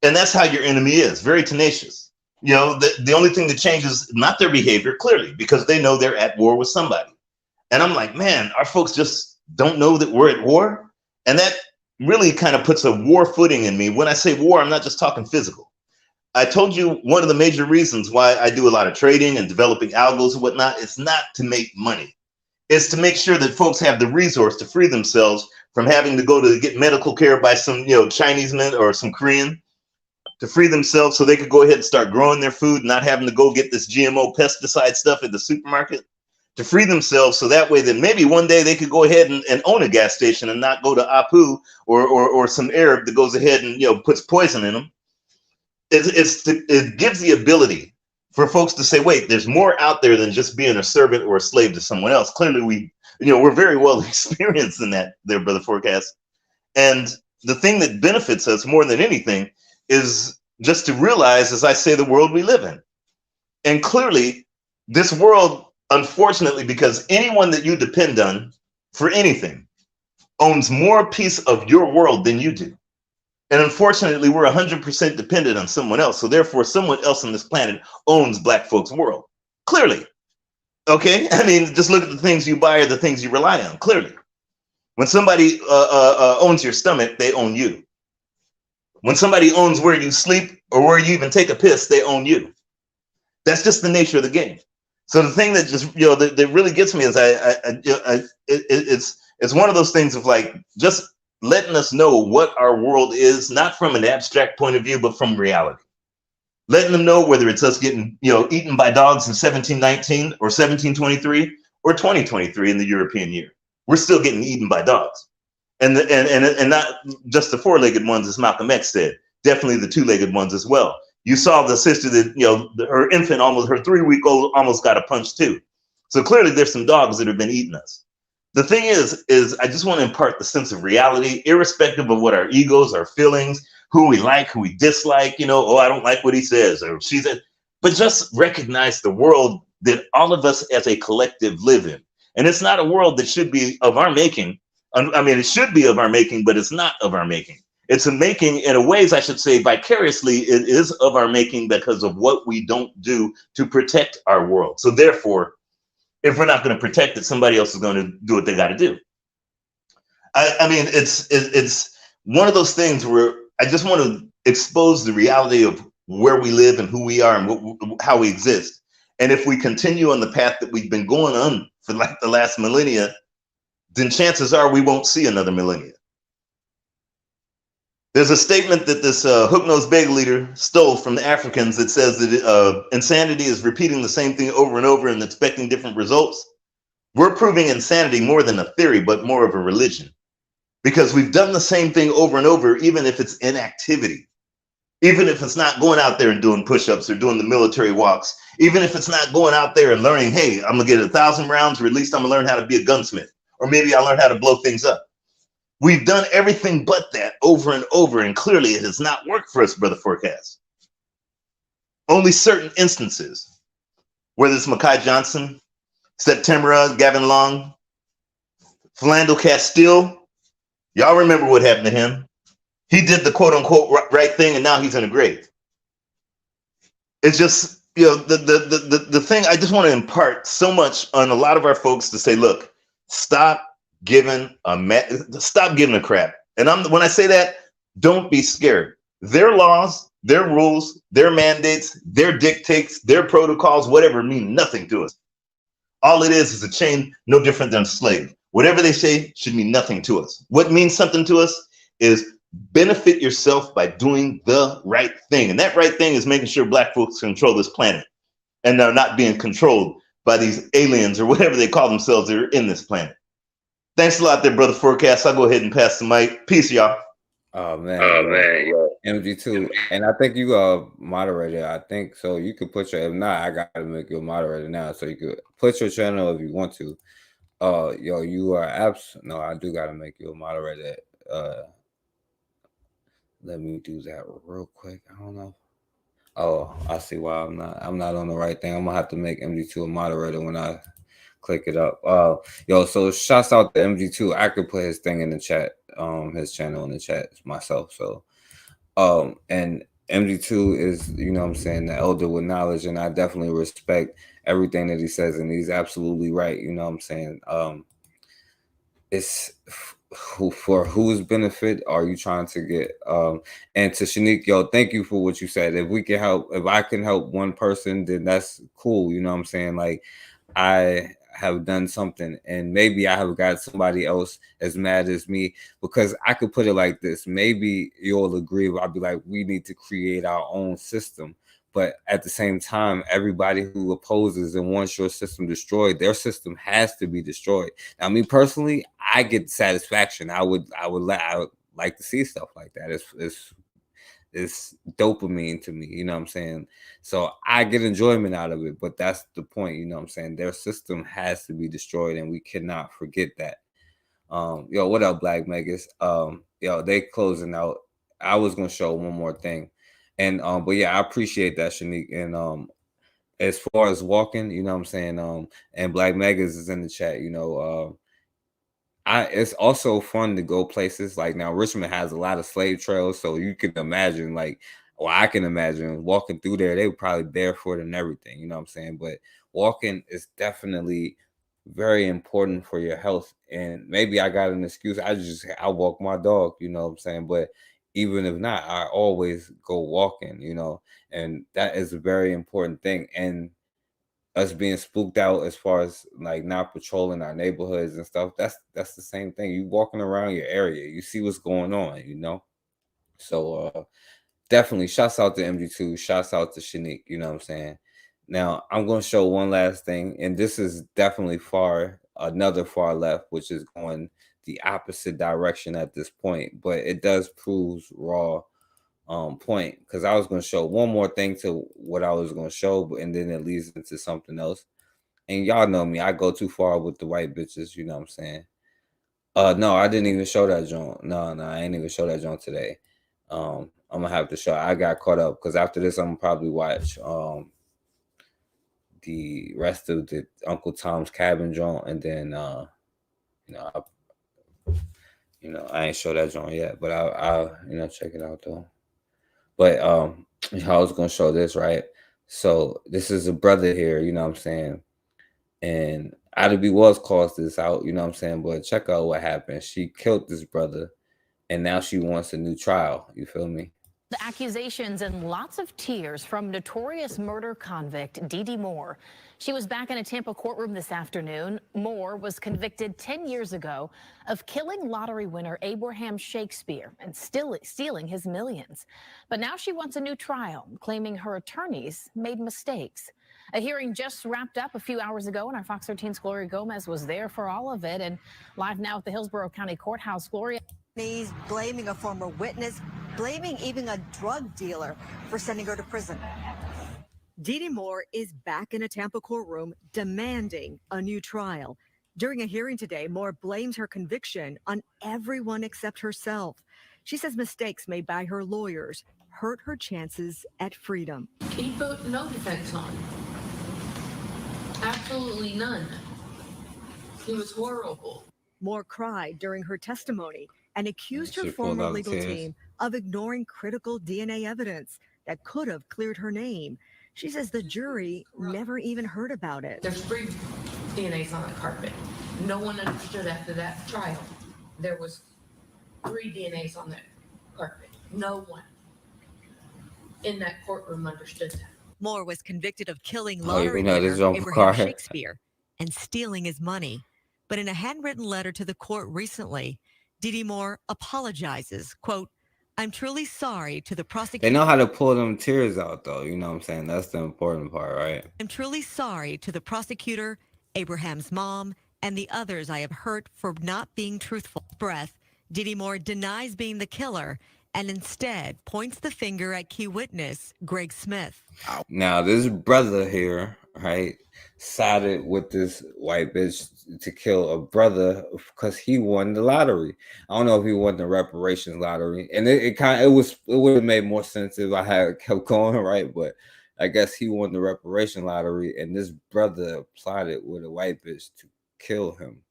And that's how your enemy is, very tenacious. The only thing that changes, not their behavior, clearly, because they know they're at war with somebody. And I'm like, man, our folks just don't know that we're at war. And that really kind of puts a war footing in me. When I say war, I'm not just talking physical. I told you one of the major reasons why I do a lot of trading and developing algos and whatnot, it's not to make money. It's to make sure that folks have the resource to free themselves from having to go to get medical care by some Chinese men or some Korean, to free themselves so they could go ahead and start growing their food, not having to go get this GMO pesticide stuff at the supermarket, to free themselves so that way that maybe one day they could go ahead and own a gas station and not go to Apu or some Arab that goes ahead and puts poison in them. It gives the ability for folks to say, wait, there's more out there than just being a servant or a slave to someone else. Clearly we're very well experienced in that there, Brother Forecast. And the thing that benefits us more than anything is just to realize, as I say, the world we live in. And clearly this world, unfortunately, because anyone that you depend on for anything owns more piece of your world than you do. And unfortunately, we're 100% dependent on someone else. So therefore, someone else on this planet owns Black folks' world. Clearly. Okay? I mean, just look at the things you buy or the things you rely on. Clearly. When somebody owns your stomach, they own you. When somebody owns where you sleep or where you even take a piss, they own you. That's just the nature of the game. So the thing that just that really gets me is it's one of those things of like just letting us know what our world is, not from an abstract point of view, but from reality. Letting them know whether it's us getting eaten by dogs in 1719 or 1723 or 2023 in the European year. We're still getting eaten by dogs. And not just the four-legged ones, as Malcolm X said, definitely the two-legged ones as well. You saw the sister that, her infant, her 3-week-old almost got a punch too. So clearly there's some dogs that have been eating us. the thing is I just want to impart the sense of reality, irrespective of what our egos, our feelings, who we like, who we dislike, oh, I don't like what he says or she said, but just recognize the world that all of us as a collective live in. And it's not a world that should be of our making. I mean, it should be of our making, but it's not of our making. It's a making, in a ways, I should say, vicariously, it is of our making because of what we don't do to protect our world. So therefore, if we're not going to protect it, somebody else is going to do what they got to do. I mean, it's one of those things where I just want to expose the reality of where we live and who we are and how we exist. And if we continue on the path that we've been going on for like the last millennia, then chances are we won't see another millennia. There's a statement that this hook-nosed bagel eater stole from the Africans that says that insanity is repeating the same thing over and over and expecting different results. We're proving insanity more than a theory, but more of a religion. Because we've done the same thing over and over, even if it's inactivity. Even if it's not going out there and doing push-ups or doing the military walks. Even if it's not going out there and learning, hey, I'm going to get 1,000 rounds, or at least I'm going to learn how to be a gunsmith. Or maybe I'll learn how to blow things up. We've done everything but that over and over, and clearly it has not worked for us, Brother Forecast. Only certain instances, whether it's Makai Johnson, September, Gavin Long, Philando Castile, y'all remember what happened to him. He did the quote-unquote right thing, and now he's in a grave. It's just, the thing, I just want to impart so much on a lot of our folks to say, look, stop giving a crap. And when I say that, don't be scared. Their laws, their rules, their mandates, their dictates, their protocols, whatever, mean nothing to us. All it is a chain no different than a slave. Whatever they say should mean nothing to us. What means something to us is benefit yourself by doing the right thing. And that right thing is making sure Black folks control this planet and they're not being controlled by these aliens or whatever they call themselves that are in this planet. Thanks a lot there, Brother Forecast. I'll go ahead and pass the mic. Peace, y'all. Oh man, MG2, and I think you moderator. I think so. You could put your. If not, I gotta make you a moderator now, so you could put your channel if you want to. Yo, you are abs. No, I do gotta make you a moderator. Let me do that real quick. I don't know. Oh, I see why I'm not on the right thing. I'm gonna have to make MG2 a moderator when I click it up. Yo, so shouts out to MG2. I could put his thing in the chat, his channel in the chat myself. So and MG2 is, you know what I'm saying, the elder with knowledge, and I definitely respect everything that he says, and he's absolutely right. You know what I'm saying? It's for whose benefit are you trying to get? And to Shanique, yo, thank you for what you said. If we can help, if I can help one person, then that's cool. You know what I'm saying? Like, I have done something, and maybe I have got somebody else as mad as me, because I could put it like this. Maybe you'll agree. I'll be like, we need to create our own system. But at the same time, everybody who opposes and wants your system destroyed, their system has to be destroyed. Now, me personally, I get satisfaction. I would like to see stuff like that. It's dopamine to me, you know what I'm saying? So I get enjoyment out of it, but that's the point, you know what I'm saying? Their system has to be destroyed, and we cannot forget that. Yo, what up, Black Megas? Yo, they closing out. I was gonna show one more thing. And but yeah, I appreciate that, Shanique. And as far as walking, you know what I'm saying, and Black Megas is in the chat, you know, it's also fun to go places like, now Richmond has a lot of slave trails, so you can imagine, like, or I can imagine walking through there, they were probably barefoot and everything, you know what I'm saying? But walking is definitely very important for your health. And maybe I got an excuse. I walk my dog, you know what I'm saying? But even if not, I always go walking, you know, and that is a very important thing. And us being spooked out as far as like not patrolling our neighborhoods and stuff, that's the same thing. You walking around your area, you see what's going on, you know. So definitely shouts out to MG2, shouts out to Shanique, you know what I'm saying. Now I'm going to show one last thing, and this is definitely another far left, which is going the opposite direction at this point, but it does prove raw point, because I was going to show one more thing to what I was going to show, and then it leads into something else. and y'all know me, I go too far with the white bitches, you know what I'm saying? No, I didn't even show that joint. No, I ain't even show that joint today. I'm gonna have to show. I got caught up because after this, I'm gonna probably watch the rest of the Uncle Tom's Cabin joint, and then I ain't show that joint yet, but I'll check it out though. But I was gonna show this, right? So this is a brother here, you know what I'm saying? And Ida B. Wells calls this out, you know what I'm saying? But check out what happened. She killed this brother, and now she wants a new trial. You feel me? The accusations and lots of tears from notorious murder convict Dee Dee Moore. She was back in a Tampa courtroom this afternoon. Moore was convicted 10 years ago of killing lottery winner Abraham Shakespeare and stealing his millions. But now she wants a new trial, claiming her attorneys made mistakes. A hearing just wrapped up a few hours ago, and our Fox 13's Gloria Gomez was there for all of it. And live now at the Hillsborough County Courthouse, Gloria. He's blaming a former witness, blaming even a drug dealer for sending her to prison. Dee Dee Moore is back in a Tampa courtroom demanding a new trial. During a hearing today, Moore blames her conviction on everyone except herself. She says mistakes made by her lawyers hurt her chances at freedom. He put no defense on. Absolutely none. He was horrible. Moore cried during her testimony and accused her She pulled former out legal tears. team of ignoring critical DNA evidence that could have cleared her name. She says the jury never even heard about it. There's 3 DNAs on the carpet. No one understood after that trial. There was 3 DNAs on the carpet. No one in that courtroom understood that. Moore was convicted of killing Oh, you lottery know this winner on Abraham car. Shakespeare and stealing his money. But in a handwritten letter to the court recently, Dee Dee Moore apologizes, quote, "I'm truly sorry to the They prosecutor. know how to pull them tears out, though. You know what I'm saying? That's the important part, right? I'm truly sorry to the prosecutor, Abraham's mom, and the others I have hurt for not being truthful." Breath, Dee Dee Moore denies being the killer and instead points the finger at key witness Greg Smith. Now, this brother here, right, sided with this white bitch to kill a brother because he won the lottery. I don't know if he won the reparations lottery, and it would have made more sense if I had kept going, right? But I guess he won the reparation lottery, and this brother plotted with a white bitch to kill him,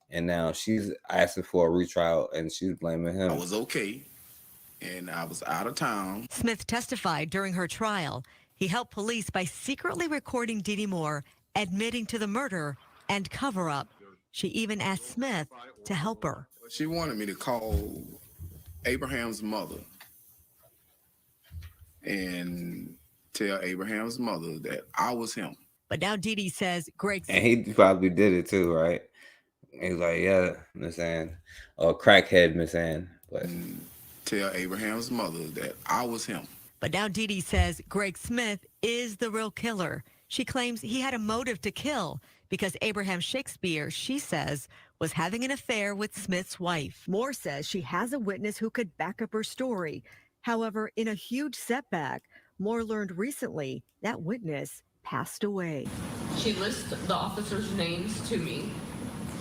and now she's asking for a retrial, and she's blaming him. I was okay, and I was out of town. Smith testified during her trial. He helped police by secretly recording Dee Dee Moore admitting to the murder and cover-up. She even asked Smith to help her. She wanted me to call Abraham's mother and tell Abraham's mother that I was him. But now Dee Dee says Greg. And he probably did it too, right? He's like, yeah, Miss Ann, or crackhead Miss Ann, but Tell Abraham's mother that I was him. But now Dee Dee says Greg Smith is the real killer. She claims he had a motive to kill because Abraham Shakespeare, she says, was having an affair with Smith's wife. Moore says she has a witness who could back up her story. However, in a huge setback, Moore learned recently that witness passed away. She lists the officers' names to me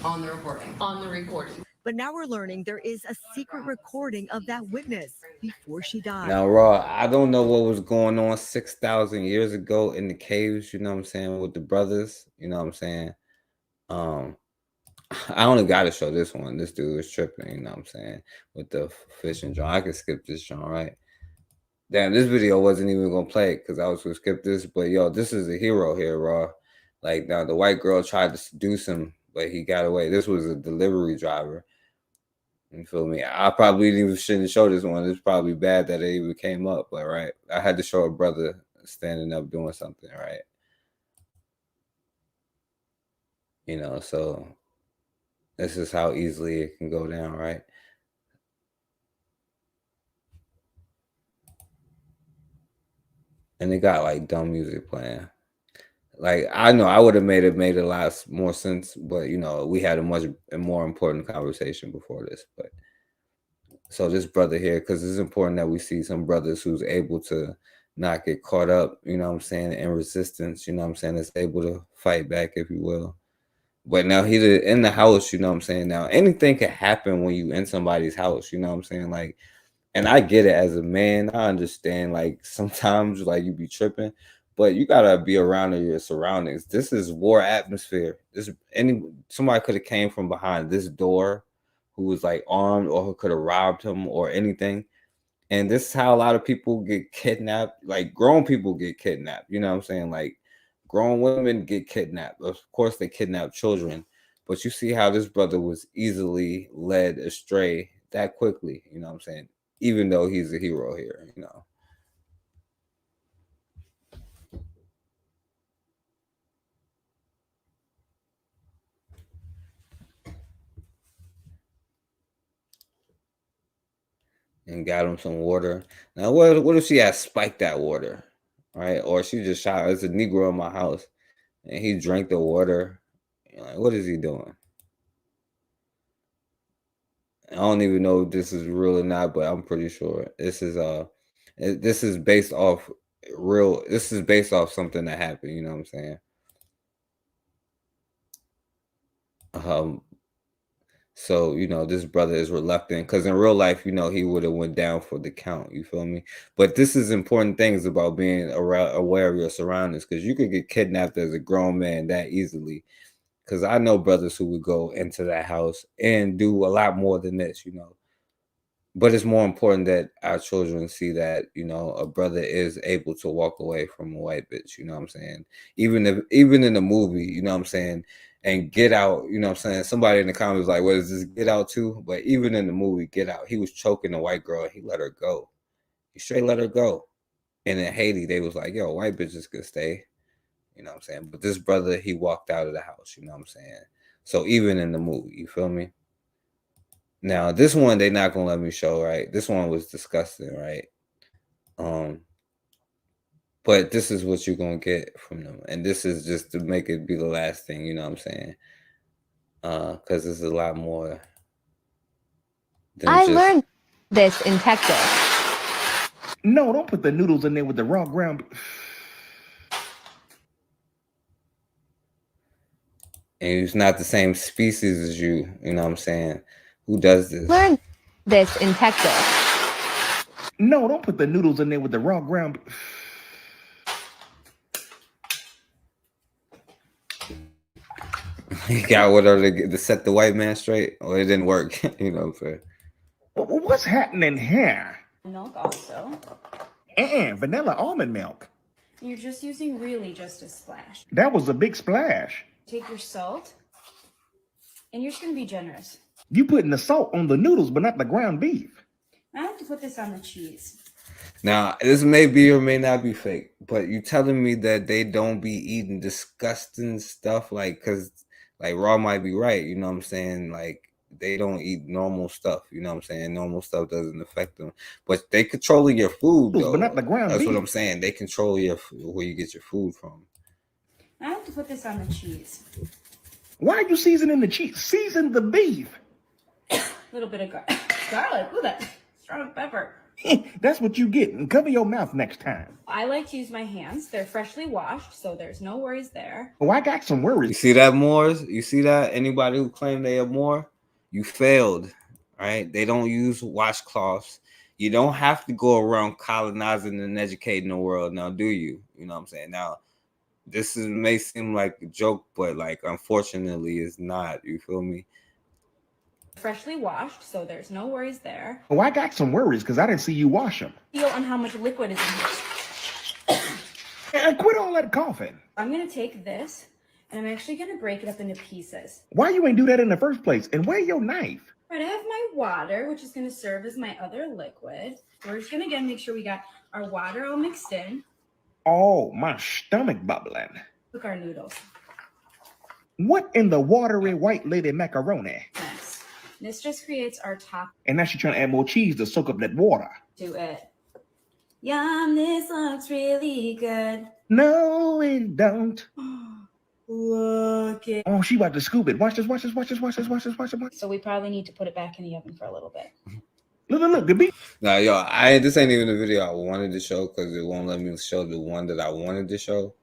on the recording. But now we're learning there is a secret recording of that witness before she died. now, Raw, I don't know what was going on 6,000 years ago in the caves, you know what I'm saying, with the brothers, you know what I'm saying? I only got to show this one. This dude is tripping, you know what I'm saying, with the fishing John. I could skip this John, right? Damn, this video wasn't even going to play it because I was going to skip this, but yo, this is a hero here, Raw. Like, now the white girl tried to seduce him, but he got away. This was a delivery driver. You feel me? I probably even shouldn't show this one. It's probably bad that it even came up, but right, I had to show a brother standing up doing something, right? You know, so this is how easily it can go down, right? And they got like dumb music playing. Like, I know I would have made a lot more sense, but you know, we had a much more important conversation before this. But so this brother here, because it's important that we see some brothers who's able to not get caught up, you know what I'm saying, in resistance, you know what I'm saying, is able to fight back, if you will. But now he's in the house, you know what I'm saying? Now, anything can happen when you in somebody's house, you know what I'm saying? Like, and I get it as a man. I understand, like, sometimes, like, you be tripping, but you got to be around your surroundings. This is war atmosphere. Somebody could have came from behind this door who was, like, armed, or who could have robbed him or anything. And this is how a lot of people get kidnapped. Like, grown people get kidnapped, you know what I'm saying? Like, grown women get kidnapped. Of course, they kidnap children. But you see how this brother was easily led astray that quickly, you know what I'm saying? Even though he's a hero here, you know. And got him some water. Now, what if she had spiked that water, right? Or she just shot, there's a Negro in my house, and he drank the water. You're like, what is he doing? I don't even know if this is real or not, but I'm pretty sure this is based off this is based off something that happened, you know what I'm saying? So, you know, this brother is reluctant because in real life, you know, he would have went down for the count, you feel me? But this is important things about being aware of your surroundings, because you could get kidnapped as a grown man that easily. Because I know brothers who would go into that house and do a lot more than this, you know. But it's more important that our children see that, you know, a brother is able to walk away from a white bitch, you know what I'm saying? Even in the movie, you know what I'm saying? And Get Out, you know what I'm saying? Somebody in the comments was like, what is this, Get Out too? But even in the movie Get Out, he was choking a white girl and he let her go. He straight let her go. And in Haiti, they was like, yo, white bitches could stay. You know what I'm saying? But this brother, he walked out of the house, you know what I'm saying? So even in the movie, you feel me? Now, this one, they not going to let me show, right? This one was disgusting, right? But this is what you're going to get from them. And this is just to make it be the last thing, you know what I'm saying? Because there's a lot more than I just... learned this in Texas. No, don't put the noodles in there with the raw ground. And it's not the same species as you know what I'm saying? Who does this? Learned this in Texas. No, don't put the noodles in there with the raw ground. He got whatever to set the white man straight, or it didn't work. You know what I'm saying? What's happening here? Milk also. Vanilla almond milk. You're just using really just a splash. That was a big splash. Take your salt, and you're just gonna be generous. You putting the salt on the noodles, but not the ground beef. I have to put this on the cheese. Now, this may be or may not be fake, but you telling me that they don't be eating disgusting stuff, like, because, like, Raw might be right, you know what I'm saying? Like, they don't eat normal stuff, you know what I'm saying? Normal stuff doesn't affect them. But they controlling your food, though. But not the ground That's beef. what I'm saying. They control where you get your food from. I have to put this on the cheese. Why are you seasoning the cheese? Season the beef. A little bit of garlic. Ooh, that strong pepper. That's what you get. And cover your mouth next time. I like to use my hands. They're freshly washed, so there's no worries there. Oh, I got some worries. You see that, Moors? You see that? Anybody who claim they are Moor, you failed, right? They don't use washcloths. You don't have to go around colonizing and educating the world now, do you? You know what I'm saying? Now, may seem like a joke, but, like, unfortunately, it's not. You feel me? Freshly washed, so there's no worries there. Oh, I got some worries because I didn't see you wash them. Feel on how much liquid is in here. And quit all that coughing. I'm gonna take this, and I'm actually gonna break it up into pieces. Why you ain't do that in the first place? And where your knife? All right, I have my water, which is gonna serve as my other liquid. We're just gonna, again, make sure we got our water all mixed in. Oh, my stomach bubbling. Cook our noodles. What in the watery white lady macaroni? Yes. This just creates our top. And now she's trying to add more cheese to soak up that water. To it. Yum, this looks really good. No, it don't. Look it. Oh, she about to scoop it. Watch this, watch this, watch this, watch this, watch this, watch this. So we probably need to put it back in the oven for a little bit. Look, the beat. Nah, yo, this ain't even the video I wanted to show because it won't let me show the one that I wanted to show.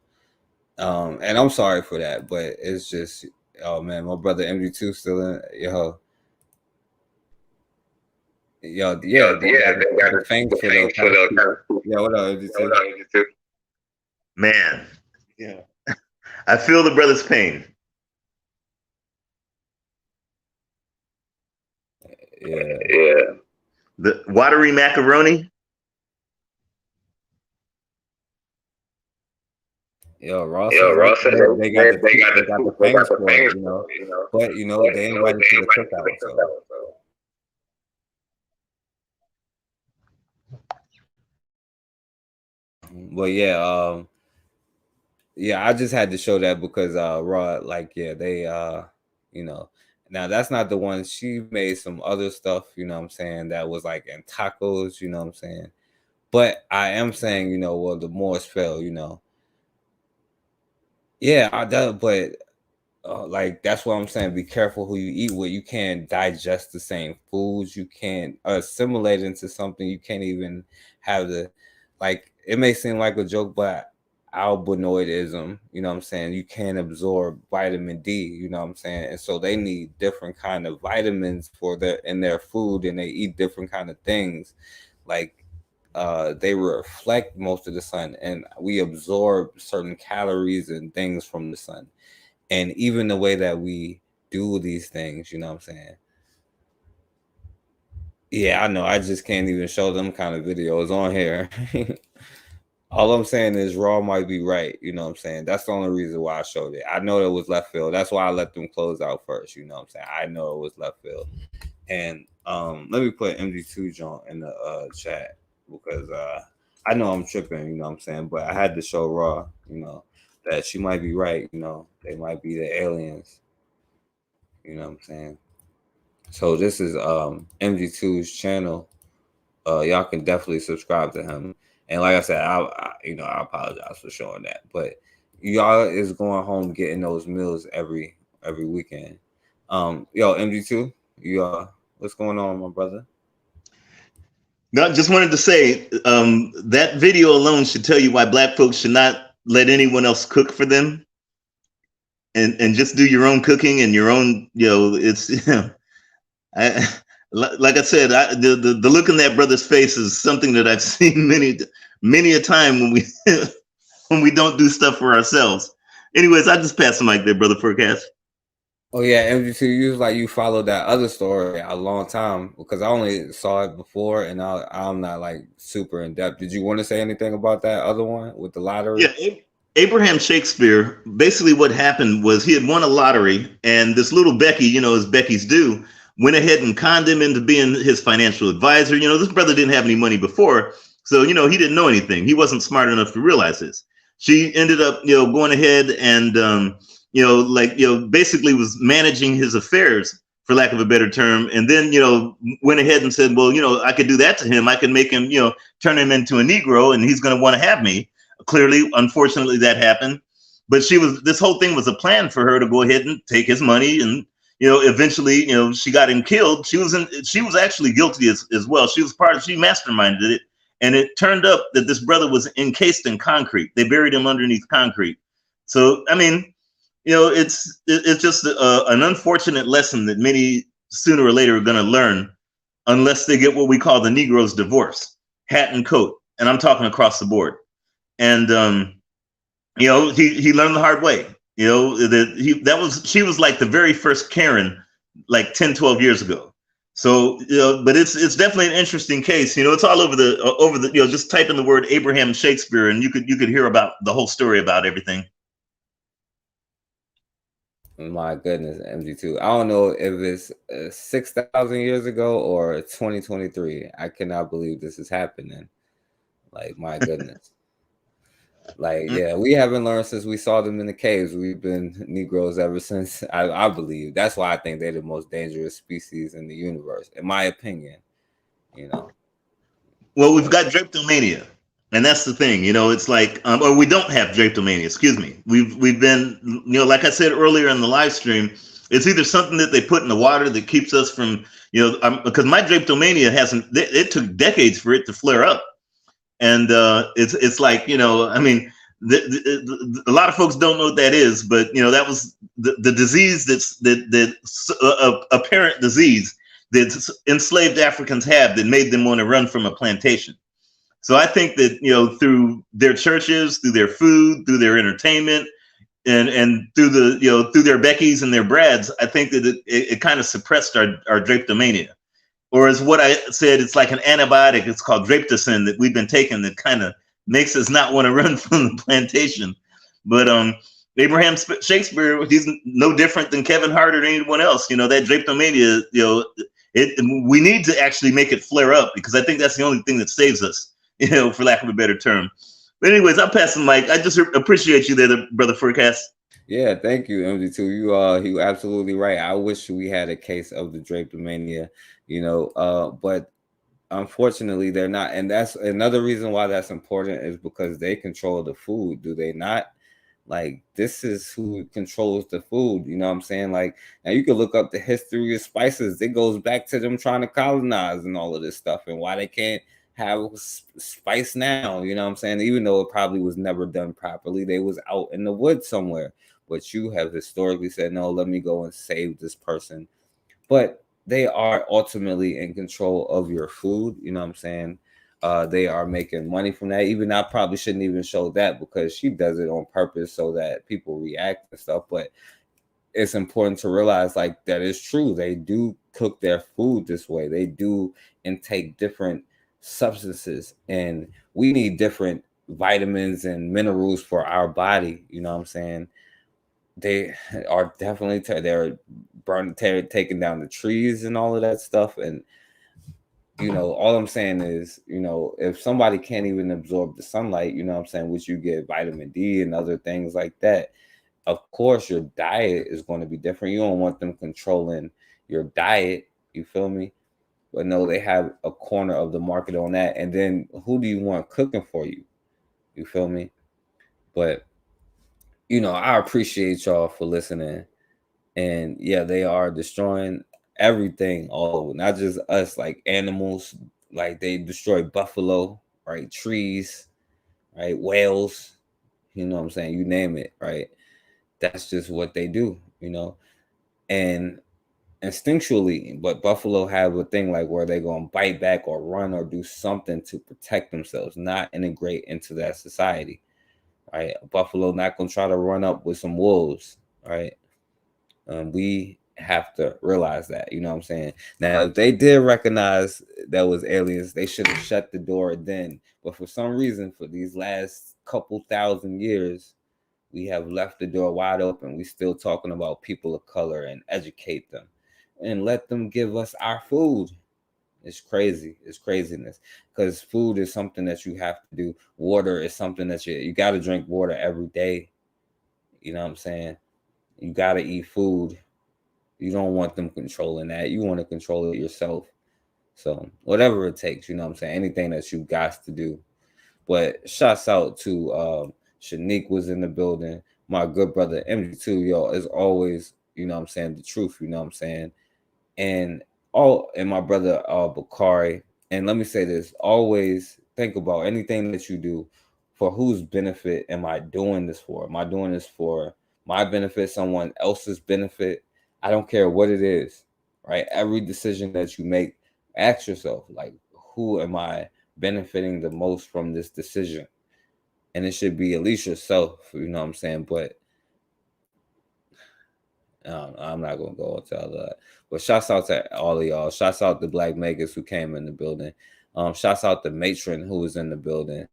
And I'm sorry for that, but it's just, oh man, my brother MD2 still in, yeah, they got the fangs for the, yeah, what up, MD2? Man, yeah, I feel the brother's pain. Yeah. The watery macaroni. Ross said they got the fangs for it, you know. But you know, they invited to the cookout. So. But yeah, I just had to show that because Raw, like, yeah, they you know, now that's not the one. She made some other stuff, you know what I'm saying, that was like in tacos, you know what I'm saying. But I am saying, you know, well, the Moors fell, you know. Yeah, but like that's what I'm saying. Be careful who you eat with. You can't digest the same foods. You can't assimilate into something. You can't even have the, like, it may seem like a joke, but albinoidism, you know what I'm saying? You can't absorb vitamin D, you know what I'm saying? And so they need different kind of vitamins in their food, and they eat different kind of things. Like they reflect most of the sun, and we absorb certain calories and things from the sun. And even the way that we do these things, you know what I'm saying? Yeah, I know. I just can't even show them kind of videos on here. All I'm saying is Raw might be right, you know what I'm saying? That's the only reason why I showed it. I know it was left field. That's why I let them close out first, you know what I'm saying? I know it was left field. And let me put MD2 John in the chat, because I know I'm tripping, you know what I'm saying? But I had to show Raw, you know, that she might be right, you know. They might be the aliens, you know what I'm saying? So this is MD2's channel. Y'all can definitely subscribe to him. And like I said, I apologize for showing that, but y'all is going home getting those meals every weekend. Yo, MD2, you what's going on, my brother? No, just wanted to say that video alone should tell you why Black folks should not let anyone else cook for them, and just do your own cooking and your own. You know, it's like I said, the look in that brother's face is something that I've seen many a time when we don't do stuff for ourselves. Anyways, I just passed the mic there, brother Forecast. Oh yeah, MD2, you followed that other story a long time, because I only saw it before, and I'm not like super in depth. Did you want to say anything about that other one with the lottery? Yeah, Abraham Shakespeare. Basically, what happened was he had won a lottery, and this little Becky, you know, as Becky's do, went ahead and conned him into being his financial advisor. You know, this brother didn't have any money before, so, you know, he didn't know anything. He wasn't smart enough to realize this. She ended up, you know, going ahead and, basically was managing his affairs, for lack of a better term. And then, you know, went ahead and said, well, you know, I could do that to him. I can make him, you know, turn him into a Negro, and he's going to want to have me. Clearly, unfortunately, that happened. But this whole thing was a plan for her to go ahead and take his money, and, you know, eventually, you know, she got him killed. She was actually guilty as well. She masterminded it. And it turned up that this brother was encased in concrete. They buried him underneath concrete. So, I mean, you know, it's just an unfortunate lesson that many sooner or later are going to learn, unless they get what we call the Negro's divorce, hat and coat. And I'm talking across the board. And, you know, he learned the hard way. You know, she was like the very first Karen, like 10, 12 years ago. So, you know, but it's definitely an interesting case. You know, it's all over the, you know, just type in the word Abraham Shakespeare, and you could hear about the whole story about everything. My goodness, MD2. I don't know if it's 6,000 years ago or 2023. I cannot believe this is happening. Like, my goodness. Like, yeah, we haven't learned since we saw them in the caves. We've been Negroes ever since, I believe. That's why I think they're the most dangerous species in the universe, in my opinion, you know. Well, we've got drapetomania, and that's the thing, you know. It's like, or we don't have drapetomania, excuse me. We've been, you know, like I said earlier in the live stream, It's either something that they put in the water that keeps us from, because my drapetomania it took decades for it to flare up. And it's like, I mean, a lot of folks don't know what that is, but that was the disease apparent disease that enslaved Africans have that made them want to run from a plantation. So I think that through their churches, through their food, through their entertainment, and through through their Beckys and their Brads, I think that it kind of suppressed our drapetomania. Or as what I said, it's like an antibiotic. It's called Draptocin that we've been taking that kind of makes us not want to run from the plantation. But Abraham Shakespeare, he's no different than Kevin Hart or anyone else. That drapetomania, we need to actually make it flare up, because I think that's the only thing that saves us, for lack of a better term. But anyways, I'll pass the mic. I just appreciate you there, Brother Forecast. Yeah, thank you, MD2. You absolutely right. I wish we had a case of the drapetomania, but unfortunately they're not. And that's another reason why that's important, is because they control the food, do they not? Like, this is who controls the food, you know what I'm saying? Like, now you can look up the history of spices. It goes back to them trying to colonize and all of this stuff, and why they can't have spice now, you know what I'm saying? Even though it probably was never done properly, they was out in the woods somewhere. But you have historically said, no, let me go and save this person. But they are ultimately in control of your food, you know what I'm saying? They are making money from that. Even I probably shouldn't even show that, because she does it on purpose so that people react and stuff. But it's important to realize, like, that is true. They do cook their food this way. They do intake different substances, and we need different vitamins and minerals for our body, you know what I'm saying? They are definitely they're taking down the trees and all of that stuff. And all I'm saying is, if somebody can't even absorb the sunlight, you know what I'm saying, which you get vitamin D and other things like that, of course your diet is going to be different. You don't want them controlling your diet, you feel me? But no, they have a corner of the market on that. And then who do you want cooking for you? You feel me? But I appreciate y'all for listening. And yeah, they are destroying everything all over, not just us, like animals. Like, they destroy buffalo, right? Trees, right? Whales, you know what I'm saying? You name it, right? That's just what they do, and instinctually. But buffalo have a thing like where they're going to bite back or run or do something to protect themselves, not integrate into that society, right? A buffalo not going to try to run up with some wolves, right? We have to realize that, you know what I'm saying? Now, if they did recognize that was aliens, they should have shut the door then. But for some reason, for these last couple thousand years, we have left the door wide open. We still talking about people of color and educate them and let them give us our food. It's crazy. It's craziness, because food is something that you have to do. Water is something that you got to drink water every day. You know what I'm saying? You got to eat food. You don't want them controlling that. You want to control it yourself. So whatever it takes, you know what I'm saying? Anything that you got to do. But shouts out to Shanique was in the building. My good brother MD2, y'all, as always, you know what I'm saying, the truth, you know what I'm saying? And my brother Bakari. And let me say this, always think about anything that you do, for whose benefit am I doing this for? Am I doing this for my benefit, someone else's benefit? I don't care what it is, right? Every decision that you make, ask yourself, like, who am I benefiting the most from this decision? And it should be at least yourself, you know what I'm saying? But I'm not going to go into all that. But shouts out to all of y'all. Shouts out to Black Megas who came in the building. Shouts out to Matron who was in the building.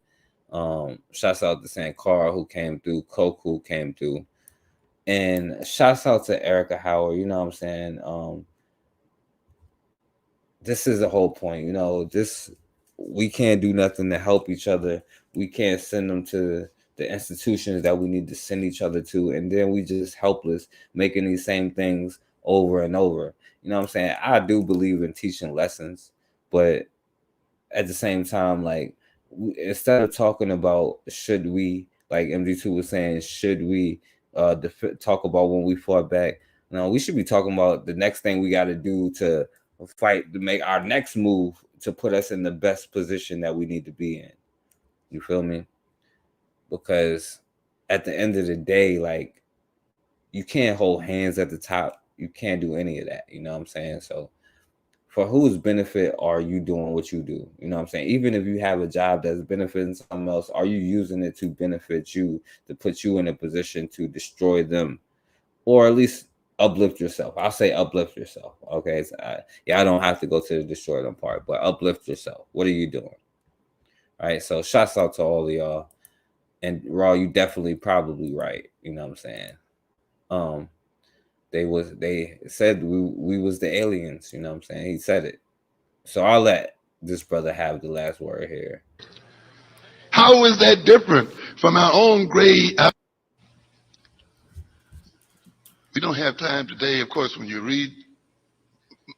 Shouts out to Sankara who came through. Coke who came through. And shouts out to Erica Howard. You know what I'm saying? This is the whole point. We can't do nothing to help each other. We can't send them to the institutions that we need to send each other to. And then we just helpless making these same things over and over. You know what I'm saying? I do believe in teaching lessons, but at the same time, like, instead of talking about should we, like MD2 was saying, should we talk about when we fought back, No, we should be talking about the next thing we got to do to fight to make our next move to put us in the best position that we need to be in. You feel me? Because at the end of the day, like, you can't hold hands at the top. You can't do any of that. You know what I'm saying? So for whose benefit are you doing what you do? You know what I'm saying? Even if you have a job that's benefiting someone else, are you using it to benefit you, to put you in a position to destroy them, or at least uplift yourself? I'll say uplift yourself. Okay. So I don't have to go to the destroy them part, but uplift yourself. What are you doing? All right. So shouts out to all of y'all. And Raw, you definitely probably right. You know what I'm saying? They said we was the aliens, you know what I'm saying? He said it. So I'll let this brother have the last word here. How is that different from our own grade? We don't have time today. Of course, when you read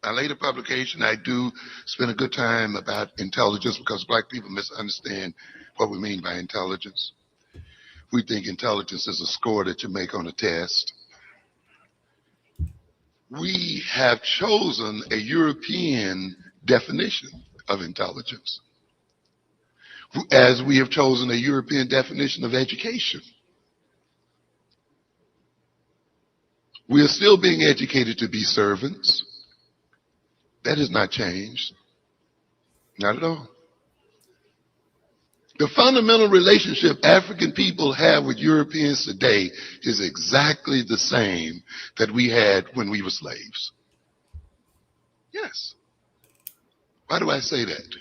my later publication, I do spend a good time about intelligence, because Black people misunderstand what we mean by intelligence. We think intelligence is a score that you make on a test. We have chosen a European definition of intelligence, as we have chosen a European definition of education. We are still being educated to be servants. That has not changed. Not at all. The fundamental relationship African people have with Europeans today is exactly the same that we had when we were slaves. Yes. Why do I say that?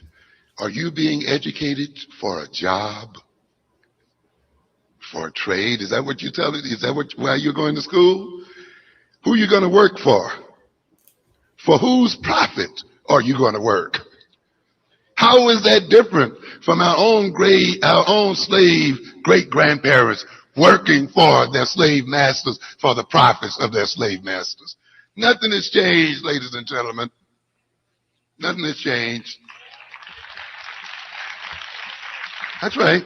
Are you being educated for a job? For a trade? Is that what you're telling me? Is that why you're going to school? Who are you going to work for? For whose profit are you going to work? How is that different from our own slave great-grandparents working for their slave masters for the profits of their slave masters? Nothing has changed, ladies and gentlemen. Nothing has changed. That's right.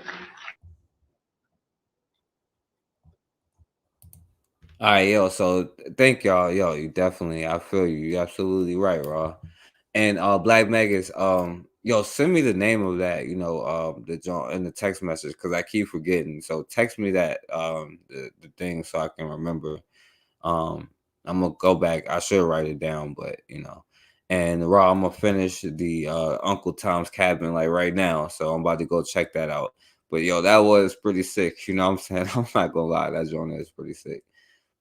All right, yo. So thank y'all. Yo, you definitely, I feel you. You're absolutely right, Raw. And Black Megas, yo, send me the name of that, the joint in the text message, because I keep forgetting. So text me that the thing so I can remember. I'm gonna go back. I should write it down, but and Raw, I'm gonna finish the Uncle Tom's Cabin like right now. So I'm about to go check that out. But yo, that was pretty sick. You know what I'm saying? I'm not gonna lie, that joint is pretty sick.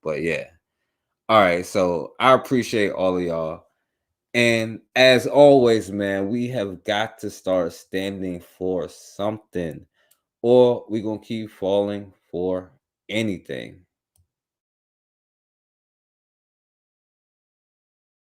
But yeah. All right, so I appreciate all of y'all. And as always, man, we have got to start standing for something, or we're going to keep falling for anything.